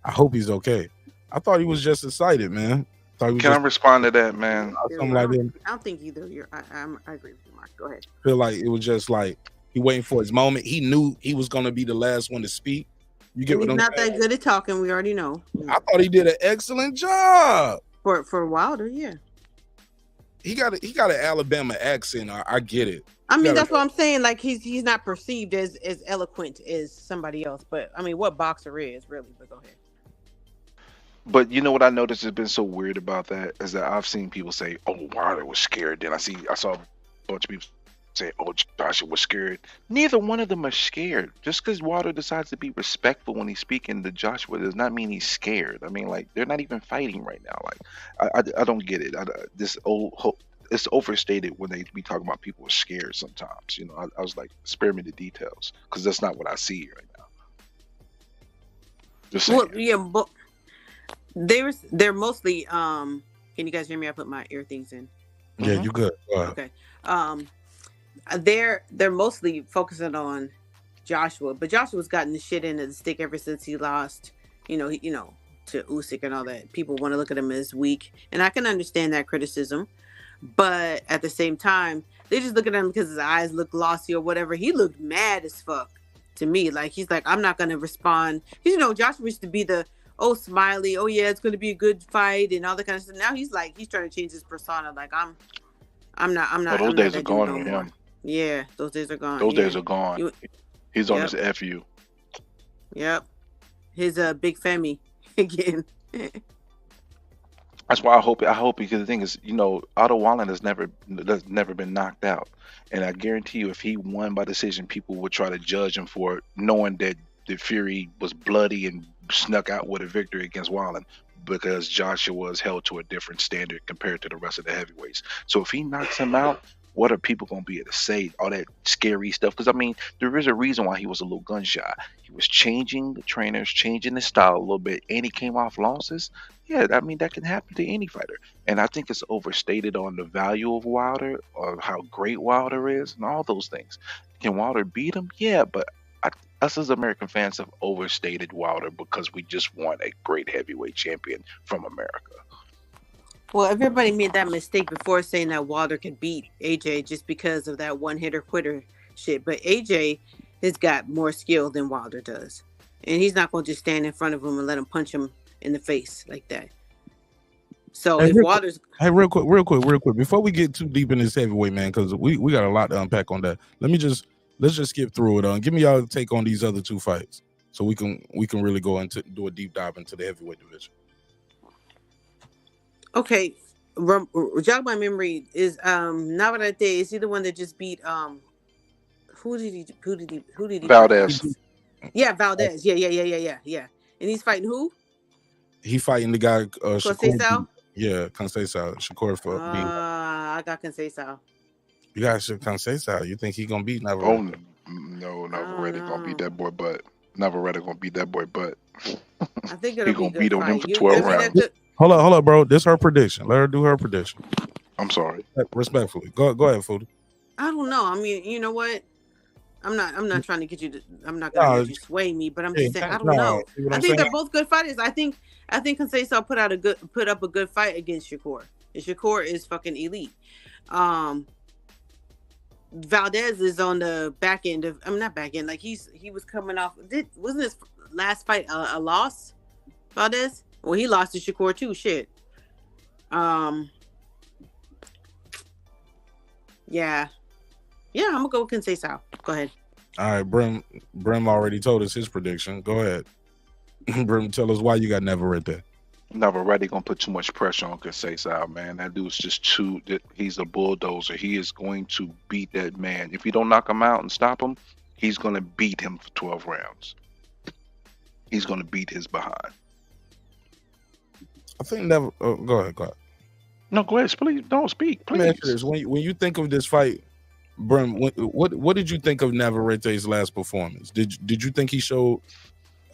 I hope he's okay. I thought he was just excited, man. I respond to that, man? Something like that. I don't think either. I agree with you, Mark. Go ahead. Feel like it was just like he waiting for his moment. He knew he was gonna be the last one to speak. You get what I'm saying? He's not that good at talking. We already know. I thought he did an excellent job for Wilder. Yeah, he got an Alabama accent. I get it. I mean, that's what I'm saying. Like he's not perceived as eloquent as somebody else. But I mean, what boxer is really? But go ahead. But you know what I noticed has been so weird about that is that I've seen people say, "Oh, Wilder was scared." Then I saw a bunch of people say, "Oh, Joshua was scared." Neither one of them are scared. Just because Wilder decides to be respectful when he's speaking to Joshua does not mean he's scared. I mean, like, they're not even fighting right now. Like, I don't get it. It's overstated when they be talking about people are scared sometimes. I was like, spare me the details because that's not what I see right now. Just saying. Well, yeah, but they're mostly can you guys hear me? I put my ear things in. Yeah, you good. Okay. They're mostly focusing on Joshua, but Joshua's gotten the shit into the stick ever since he lost, to Usyk and all that. People want to look at him as weak, and I can understand that criticism, but at the same time, they just look at him because his eyes look glossy or whatever. He looked mad as fuck to me. Like, he's like, I'm not gonna respond. Joshua used to be the smiley, oh yeah, it's gonna be a good fight and all that kind of stuff. Now he's trying to change his persona. Like, I'm not. Those days are gone with him. Yeah, those days are gone. Those days are gone. He's on his FU. Yep. His big Femi again. That's why I hope because the thing is, Otto Wallen has never been knocked out. And I guarantee you if he won by decision, people would try to judge him for it, knowing that the Fury was bloody and snuck out with a victory against Wallen because Joshua was held to a different standard compared to the rest of the heavyweights. So if he knocks him out, What are people going to be able to say? All that scary stuff. Because, I mean, there is a reason why he was a little gun shy. He was changing the trainers, changing his style a little bit, and he came off losses. Yeah, I mean, that can happen to any fighter. And I think it's overstated on the value of Wilder or how great Wilder is and all those things. Can Wilder beat him? Yeah, but us as American fans have overstated Wilder because we just want a great heavyweight champion from America. Well, everybody made that mistake before saying that Wilder could beat AJ just because of that one-hitter quitter shit. But AJ has got more skill than Wilder does. And he's not going to just stand in front of him and let him punch him in the face like that. So if Wilder's... Hey, real quick. Before we get too deep in this heavyweight, man, because we got a lot to unpack on that. Let's just skip through it. Give me y'all take on these other two fights so we can really go into do a deep dive into the heavyweight division. Okay, jog my memory. Is Navarrete, is he the one that just beat who did he Valdez. Fight? Yeah, Valdez. Yeah. And he's fighting who? He fighting the guy Shakur. Yeah, Conceição. Shakur for I got Conceição. You guys should Conceição. You think he gonna beat Navarrete? Oh no, Navarrete gonna beat that boy butt. Navarrete gonna beat that boy butt. I think he it'll gonna be beat on him for 12 rounds. Hold up, bro. This is her prediction. Let her do her prediction. I'm sorry. Respectfully. Go ahead, Foodie. I don't know. I mean, you know what? I'm not trying to get you to. I'm not gonna let you sway me, but I'm just saying. I don't know. I think they're both good fighters. I think Conceição put up a good fight against Shakur. And Shakur is fucking elite. Valdez is on the back end of. I'm not back end. Like he was coming off. Wasn't his last fight a loss? Valdez. Well, he lost to Shakur too. Shit. Yeah. I'm gonna go with Conceição. Go ahead. All right, Brim already told us his prediction. Go ahead. Brim, tell us why you got Navarrete there. Navarrete gonna put too much pressure on Conceição, man. That dude's just he's a bulldozer. He is going to beat that man. If you don't knock him out and stop him, he's gonna beat him for 12 rounds. He's gonna beat his behind. I think never. Go ahead. No, go ahead. Please don't speak. Please. When you think of this fight, Brim, what did you think of Navarrete's last performance? Did you think he showed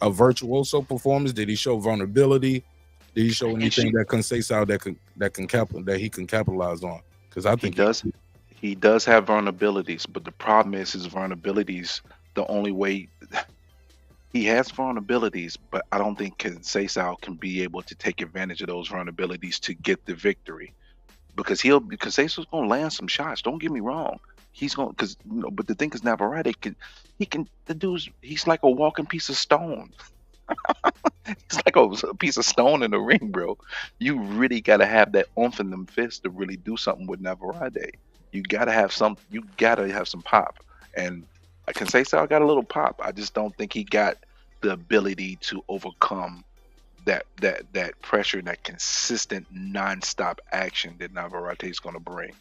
a virtuoso performance? Did he show vulnerability? Did he show anything that Conceição that he can capitalize on? Because I think he does have vulnerabilities, but the problem is his vulnerabilities. The only way. He has vulnerabilities, but I don't think Conceição can be able to take advantage of those vulnerabilities to get the victory, because Conceição's gonna land some shots. Don't get me wrong, he's gonna but the thing is Navarrete he's like a walking piece of stone. He's like a piece of stone in the ring, bro. You really gotta have that oomph in them fists to really do something with Navarrete. You gotta have some pop, and Conceição got a little pop. I just don't think he got the ability to overcome that pressure, that consistent nonstop action that Navarrete is going to bring.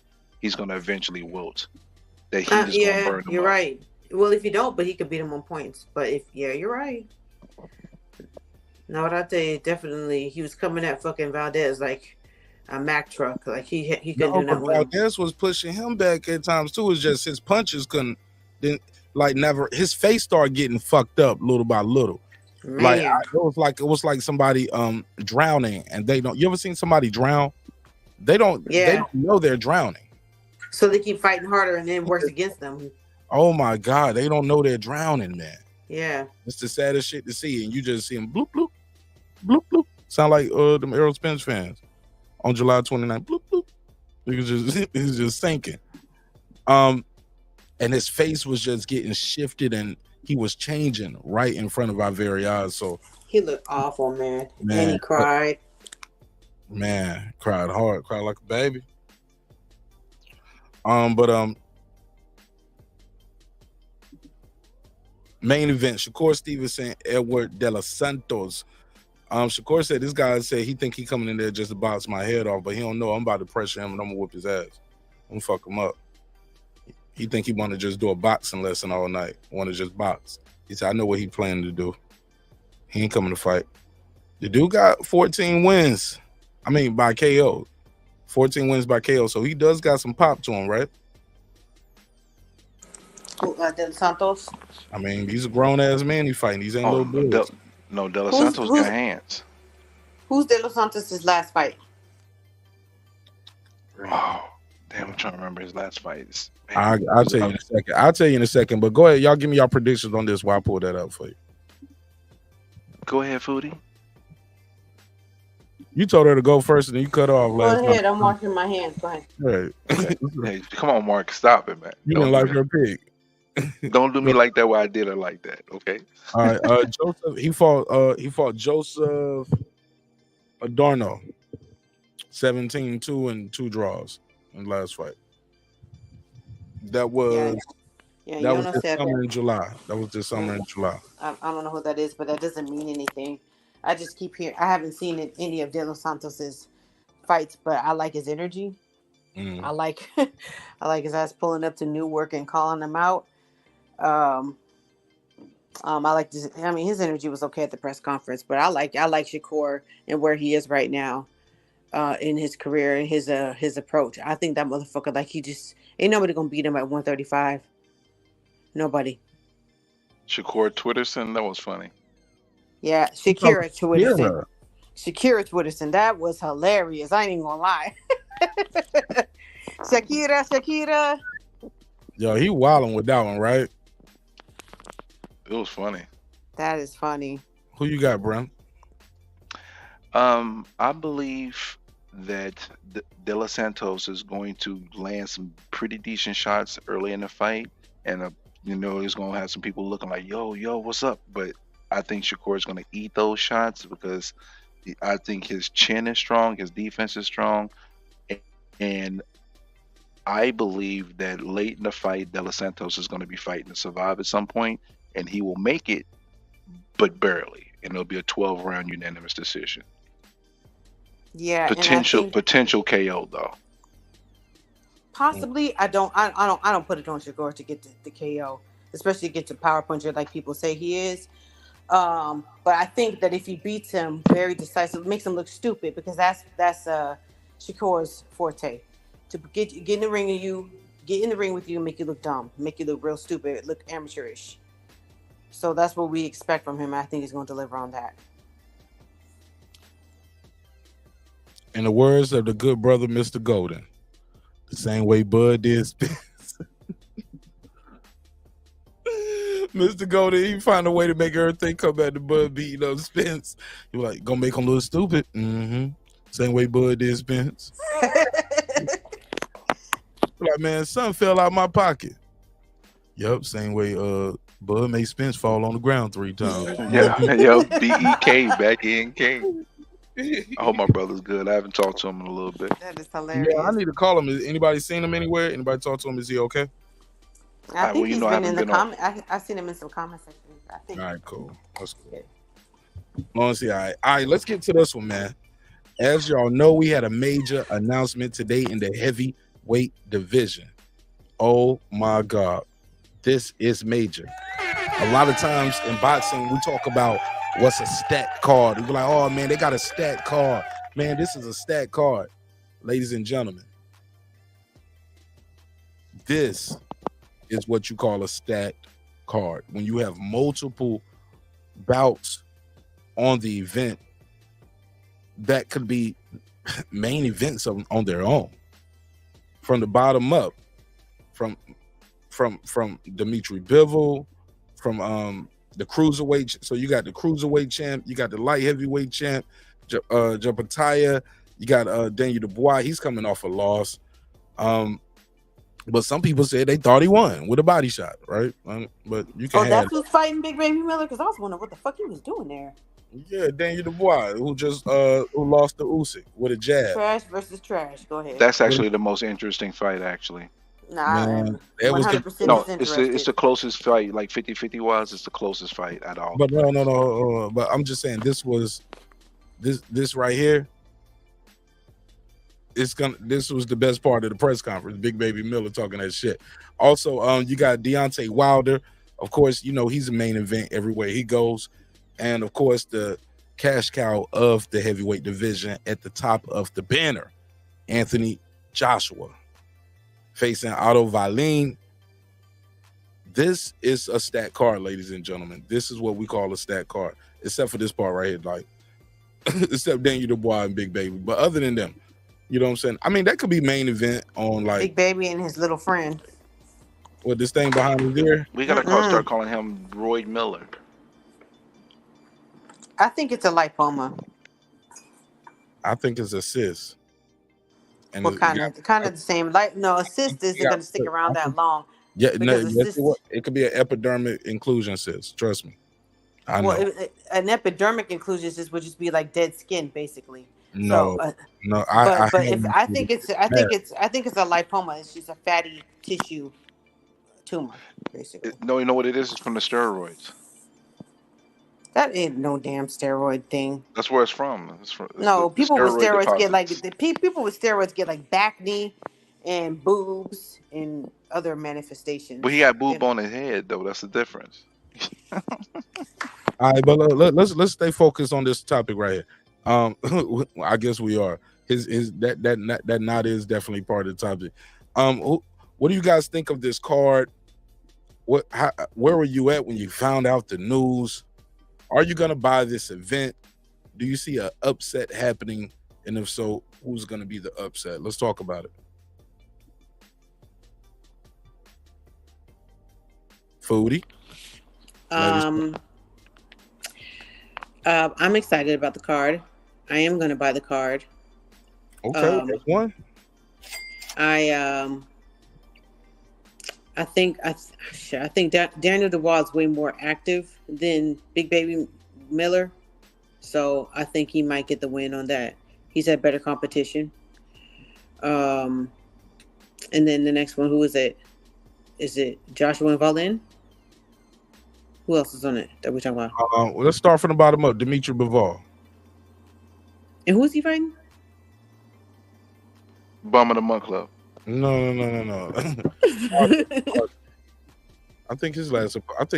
He's going to eventually wilt. That he's going to burn him you're up. right. Well, if you don't, but he could beat him on points. But you're right. Navarrete definitely, he was coming at fucking Valdez like a Mack truck. Like he couldn't do nothing. Valdez was pushing him back at times too. It's just his punches couldn't. His face started getting fucked up little by little. Man. It was like somebody drowning, and they don't. You ever seen somebody drown? They don't know they're drowning. So they keep fighting harder, and then it works against them. Oh my God, they don't know they're drowning, man. Yeah, it's the saddest shit to see, and you just see them bloop bloop bloop bloop. Sound like them Errol Spence fans on July 29th. Bloop bloop. He's just sinking. And his face was just getting shifted, and he was changing right in front of our very eyes. So he looked awful, man. And he cried. Man, cried hard, cried like a baby. Main event: Shakur Stevenson, Edward De Los Santos. Shakur said this guy said he think he coming in there just to box my head off, but he don't know I'm about to pressure him and I'm gonna whoop his ass. I'm gonna fuck him up. He think he want to just do a boxing lesson all night. Want to just box. He said, I know what he planning to do. He ain't coming to fight. The dude got 14 wins. I mean, by KO. 14 wins by KO. So he does got some pop to him, right? De Los Santos. I mean, he's a grown ass man. He fighting. These ain't little boys. No, De Los Santos got hands. Who's De Los Santos' last fight? Oh, damn! I'm trying to remember his last fight. I'll tell you in a second. I'll tell you in a second. But go ahead, y'all. Give me your predictions on this while I pull that up for you. Go ahead, Foodie. You told her to go first, and then you cut her off. Go last ahead. time. I'm washing my hands. Go ahead. Right. Hey, come on, Mark. Stop it, man. You didn't like her pig. Don't do me like that. Why I did her like that? Okay. All right. Joseph. He fought Joseph Adorno. 17-2 and 2 draws in the last fight. That was that was this summer in July. That was this summer in July. I don't know who that is, but that doesn't mean anything. I just keep hearing. I haven't seen any of De Los Santos's fights, but I like his energy. I like his ass pulling up to Newark and calling them out. I like this. I mean, his energy was okay at the press conference, but I like Shakur and where he is right now. In his career and his approach. I think that motherfucker, like, he just ain't nobody gonna beat him at 135. Nobody. Shakur Twitterson, that was funny. Yeah, Shakira Twitterson. That was hilarious. I ain't even gonna lie. Shakira. Yo, he wilding with that one, right? It was funny. That is funny. Who you got, Bram? I believe that De Los Santos is going to land some pretty decent shots early in the fight, and he's going to have some people looking like, yo, what's up? But I think Shakur is going to eat those shots because I think his chin is strong, his defense is strong, and I believe that late in the fight, De Los Santos is going to be fighting to survive at some point, and he will make it, but barely, and it'll be a 12-round unanimous decision. Yeah, potential KO though. Possibly, I don't put it on Shakur to get the KO, especially to get to power puncher like people say he is. But I think that if he beats him very decisive, makes him look stupid because that's Shakur's forte. To get in the ring with you, make you look dumb, make you look real stupid, look amateurish. So that's what we expect from him. I think he's going to deliver on that. In the words of the good brother, Mr. Golden, the same way Bud did Spence. Mr. Golden, he find a way to make everything come back to Bud beating up Spence. He was like, gonna make him look stupid. Same way Bud did Spence. Like, man, something fell out my pocket. Yup, same way Bud made Spence fall on the ground 3 times. BEK, back in King. I hope my brother's good. I haven't talked to him in a little bit. That is hilarious. Yeah, I need to call him. Is anybody seen him anywhere? Anybody talk to him? Is he okay? I think he's been in the comment. I've seen him in some comment sections. I think. All right, cool. That's cool. Honestly, all right. Let's get to this one, man. As y'all know, we had a major announcement today in the heavyweight division. Oh my God, this is major. A lot of times in boxing, we talk about what's a stat card. We're like, oh man, they got a stat card. Man, this is a stat card. Ladies and gentlemen, this is what you call a stat card. When you have multiple bouts on the event that could be main events on their own. From the bottom up, from Dimitri Bivol, from the cruiserweight. So you got the cruiserweight champ, you got the light heavyweight champ, Japataya, you got Daniel Dubois. He's coming off a loss. But some people said they thought he won with a body shot, right? But you can. Oh, that's who's fighting Big Baby Miller? Because I was wondering what the fuck he was doing there. Yeah, Daniel Dubois, who lost to Usyk with a jab. Trash versus trash. Go ahead. That's actually the most interesting fight, actually. Nah, Man, 100% it's the closest fight, like 50-50 wise. It's the closest fight at all. But no. But I'm just saying this right here. This was the best part of the press conference. Big Baby Miller talking that shit. Also, you got Deontay Wilder. Of course, he's a main event everywhere he goes. And of course, the cash cow of the heavyweight division at the top of the banner, Anthony Joshua, facing Otto Wallin. This is a stat card, ladies and gentlemen. This is what we call a stat card, except for this part right here, like, except Daniel Dubois and Big Baby. But other than them, you know what I'm saying? I mean, that could be main event on like Big Baby and his little friend. What, this thing behind his ear? We gotta start calling him Roy Miller. I think it's a lipoma. I think it's a cyst. And Well, kind of the same. Like, no, a cyst isn't going to stick around that long. Yeah, no, because yes, it could be an epidermic inclusion cyst. Trust me, I know. An epidermic inclusion cyst would just be like dead skin, basically. No, so, no, I think it's a lipoma. It's just a fatty tissue tumor, basically. No, you know what it is? It's from the steroids. That ain't no damn steroid thing. That's where it's from. People with steroids get like back knee and boobs and other manifestations. But he got boob on his head, though. That's the difference. All right, but let's stay focused on this topic right here. I guess we are. That knot is definitely part of the topic. What do you guys think of this card? Where were you at when you found out the news? Are you gonna buy this event? Do you see an upset happening? And if so, who's gonna be the upset? Let's talk about it. Foodie. I'm excited about the card. I am gonna buy the card. Okay, that's one. I think Daniel Dubois is way more active than Big Baby Miller, so I think he might get the win on that. He's had better competition. And then the next one, who is it? Is it Joshua and Valin? Who else is on it that we're talking about? Well, let's start from the bottom up. Dimitri Bivol. And who is he fighting? Bum of the Month Club. No. I think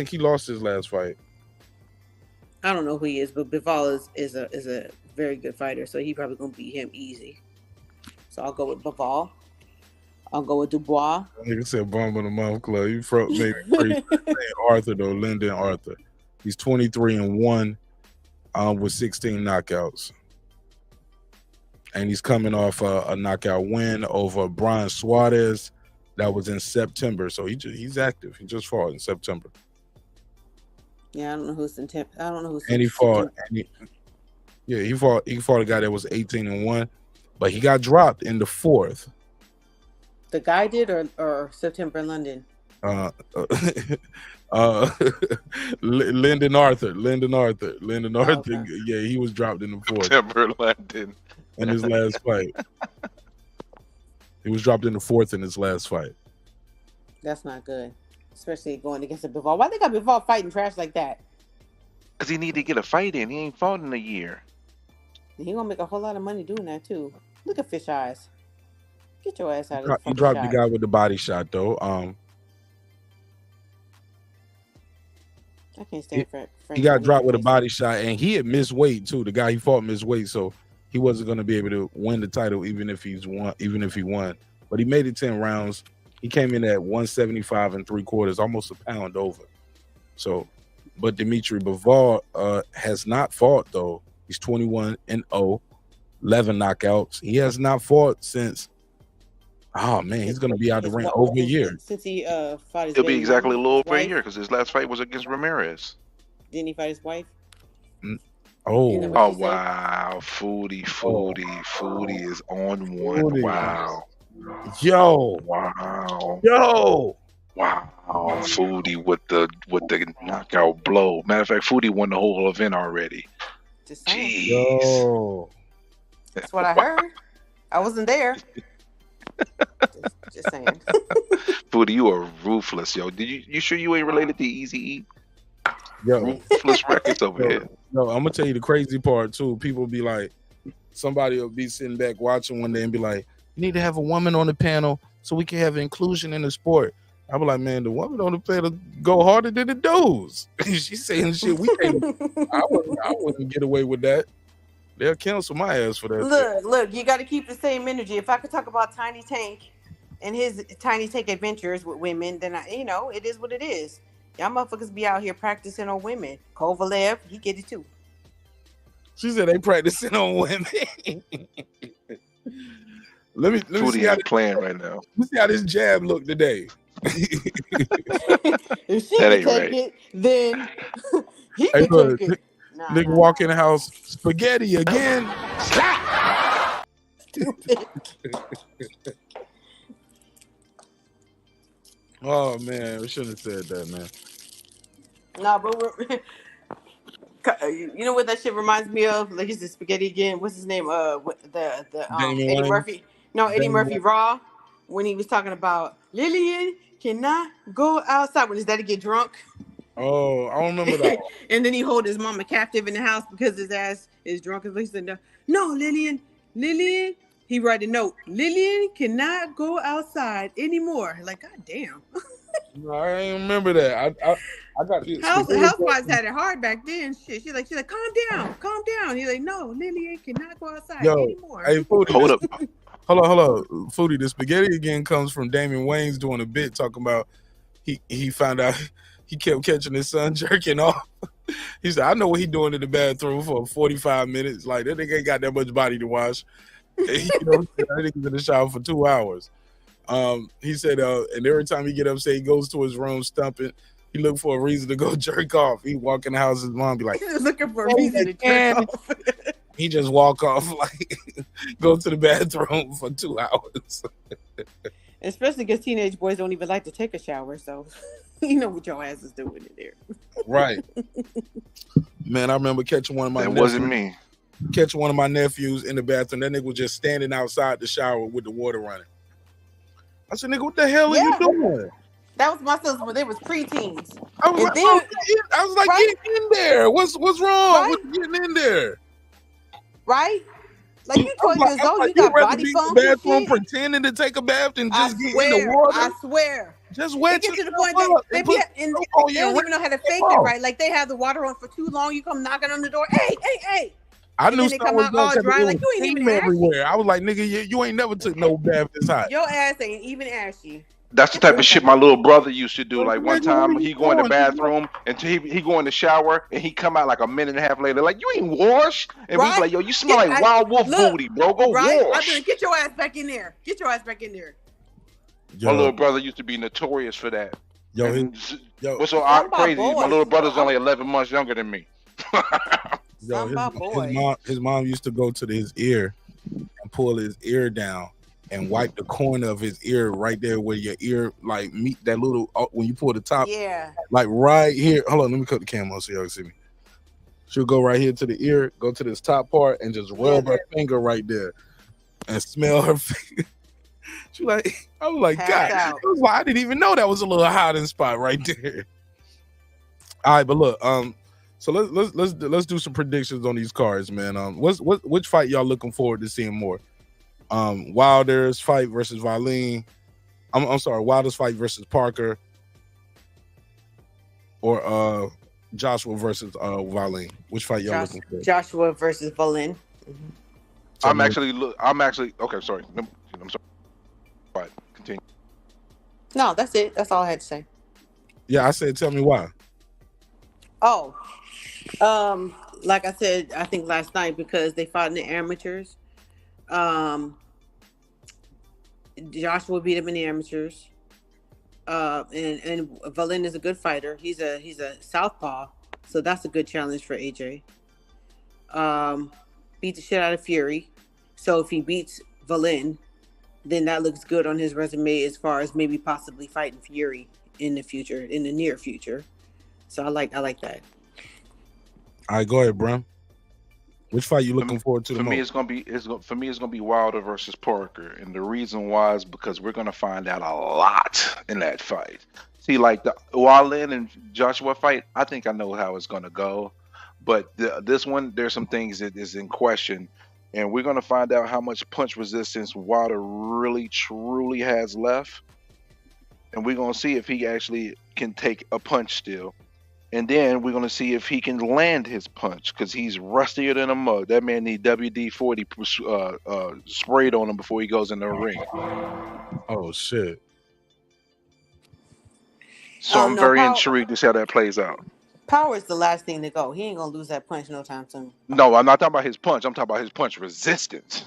he lost his last fight. I don't know who he is, but Bivol is a very good fighter, so he probably gonna beat him easy. So I'll go with Bivol. I'll go with Dubois. Nigga said Bum of the Month Club. You made crazy. Arthur though, Lyndon Arthur. He's 23-1 with 16 knockouts. And he's coming off a knockout win over Brian Suarez. That was in September. So he's active. He just fought in September. Yeah, I don't know who's in September. I don't know who's. And he fought. He fought a guy that was 18-1, but he got dropped in the fourth. The guy did, or September in London. Lyndon Arthur. Okay. Yeah, he was dropped in the fourth. September London. In his last fight. He was dropped in the fourth in his last fight. That's not good, especially going against a Bivol. Why they got Bivol fighting trash like that? Because he need to get a fight in. He ain't fought in a year. He gonna make a whole lot of money doing that too. Look at Fish Eyes. Get your ass out of here. He dropped the guy with the body shot though. I can't stand Frank. He got dropped with a body shot, and he had missed weight too. The guy he fought missed weight, so he wasn't going to be able to win the title even if he won. But he made it 10 rounds. He came in at 175 3/4, almost a pound over. So, but Dimitri Bivol has not fought though. He's 21-0, 11 knockouts. He has not fought since. Oh man, he's going to be out the ring over a year. Since he fought his. It'll be exactly a little over a year because his last fight was against Ramirez. Didn't he fight his wife? Oh wow, Foodie is on one. Foodie. Wow. Yo. Foodie with the knockout blow. Matter of fact, Foodie won the whole event already. Jeez. Yo. That's what I heard. I wasn't there. just saying. Foodie, you are ruthless, yo. You sure you ain't related to Easy E? Yo, Ruthless Records over here. No, I'm gonna tell you the crazy part too. People be like, somebody will be sitting back watching one day and be like, "You need to have a woman on the panel so we can have inclusion in the sport." I be like, "Man, the woman on the panel go harder than the dudes." She's saying shit we can't. I wouldn't get away with that. They'll cancel my ass for that. Look, you got to keep the same energy. If I could talk about Tiny Tank and his tiny take adventures with women, then it is what it is. Y'all motherfuckers be out here practicing on women. Kovalev, he get it too. She said they practicing on women. let me Foodie see how ain't playing right now. let me see how this jab look today. If she That can ain't take right. it, then he Hey, can look, take it. Nah, nigga walk in the house, spaghetti again. stupid. Oh man, we shouldn't have said that, man. No, but you know what that shit reminds me of? Like, he's the spaghetti again. What's his name? The Damon Eddie Wayans. Murphy. No, Eddie Damon Murphy Wayans. Raw, when he was talking about Lillian cannot go outside when his daddy get drunk. Oh, I don't remember that. And then he hold his mama captive in the house because his ass is drunk. And he said, "No, Lillian, he write a note. Lillian cannot go outside anymore." Like, god damn. No, I ain't remember that. I got the Housewives had it hard back then. Shit, she's like, calm down. He's like, "No, Lillian cannot go outside Yo, anymore." hey, Foodie, Hold up. Hold on. Foodie, the spaghetti again comes from Damon Wayans doing a bit talking about he found out he kept catching his son jerking off. He said, I know what he doing in the bathroom for 45 minutes. Like, that nigga ain't got that much body to wash. And that nigga's in the shower for 2 hours. He said, and every time he get upset, he goes to his room stumping. He look for a reason to go jerk off. He walk in the house, his mom be like, He was looking for a reason to jerk off. he just walk off, like, go to the bathroom for 2 hours. Especially because teenage boys don't even like to take a shower, so you know what your ass is doing in there. Right. Man, I remember catching one of my That nephews. wasn't me. Catching one of my nephews in the bathroom. That nigga was just standing outside the shower with the water running. I said, nigga, what the hell are you doing? That was my sons when they was preteens. I was like, right? get in there. What's wrong with getting in there? Right? Like, you 12 years old, you you'd got rather body be in funk the and bathroom shit. pretending to take a bath than I just get in the swear, water. I swear. Just wet It gets to the yourself point up that and they put don't soap on your even know how to fake wrist. it right. Like, they have the water on for too long. You come knocking on the door. Hey. I And knew then they something come was out wrong all 'cause dry. it Like, was you ain't even steam ashy. everywhere. I was like, nigga, you ain't never took no bath this hot. Your ass ain't even ashy. That's the type of shit my little brother used to do. Like, one Nigga, what time are you he go in the doing? bathroom and he go in the shower and he come out like a minute and a half later, like, you ain't washed. And we be like, yo, you smell like wild wolf booty, bro. Go Right? I wash. mean, get your ass back in there. Get your ass back in there. My little brother used to be notorious for that. Yo, what's so Some crazy? boys. My little brother's only 11 months younger than me. Yo, his mom used to go to his ear and pull his ear down and wipe the corner of his ear right there where your ear like meet that little when you pull the top. Yeah. Like right here. Hold on, let me cut the camera on so y'all can see me. She'll go right here to the ear, go to this top part, and just rub her finger right there and smell her finger. She like, I was like, God, it was like, I didn't even know that was a little hiding spot right there. All right, but look, so let's do some predictions on these cards, man. Which fight y'all looking forward to seeing more? Wilder's fight versus Valine. I'm sorry, Wilder's fight versus Parker, or Joshua versus Valine. Which fight y'all looking for? Joshua versus Valine. I'm actually okay. Sorry, I'm sorry. All right, continue. No, that's it. That's all I had to say. Yeah, I said, tell me why. Oh, like I said, I think last night because they fought in the amateurs. Joshua beat him in the amateurs. And Valine is a good fighter. He's a southpaw, so that's a good challenge for AJ. Beat the shit out of Fury. So if he beats Valine, then that looks good on his resume as far as maybe possibly fighting Fury in the near future. So I like that. All right, go ahead, bro. Which fight you looking forward to the most? For me, it's gonna be Wilder versus Parker, and the reason why is because we're gonna find out a lot in that fight. See, like the Wallin and Joshua fight, I think I know how it's gonna go, but this one, there's some things that is in question, and we're gonna find out how much punch resistance Wilder really truly has left, and we're gonna see if he actually can take a punch still. And then we're gonna see if he can land his punch because he's rustier than a mug. That man need WD-40 sprayed on him before he goes in the ring. Oh shit! So I'm No, very intrigued to see how that plays out. Power is the last thing to go. He ain't gonna lose that punch no time soon. No, I'm not talking about his punch. I'm talking about his punch resistance.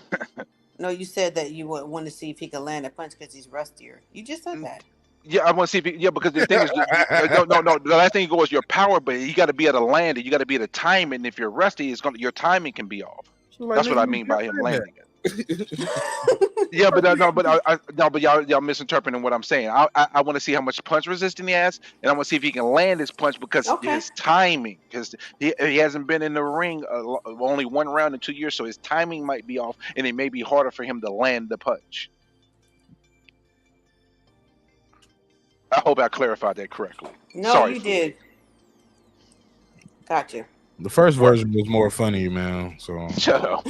No, you said that you would want to see if he could land a punch because he's rustier. You just said that. Yeah, I want to see if he, because the thing is, no. The last thing you go is your power, but you got to be able to land it. You got to be able to time it. And if you're rusty, your timing can be off. That's what I mean by him landing it. Yeah, but but y'all misinterpreting what I'm saying. I want to see how much punch resistance he has, and I want to see if he can land his punch because his timing, because he hasn't been in the ring only one round in 2 years, so his timing might be off, and it may be harder for him to land the punch. I hope I clarified that correctly. No, Sorry, you did. Gotcha. The first version was more funny, man. So shut up.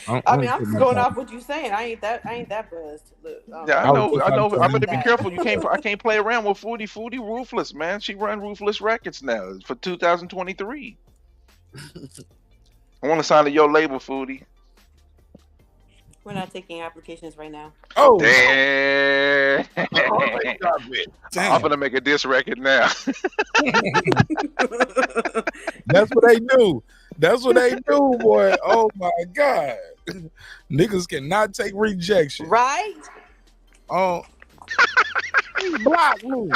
I mean, I'm just going off what you're saying. I ain't that buzzed. Look, Yeah, I know. I'm gonna be careful. I can't play around with Foodie Ruthless, man. She run Ruthless Records now for 2023. I want to sign to your label, Foodie. We're not taking applications right now. Oh, damn! I'm gonna make a diss record now. That's what they do. That's what they do, boy. Oh my god, niggas cannot take rejection, right? Oh, he blocked me.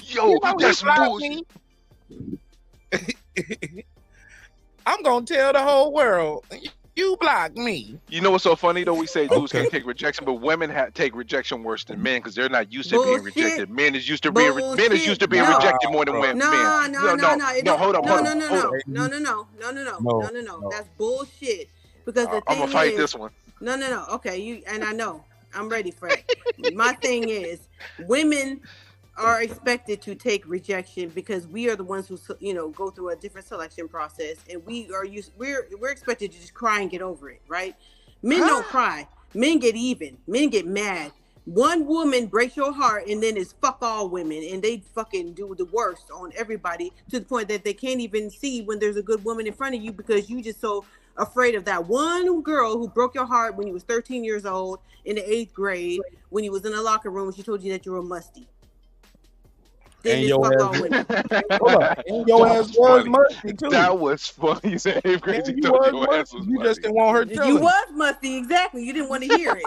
Yo, that's bullshit. I'm gonna tell the whole world. You blocked me. You know what's so funny though? We say dudes can't take rejection, but women take rejection worse than men because they're not used to being rejected. Men is used to being rejected more than women. No. Hold up. No. That's bullshit. Because the thing I'm gonna fight this one. No. Okay, I know. I'm ready for it. My thing is, women are expected to take rejection because we are the ones who go through a different selection process, and we're expected to just cry and get over it, right? Men don't cry. Men get even. Men get mad. One woman breaks your heart, and then it's fuck all women, and they fucking do the worst on everybody to the point that they can't even see when there's a good woman in front of you because you just so afraid of that one girl who broke your heart when you was 13 years old in the 8th grade when you was in the locker room and she told you that you were musty. And your ass was musty too. That was funny. You said 8th grade. You just didn't want her to. You was musty, exactly. You didn't want to hear it.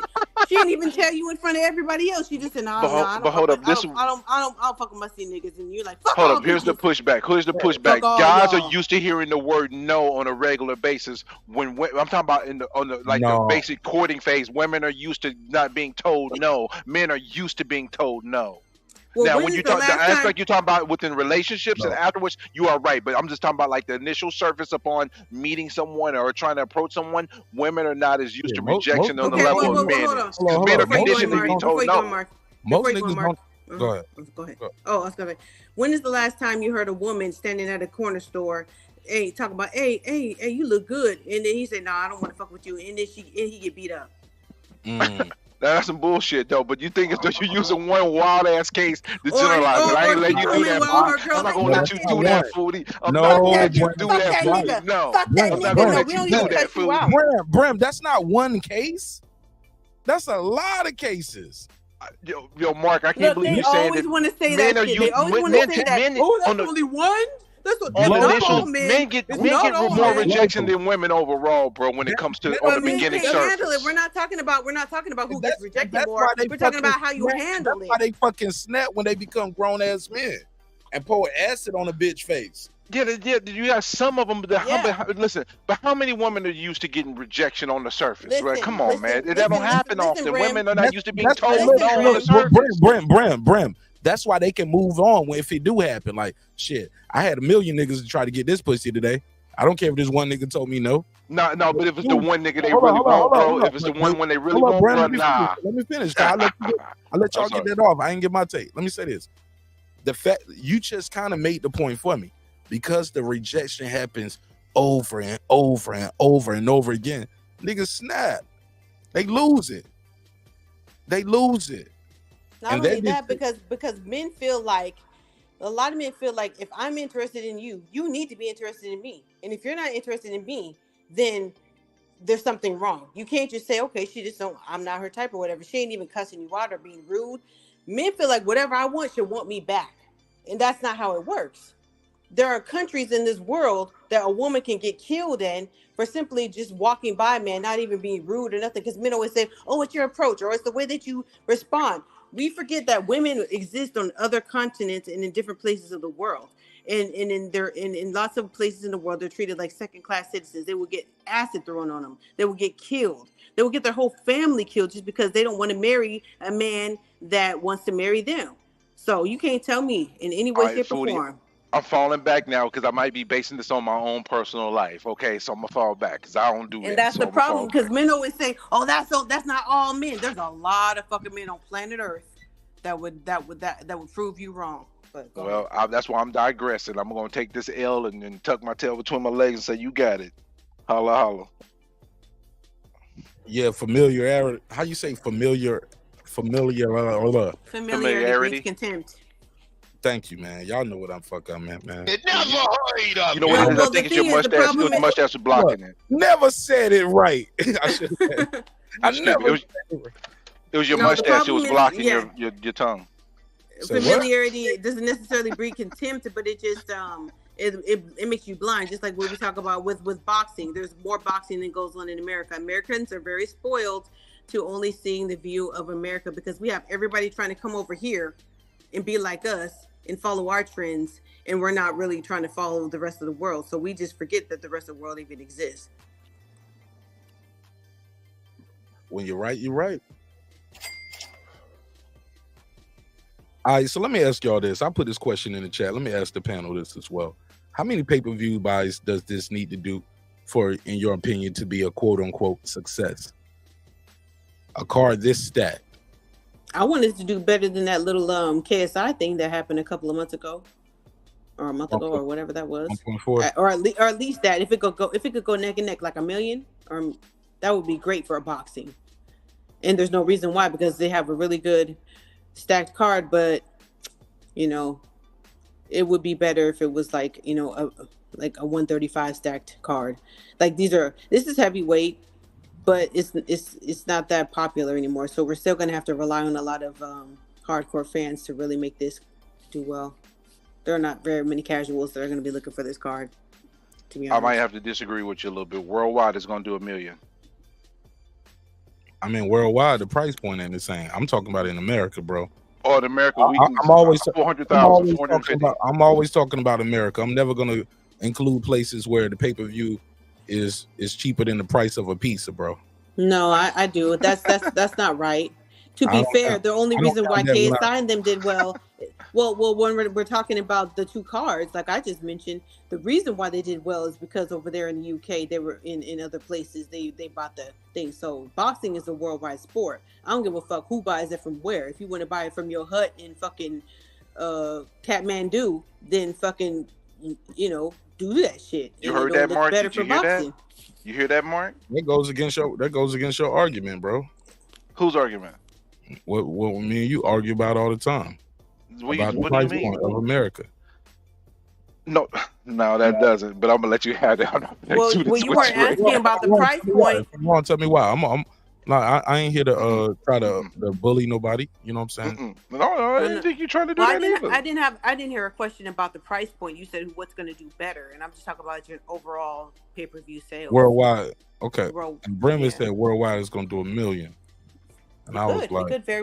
She didn't even tell you in front of everybody else. She just said, "No, I don't fuck with musty niggas." And you're like, "Fuck." Hold up. Here's the pushback. Guys are used to hearing the word no on a regular basis. When I'm talking about the basic courting phase, women are used to not being told no. Men are used to being told no. Well, now, when you talk the aspect you're talking about within relationships and afterwards, you are right. But I'm just talking about like the initial surface upon meeting someone or trying to approach someone. Women are not as used to rejection on the level of men. Because men are conditioned to be told no. Most niggas don't. Go ahead. Oh, I was gonna say, when is the last time you heard a woman standing at a corner store, talking about, hey, you look good, and then he said, "No, I don't want to fuck with you," and then he get beat up. That's some bullshit though, but you think it's that you're using one wild ass case to generalize it. I ain't letting you do that, Foodie. I'm not gonna let you do that, Foodie. I'm not gonna let you do that, Foodie. No, I'm not gonna let you do that, Foodie. Brim, that's not one case. That's a lot of cases. Yo, Mark, I can't believe you saying that. They always want to say that. They always want to say that. Oh, that's only one. That's what men get more rejection than women overall, bro. When it comes to on the beginning surface, we're not talking about who gets rejected more. We're talking about how you handle it. That's why they fucking snap when they become grown ass men and pour acid on a bitch face. Yeah. You got some of them. Listen, but how many women are used to getting rejection on the surface? Right? Come on, man. That don't happen often. Women are not used to being told no on the surface. Brim. That's why they can move on if it do happen. Like, shit, I had a million niggas to try to get this pussy today. I don't care if this one nigga told me no. No, but if it's the one nigga they really want, bro, if it's the one when they really want, bro, nah. Let me finish. I'll let y'all get that off. I ain't get my take. Let me say this. The fact you just kind of made the point for me because the rejection happens over and over and over and over again. Niggas snap. They lose it. Not only that, because men feel like A lot of men feel like if I'm interested in you, you need to be interested in me. And if you're not interested in me, then there's something wrong. You can't just say, okay, she just don't, I'm not her type or whatever. She ain't even cussing you out or being rude. Men feel like whatever I want should want me back. And that's not how it works. There are countries in this world that a woman can get killed in for simply just walking by, man, not even being rude or nothing. Because men always say, oh, it's your approach or it's the way that you respond. We forget that women exist on other continents and in different places of the world. And in lots of places in the world, they're treated like second-class citizens. They will get acid thrown on them. They will get killed. They will get their whole family killed just because they don't want to marry a man that wants to marry them. So you can't tell me in any way, shape, or form. I'm falling back now because I might be basing this on my own personal life. Okay, so I'm gonna fall back because I don't do that. And that's so the I'ma problem fall because back. men always say, "Oh, that's not all men." There's a lot of fucking men on planet Earth that would prove you wrong. But go Well, that's why I'm digressing. I'm gonna take this L and then tuck my tail between my legs and say, "You got it." Holla, holla. Yeah, familiarity. How you say familiar? Familiarity breeds contempt. Thank you, man. Y'all know what I'm meant, man. It never hurried up. You know what it is? I think it's your mustache. Your mustache is blocking it. Never said it right. I should have said. It was your mustache. It was blocking your tongue. Familiarity doesn't necessarily breed contempt, but it just it makes you blind. Just like what we talk about with boxing. There's more boxing than goes on in America. Americans are very spoiled to only seeing the view of America because we have everybody trying to come over here and be like us and follow our trends, and we're not really trying to follow the rest of the world. So we just forget that the rest of the world even exists. When you're right, you're right. All right, so let me ask y'all this. I put this question in the chat. Let me ask the panel this as well. How many pay-per-view buys does this need to do for, in your opinion, to be a quote-unquote success? A card this stacked. I wanted to do better than that little KSI thing that happened a couple of months ago, or a month ago, or whatever that was, 1.4, or at least that if it could go neck and neck like $1 million, or that would be great for a boxing. And there's no reason why because they have a really good stacked card, but it would be better if it was like a 135 stacked card. Like this is heavyweight. But it's not that popular anymore. So we're still going to have to rely on a lot of hardcore fans to really make this do well. There are not very many casuals that are going to be looking for this card, to be honest. I might have to disagree with you a little bit. Worldwide is going to do $1 million. I mean, worldwide, the price point ain't the same. I'm talking about in America, bro. Oh, in America, I'm always 400,000, 450. I'm always talking about America. I'm never going to include places where the pay-per-view is cheaper than the price of a pizza, bro. No, I do. That's not right. To be fair, the only reason why KSI and them did well, when we're talking about the two cards, like I just mentioned, the reason why they did well is because over there in the UK, they were in other places, they bought the thing. So boxing is a worldwide sport. I don't give a fuck who buys it from where. If you want to buy it from your hut in fucking Kathmandu, then fucking do that shit. You heard that, Mark? Did you hear that? You hear that, Mark? That goes against your argument, bro. Whose argument? What me and you argue about all the time. What about do the you price mean? point of America. No, that doesn't. But I'm gonna let you have that. Well, you weren't asking about the price point. Come on, tell me why. I ain't here to try to bully nobody. You know what I'm saying? No, I didn't think you're trying to do that either. I didn't hear a question about the price point. You said what's going to do better, and I'm just talking about your overall pay-per-view sales worldwide. Okay, and Bremen said worldwide is going to do $1 million, and I was like, it could very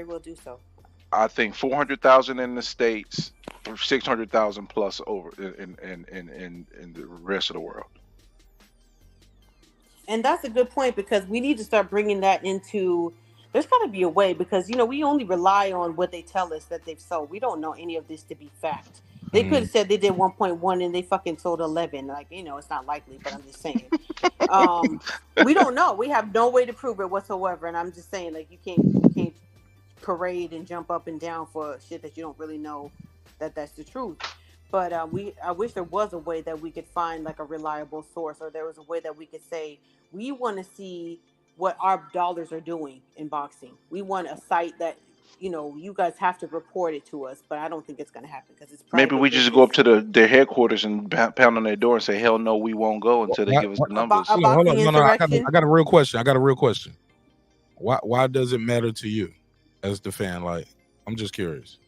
well do so. I think 400,000 in the States, 600,000 plus over in the rest of the world. And that's a good point because we need to start bringing that into. There's got to be a way because we only rely on what they tell us that they've sold. We don't know any of this to be fact. They could have said they did 1.1 and they fucking sold 11. Like it's not likely, but I'm just saying. We don't know. We have no way to prove it whatsoever. And I'm just saying, like you can't parade and jump up and down for shit that you don't really know that's the truth. But I wish there was a way that we could find like a reliable source, or there was a way that we could say we want to see what our dollars are doing in boxing. We want a site that you guys have to report it to us. But I don't think it's going to happen because it's Maybe private we just business. go up to their headquarters and pound on their door and say, "Hell no, we won't go until they give us the numbers." A boxing insurrection. I got a real question. Why does it matter to you as the fan? Like, I'm just curious.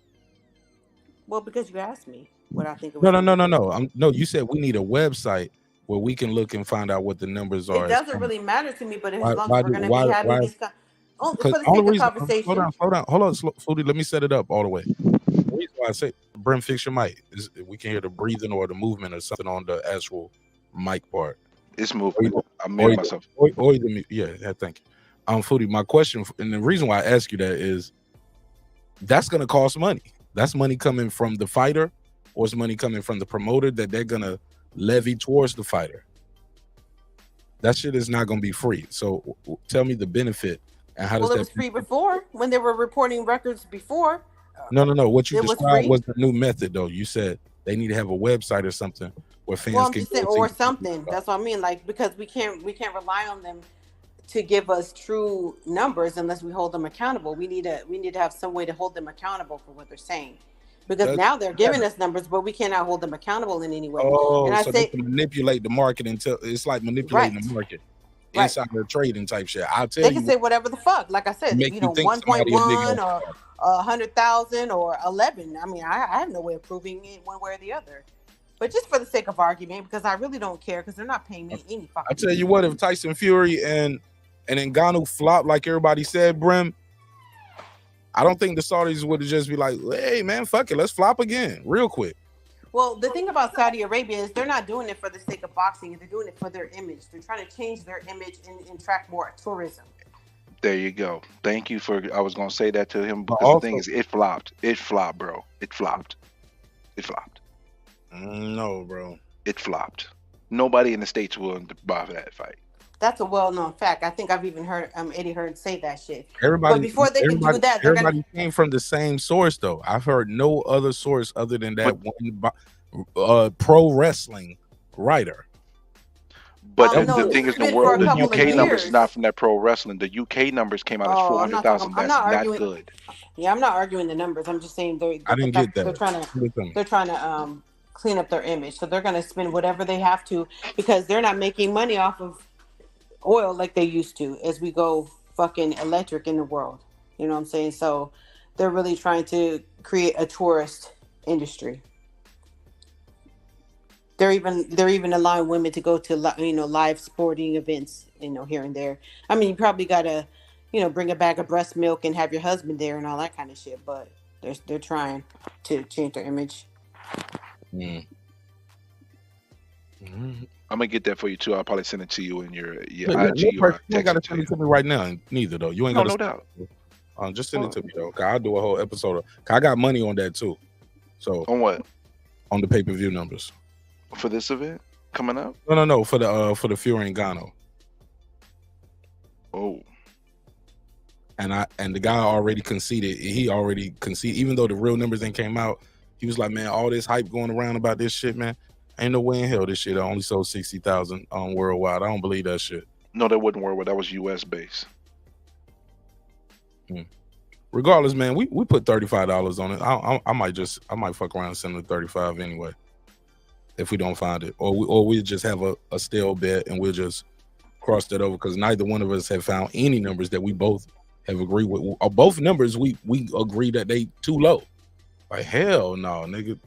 Well, because you asked me what I think. No. You said we need a website where we can look and find out what the numbers are. It doesn't really matter to me, but as long as we're going to be having these, for the sake of conversation. Hold on, Foodie. Let me set it up all the way. The reason why I say, Brim, fix your mic. We can hear the breathing or the movement or something on the actual mic part. It's moving. I muted myself. Thank you. Foodie, my question, and the reason why I ask you that is, that's going to cost money. That's money coming from the fighter, or it's money coming from the promoter that they're going to levy towards the fighter. That shit is not going to be free. So tell me the benefit and how does that. It was free before when they were reporting records before. No. What you described was the new method, though. You said they need to have a website or something where fans can go or something. That's what I mean. Like, because we can't rely on them to give us true numbers unless we hold them accountable. We need to have some way to hold them accountable for what they're saying. Because now they're giving us numbers, but we cannot hold them accountable in any way. Oh, and they can manipulate the market until it's like manipulating the market. Insider trading type shit. I'll tell you. They can say whatever the fuck. Like I said, 1.1 or 100,000 or 11. I mean, I have no way of proving it one way or the other. But just for the sake of argument, because I really don't care, because they're not paying me any fucking. I tell you what, if Tyson Fury and Ngannou flop like everybody said, Brim, I don't think the Saudis would have just be like, hey, man, fuck it. Let's flop again real quick. Well, the thing about Saudi Arabia is they're not doing it for the sake of boxing. They're doing it for their image. They're trying to change their image and attract more tourism. There you go. Thank you for. I was going to say that to him because the thing is, it flopped. It flopped, bro. It flopped. No, bro. It flopped. Nobody in the States willing to buy for that fight. That's a well-known fact. I think I've even heard Eddie Hearn say that shit. But before they can do that, everybody came from the same source, though. I've heard no other source other than that one pro wrestling writer. But the thing is, the UK numbers is not from that pro wrestling. The UK numbers came out as 400,000. That's not good. Yeah, I'm not arguing the numbers. I'm just saying I didn't get that. They're trying to clean up their image, so they're going to spend whatever they have to because they're not making money off of oil like they used to as we go fucking electric in the world. You know what I'm saying? So they're really trying to create a tourist industry. They're even allowing women to go to live sporting events, here and there. I mean, you probably gotta, bring a bag of breast milk and have your husband there and all that kind of shit. But they're trying to change their image. I'm gonna get that for you too. I'll probably send it to you in your IG. You ain't gotta send it to me right now, neither though. You ain't no doubt. Just send it to me though. I'll do a whole episode. I got money on that too. So on what? On the pay-per-view numbers for this event coming up. No. For the Fury and Ngannou. Oh. And the guy already conceded. Even though the real numbers ain't came out. He was like, man, all this hype going around about this shit, man. Ain't no way in hell this shit only sold 60,000 worldwide. I don't believe that shit. No, that wouldn't work. That was U.S. based. Regardless, man, we put $35 on it. I might fuck around and send them 35 anyway. If we don't find it, or we just have a stale bet and we'll just cross that over because neither one of us have found any numbers that we both have agreed with. Both numbers we agree that they too low. Like hell no, nigga.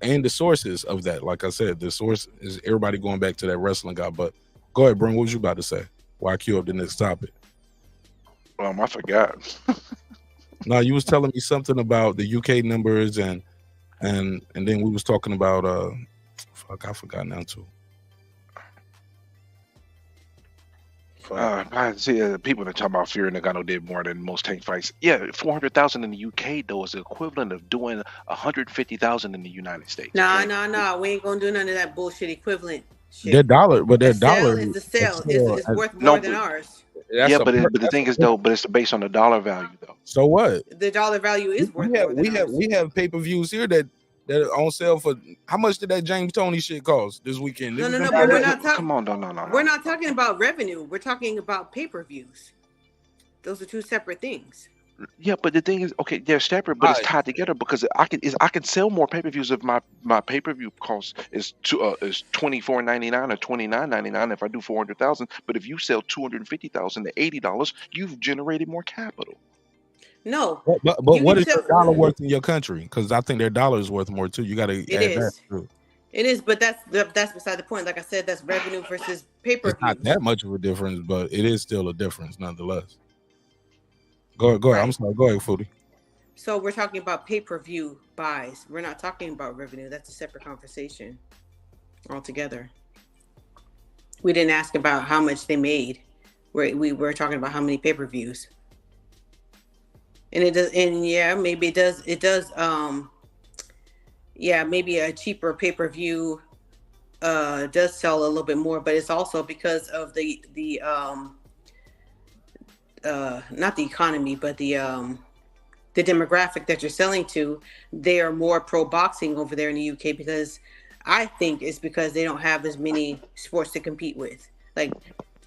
And the sources of that, like I said, the source is everybody going back to that wrestling guy. But go ahead, Brent. What was you about to say? Why queue up the next topic? I forgot. No, you was telling me something about the UK numbers and then we was talking about I forgot now too. I see people that talk about Fury and Ngannou did more than most tank fights. Yeah, 400,000 in the UK though is the equivalent of doing 150,000 in the United States. No, we ain't gonna do none of that bullshit equivalent shit. Their dollar, but their dollar is the sale. It's worth more than ours. But the thing is though, but it's based on the dollar value though. So what? The dollar value is worth more than ours. We have pay-per-views here that are on sale for how much did that James Toney shit cost this weekend? No, but we're not talking. Come on, no. We're not talking about revenue. We're talking about pay-per-views. Those are two separate things. Yeah, but the thing is, okay, they're separate, but it's tied together because I can sell more pay-per-views if my pay-per-view cost is $24.99 or $29.99 if I do 400,000. But if you sell 250,000 to $80, you've generated more capital. No, But what is your dollar worth in your country? Because I think their dollar is worth more too. You got to add that too. It is, but that's beside the point. Like I said, that's revenue versus pay-per-view. It's not that much of a difference, but it is still a difference nonetheless. Go ahead. Right. I'm sorry. Go ahead, Foodie. So we're talking about pay-per-view buys. We're not talking about revenue. That's a separate conversation altogether. We didn't ask about how much they made. We were talking about how many pay-per-views. And it does, and yeah, maybe it does. Yeah, maybe a cheaper pay-per-view does sell a little bit more, but it's also because of the not the economy, but the demographic that you're selling to. They are more pro boxing over there in the UK because I think it's because they don't have as many sports to compete with. Like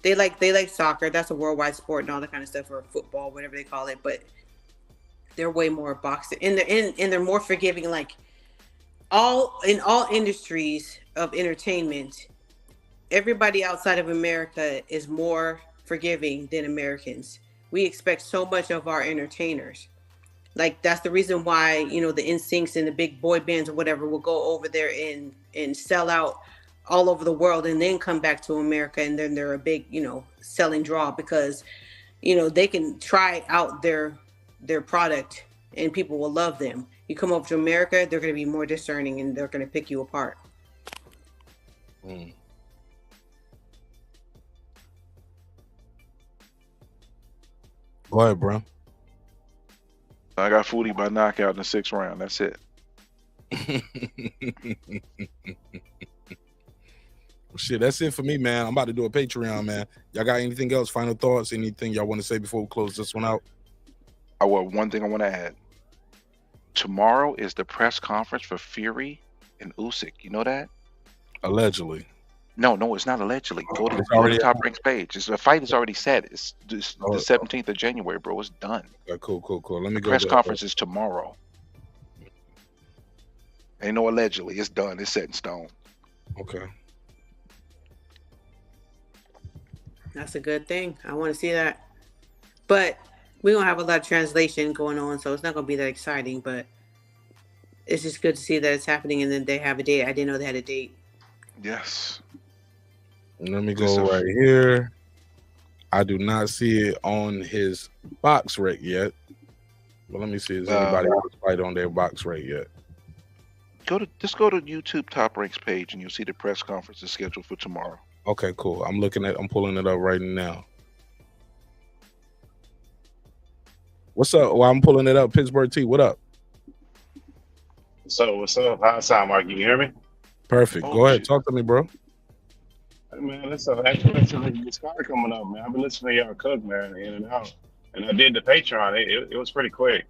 they like soccer, that's a worldwide sport and all that kind of stuff, or football, whatever they call it, but they're way more boxing and they're more forgiving. Like in all industries of entertainment, everybody outside of America is more forgiving than Americans. We expect so much of our entertainers. Like that's the reason why, the NSYNCs and the big boy bands or whatever will go over there and sell out all over the world and then come back to America, and then they're a big, selling draw because, they can try out their product and people will love them. You come over to America, they're going to be more discerning and they're going to pick you apart. Go ahead, bro. I got Foodie by knockout in the 6th round. That's it. Shit, that's it for me, man. I'm about to do a Patreon, man. Y'all got anything else? Final thoughts? Anything y'all want to say before we close this one out? One thing I want to add. Tomorrow is the press conference for Fury and Usyk. You know that? Allegedly. No, it's not allegedly. Go to the Top Ranks page. The fight is already set. It's the 17th of January, bro. It's done. Okay, cool. Let me The go. press conference is tomorrow. Ain't no allegedly. It's done. It's set in stone. Okay. That's a good thing. I want to see that. But we don't have a lot of translation going on, so it's not going to be that exciting. But it's just good to see that it's happening and then they have a date. I didn't know they had a date. Yes. Let me go right here. I do not see it on his box rec yet. But let me see. Is anybody else fight on their box rec yet? Just go to YouTube Top Ranks page and you'll see the press conference is scheduled for tomorrow. Okay, cool. I'm pulling it up right now. What's up? Well, I'm pulling it up. Pittsburgh T, what up? So what's up? How's sound, Mark? You can hear me? Perfect. Go ahead. Talk to me, bro. Hey, man, listen, actually, this car coming up, man. I've been listening to y'all cook, man, in and out. And I did the Patreon. It was pretty quick.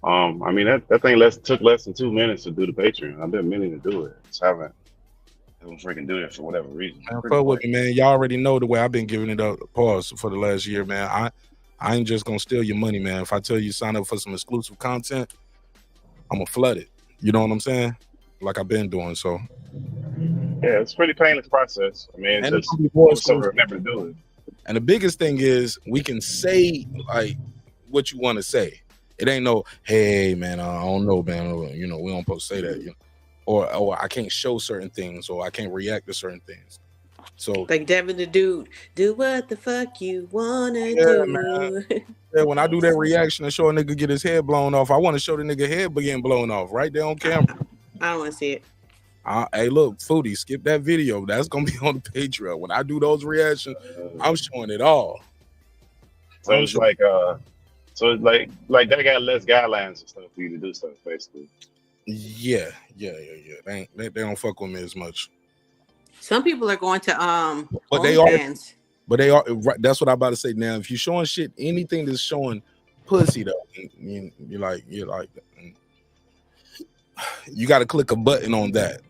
I mean, that thing took less than 2 minutes to do the Patreon. I've been meaning to do it. Just haven't freaking do it for whatever reason. Man, fuck with me, man. Y'all already know the way I've been giving it up pause for the last year, man. I ain't just gonna steal your money, man. If I tell you sign up for some exclusive content, I'm gonna flood it. You know what I'm saying? Like I've been doing. So yeah, it's a pretty painless process. I mean, it's just remember to do it. And the biggest thing is we can say like what you want to say. It ain't no, hey man, I don't know, man. We don't supposed to say that, or I can't show certain things, or I can't react to certain things. So like Devin the dude, do what the fuck you wanna do. Man. Yeah, when I do that reaction and show a nigga get his head blown off, I want to show the nigga head getting blown off right there on camera. I don't want to see it. Hey, look, Foodie, skip that video. That's gonna be on the Patreon. When I do those reactions, I'm showing it all. So it's like like that got less guidelines and stuff for you to do stuff, basically. Yeah. They don't fuck with me as much. Some people are going to but they are. That's what I'm about to say. Now, if you're showing shit, anything that's showing pussy though, you're like, you got to click a button on that,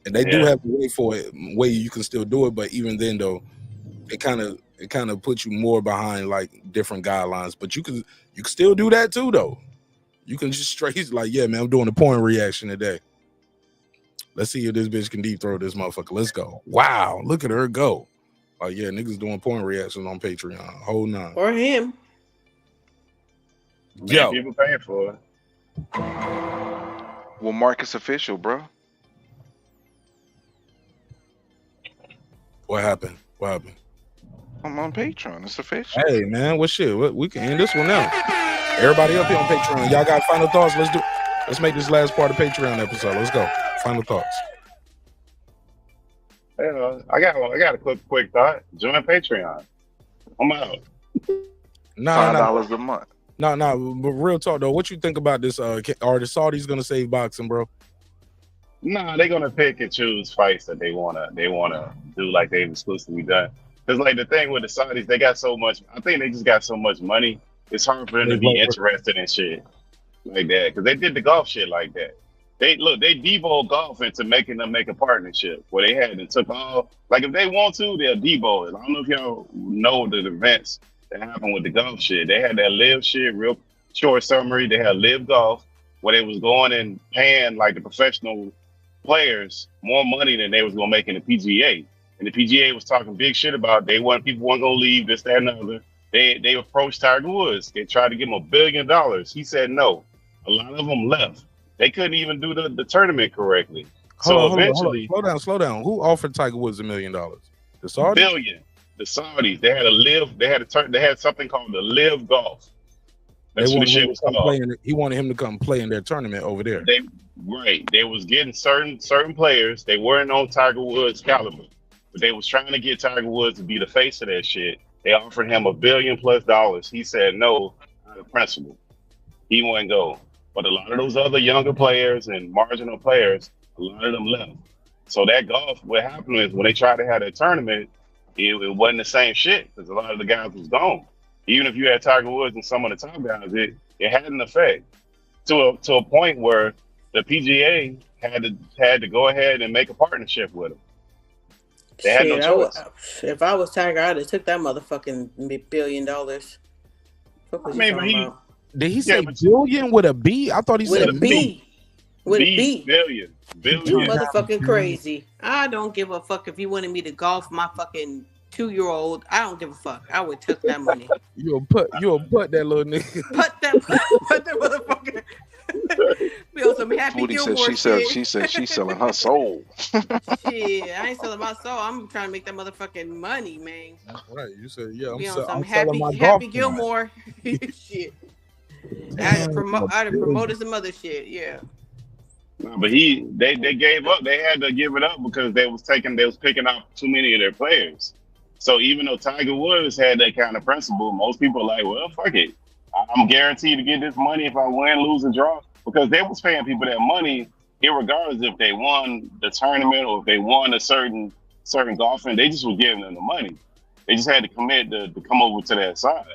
and they do have to wait for it. Way you can still do it, but even then though, it kind of it kind of puts you more behind like different guidelines. But you can still do that too, though. You can just straight like, yeah, man, I'm doing a porn reaction today. Let's see if this bitch can deep throw this motherfucker. Let's go. Wow, look at her go. Like, yeah, niggas doing porn reactions on Patreon. Hold on. Or him. Yeah, people paying for it. Well, Marcus official, bro. What happened? I'm on Patreon. It's official. Hey, man, what shit? We can end this one now. Everybody up here on Patreon. Y'all got final thoughts? Let's make this last part of Patreon episode. Let's go. Final thoughts. I got a quick thought. Join Patreon. I'm out. $5 a month. No, but real talk though. What you think about this? Are the Saudis gonna save boxing, bro? Nah, they're gonna pick and choose fights that they wanna do like they've exclusively done. Because like the thing with the Saudis, they got so much. I think they just got so much money. It's hard for them to be interested in shit like that. Because they did the golf shit like that. They debo golf into making them make a partnership where they had and took all. Like if they want to, they'll debo it. I don't know if y'all know the events that happened with the golf shit. They had that live shit, real short summary. They had live golf where they was going and paying like the professional players more money than they was gonna make in the PGA. And the PGA was talking big shit about people weren't gonna leave, this, that, and the other. They approached Tiger Woods. They tried to give him $1 billion. He said no. A lot of them left. They couldn't even do the tournament correctly. Hold on. Slow down. Who offered Tiger Woods $1 million? The Saudis? Billion. The Saudis. They had something called the live golf. That's what the shit was called. He wanted him to come play in their tournament over there. They was getting certain players. They weren't on Tiger Woods' caliber, but they was trying to get Tiger Woods to be the face of that shit. They offered him $1 billion+. He said no, out of principle. He wouldn't go. But a lot of those other younger players and marginal players, a lot of them left. So that golf, what happened is when they tried to have that tournament, it wasn't the same shit because a lot of the guys was gone. Even if you had Tiger Woods and some of the top guys, it had an effect to a point where the PGA had to go ahead and make a partnership with them. They had no choice. If I was Tiger, I'd have took that motherfucking $1 billion. What was you talking about? Did he say billion with a B? I thought he said a B. With a B. Billion. You motherfucking crazy. I don't give a fuck if you wanted me to golf my fucking 2-year-old. I don't give a fuck. I would took that money. You'll put that little nigga. Put that motherfucker. Be on some Happy Gilmore shit. She said she's selling her soul. Shit, I ain't selling my soul. I'm trying to make that motherfucking money, man. That's right. You said, yeah, I'm selling my Happy golf Gilmore shit. I'd have promoted some other shit, yeah. No, but they gave up. They had to give it up because they was picking up too many of their players. So even though Tiger Woods had that kind of principle, most people are like, well, fuck it. I'm guaranteed to get this money if I win, lose, or draw. Because they was paying people that money, irregardless if they won the tournament or if they won a certain golfing, they just was giving them the money. They just had to commit to come over to that side.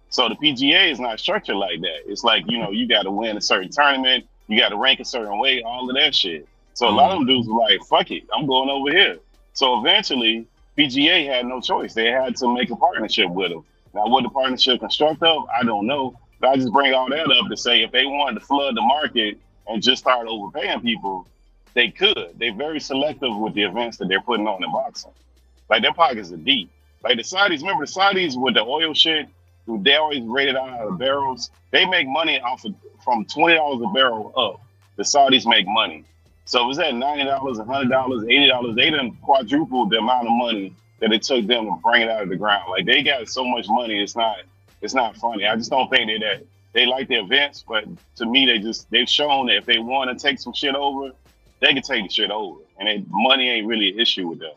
So the PGA is not structured like that. It's like, you got to win a certain tournament, you got to rank a certain way, all of that shit. So a lot of them dudes were like, fuck it, I'm going over here. So eventually, PGA had no choice. They had to make a partnership with them. Now, what the partnership construct of, I don't know. But I just bring all that up to say if they wanted to flood the market and just start overpaying people, they could. They're very selective with the events that they're putting on in boxing. Like, their pockets are deep. Like the Saudis, remember the Saudis with the oil shit? They always rated out of barrels. They make money from $20 a barrel up. The Saudis make money. So it was at $90, $100, $80. They done quadrupled the amount of money that it took them to bring it out of the ground. Like, they got so much money, it's not funny. I just don't think they like the events, but to me, they've shown that if they want to take some shit over, they can take the shit over, and money ain't really an issue with them.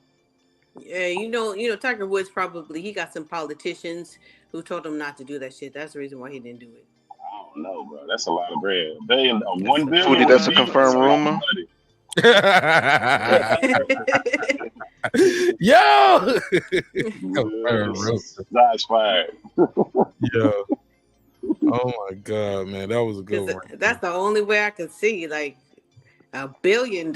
Yeah, Tiger Woods he got some politicians who told him not to do that shit. That's the reason why he didn't do it. I don't know, bro. That's a lot of bread. $1 billion. That's a confirmed rumor. Yo! That's fired. Yeah. Oh my god, man, that was a good one. That's the only way I could see, like, $1 billion.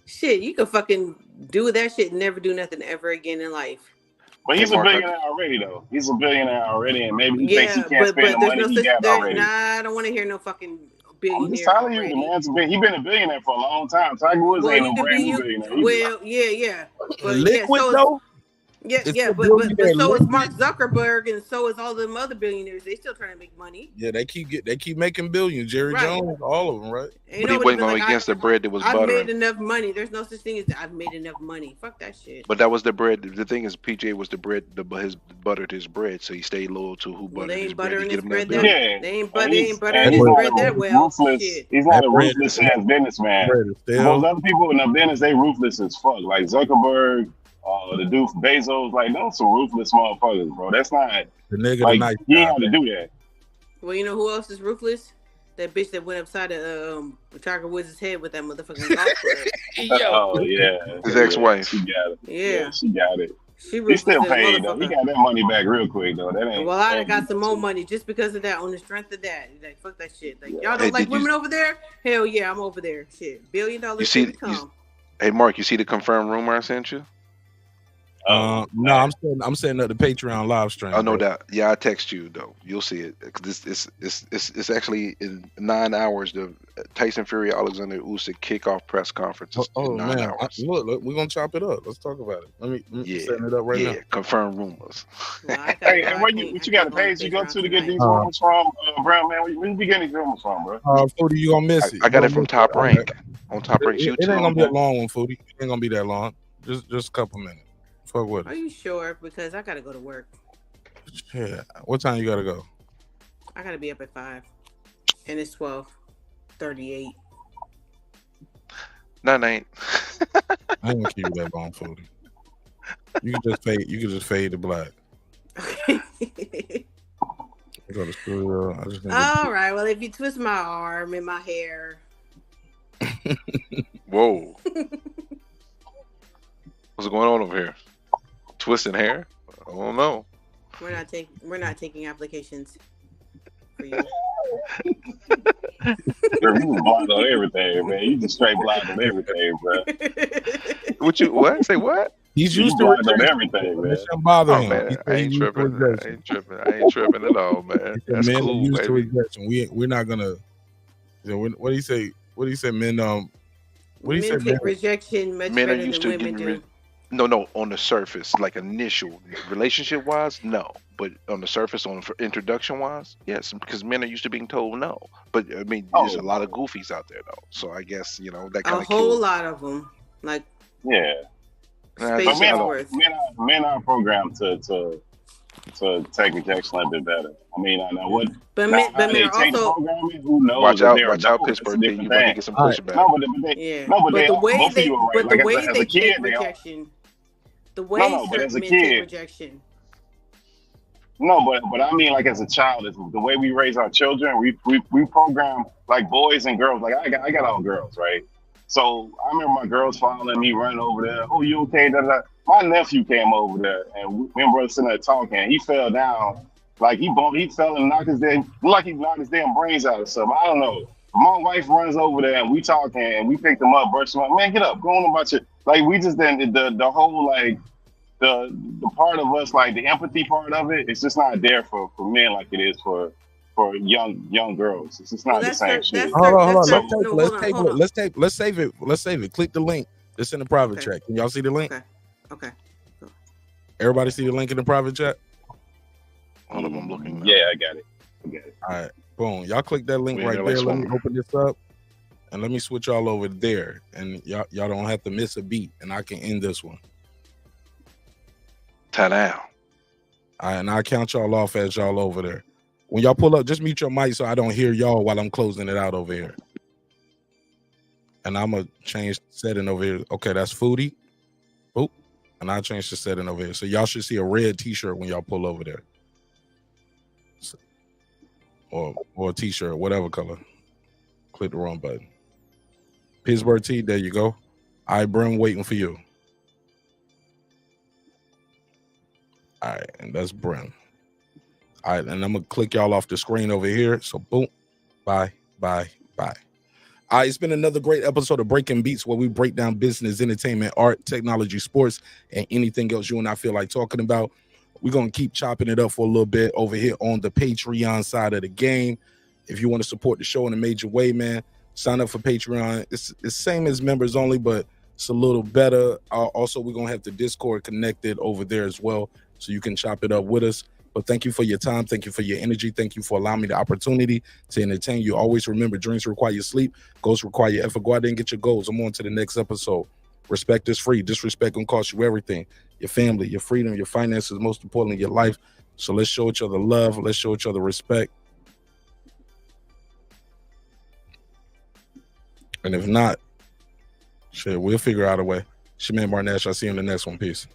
Shit, you could fucking do that shit and never do nothing ever again in life. But he's Hey, a Mark, billionaire already, though. He's a billionaire already, and maybe he thinks he Yeah, can't spend the but there's money no he such got there. already. Nah, I don't want to hear no fucking I'm just billionaire telling you, the already. man's he been a billionaire for a long time. Tiger Woods Well, ain't you no could brand be new you. billionaire either. Well, yeah, but Liquid so is though. yeah, but so is Mark Zuckerberg, and so is all them other billionaires. They still trying to make money. Yeah, they keep making billions. Jerry Right. Jones, all of them, right? Ain't But he nobody wasn't been going like, against the bread that was I've buttering. made enough money. There's no such thing as I've made enough money. Fuck that shit. But that was the bread. The thing is, PJ was the bread. His buttered his bread, so he stayed loyal to who Well, buttered they his ain't bread to buttering get his him bread that that. billion. They ain't And buttering his bread that well. ruthless. Shit. He's not That a bread ruthless is ass businessman. bread is Most stale. other people in the business, they ruthless as fuck. Like Zuckerberg, the dude Bezos, like those some ruthless motherfuckers, bro. That's not The nigga, like the nice he guy. ain't have to do that. Well, you know who else is ruthless? That bitch that went upside of Tiger Woods' head with that motherfucking golf club. Oh yeah, His ex-wife. She got it. Yeah. She got it. She He ruthless still as a paid though. He motherfucker. got that money back real quick though. That ain't. Well, I got some more money just because of that. On the strength of that, like fuck that shit. Like y'all don't Hey, like did you- women over there? Hell yeah, I'm over there. Shit, $1 billion You see? shit come. Hey, Mark, you see the confirmed rumor I sent you? No, I'm setting up the Patreon live stream. Oh no bro. doubt. Yeah, I text you though. You'll see it. It's actually in 9 hours. The Tyson Fury Alexander Usyk kickoff press conference. Is Oh in 9 man, hours. look, we're gonna chop it up. Let's talk about it. Let me Yeah, setting it up right yeah. now. Confirmed rumors. Hey, and what you got a page you go to get these rumors from, Brown man? Where you be getting these rumors from, bro? Foodie, you gonna miss it. I got You it from gonna Top miss Rank on Top Rank's It YouTube. ain't gonna be a long one, Foodie. It ain't gonna be that long. Just a couple minutes. Fuck with Are it. you sure? Because I gotta go to work. Yeah. What time you gotta go? I gotta be up at 5, and it's 12:38. No, ain't. I ain't gonna keep you that long, Foodie. You can just fade. You can just fade to black. I go to studio. I just All right. Well, if you twist my arm and my hair, Whoa. What's going on over here? Twisting hair? I don't know. we're not taking applications for you. Bro, you was blocked on everything, man. You just straight blocked on everything, bro. What? Say what? He's You used to blocked on rejection. everything, man. It shouldn't bother Oh him. man, He I said ain't he's used to tripping. I rejection. ain't tripping. I ain't tripping at all, man. The That's men are cool, used to baby. rejection. We're not gonna. You know, what do you say? What do you say, men? What do you say, Men take rejection much Men are better used than to women getting do. No, on the surface, like initial relationship wise, no. But on the surface, for introduction wise, yes, because men are used to being told no. But I mean, there's a lot of goofies out there though. So I guess that A kind of whole kills. lot of them, like Yeah. Nah, But just- men are programmed to take rejection a little bit better. I mean, I know what. But now, men how they are take the also. programming, who knows Watch if out, they're watch out, adult, that's a Pittsburgh. different You about to thing. get some All right. pushback. No, but Yeah, but but the way both of they, you are right. but the Like way as they a kid, take they are. rejection, the way No, but as certain a men take kid, rejection. no, but I mean, like as a child, is the way we raise our children. We program like boys and girls. Like I got all girls, right? So I remember my girls following me, running over there. Oh, you okay? Da, da, da. My nephew came over there, and me and brother sitting there talking. He fell down, like he fell and knocked his he knocked his damn brains out or something. I don't know. My wife runs over there, and we talking, and we picked him up, brushed him up. Man, get up, go on about your like. We just then the whole like. The part of us, like the empathy part of it, it's just not there for men like it is for young girls. It's just not the same shit. Hold on. So, Let's save it. Let's save it. Click the link. It's in the private chat. Can y'all see the link? Okay. Everybody see the link in the private chat? All of them looking. Yeah, I got it. All right. Boom. Y'all click that link We right ain't there. like Let me swimming. open this up. And let me switch y'all over there. And y'all don't have to miss a beat. And I can end this one. Ta-da. All right, and I'll count y'all off as y'all over there. When y'all pull up, just mute your mic so I don't hear y'all while I'm closing it out over here. And I'm going to change the setting over here. Okay, that's Foodie. Boop. And I'll change the setting over here. So y'all should see a red t-shirt when y'all pull over there. Or a t-shirt, whatever color. Click the wrong button. Pittsburgh T, there you go. All right, Brim, waiting for you. All right, and that's Brim. All right, and I'm gonna click y'all off the screen over here. So boom, bye. All All right, it's been another great episode of Breaking Beats, where we break down business, entertainment, art, technology, sports, and anything else you and I feel like talking about. We're going to keep chopping it up for a little bit over here on the Patreon side of the game. If you want to support the show in a major way, man, sign up for Patreon. It's the same as members only, but it's a little better. Also, we're going to have the Discord connected over there as well, so you can chop it up with us. But thank you for your time. Thank you for your energy. Thank you for allowing me the opportunity to entertain you. Always remember, dreams require sleep. Goals require your effort. Go out there and get your goals. I'm on to the next episode. Respect is free. Disrespect can cost you everything. Your family, your freedom, your finances, most importantly, your life. So let's show each other love. Let's show each other respect. And if not, shit, we'll figure out a way. It's your man, Nash. I'll see you in the next one. Peace.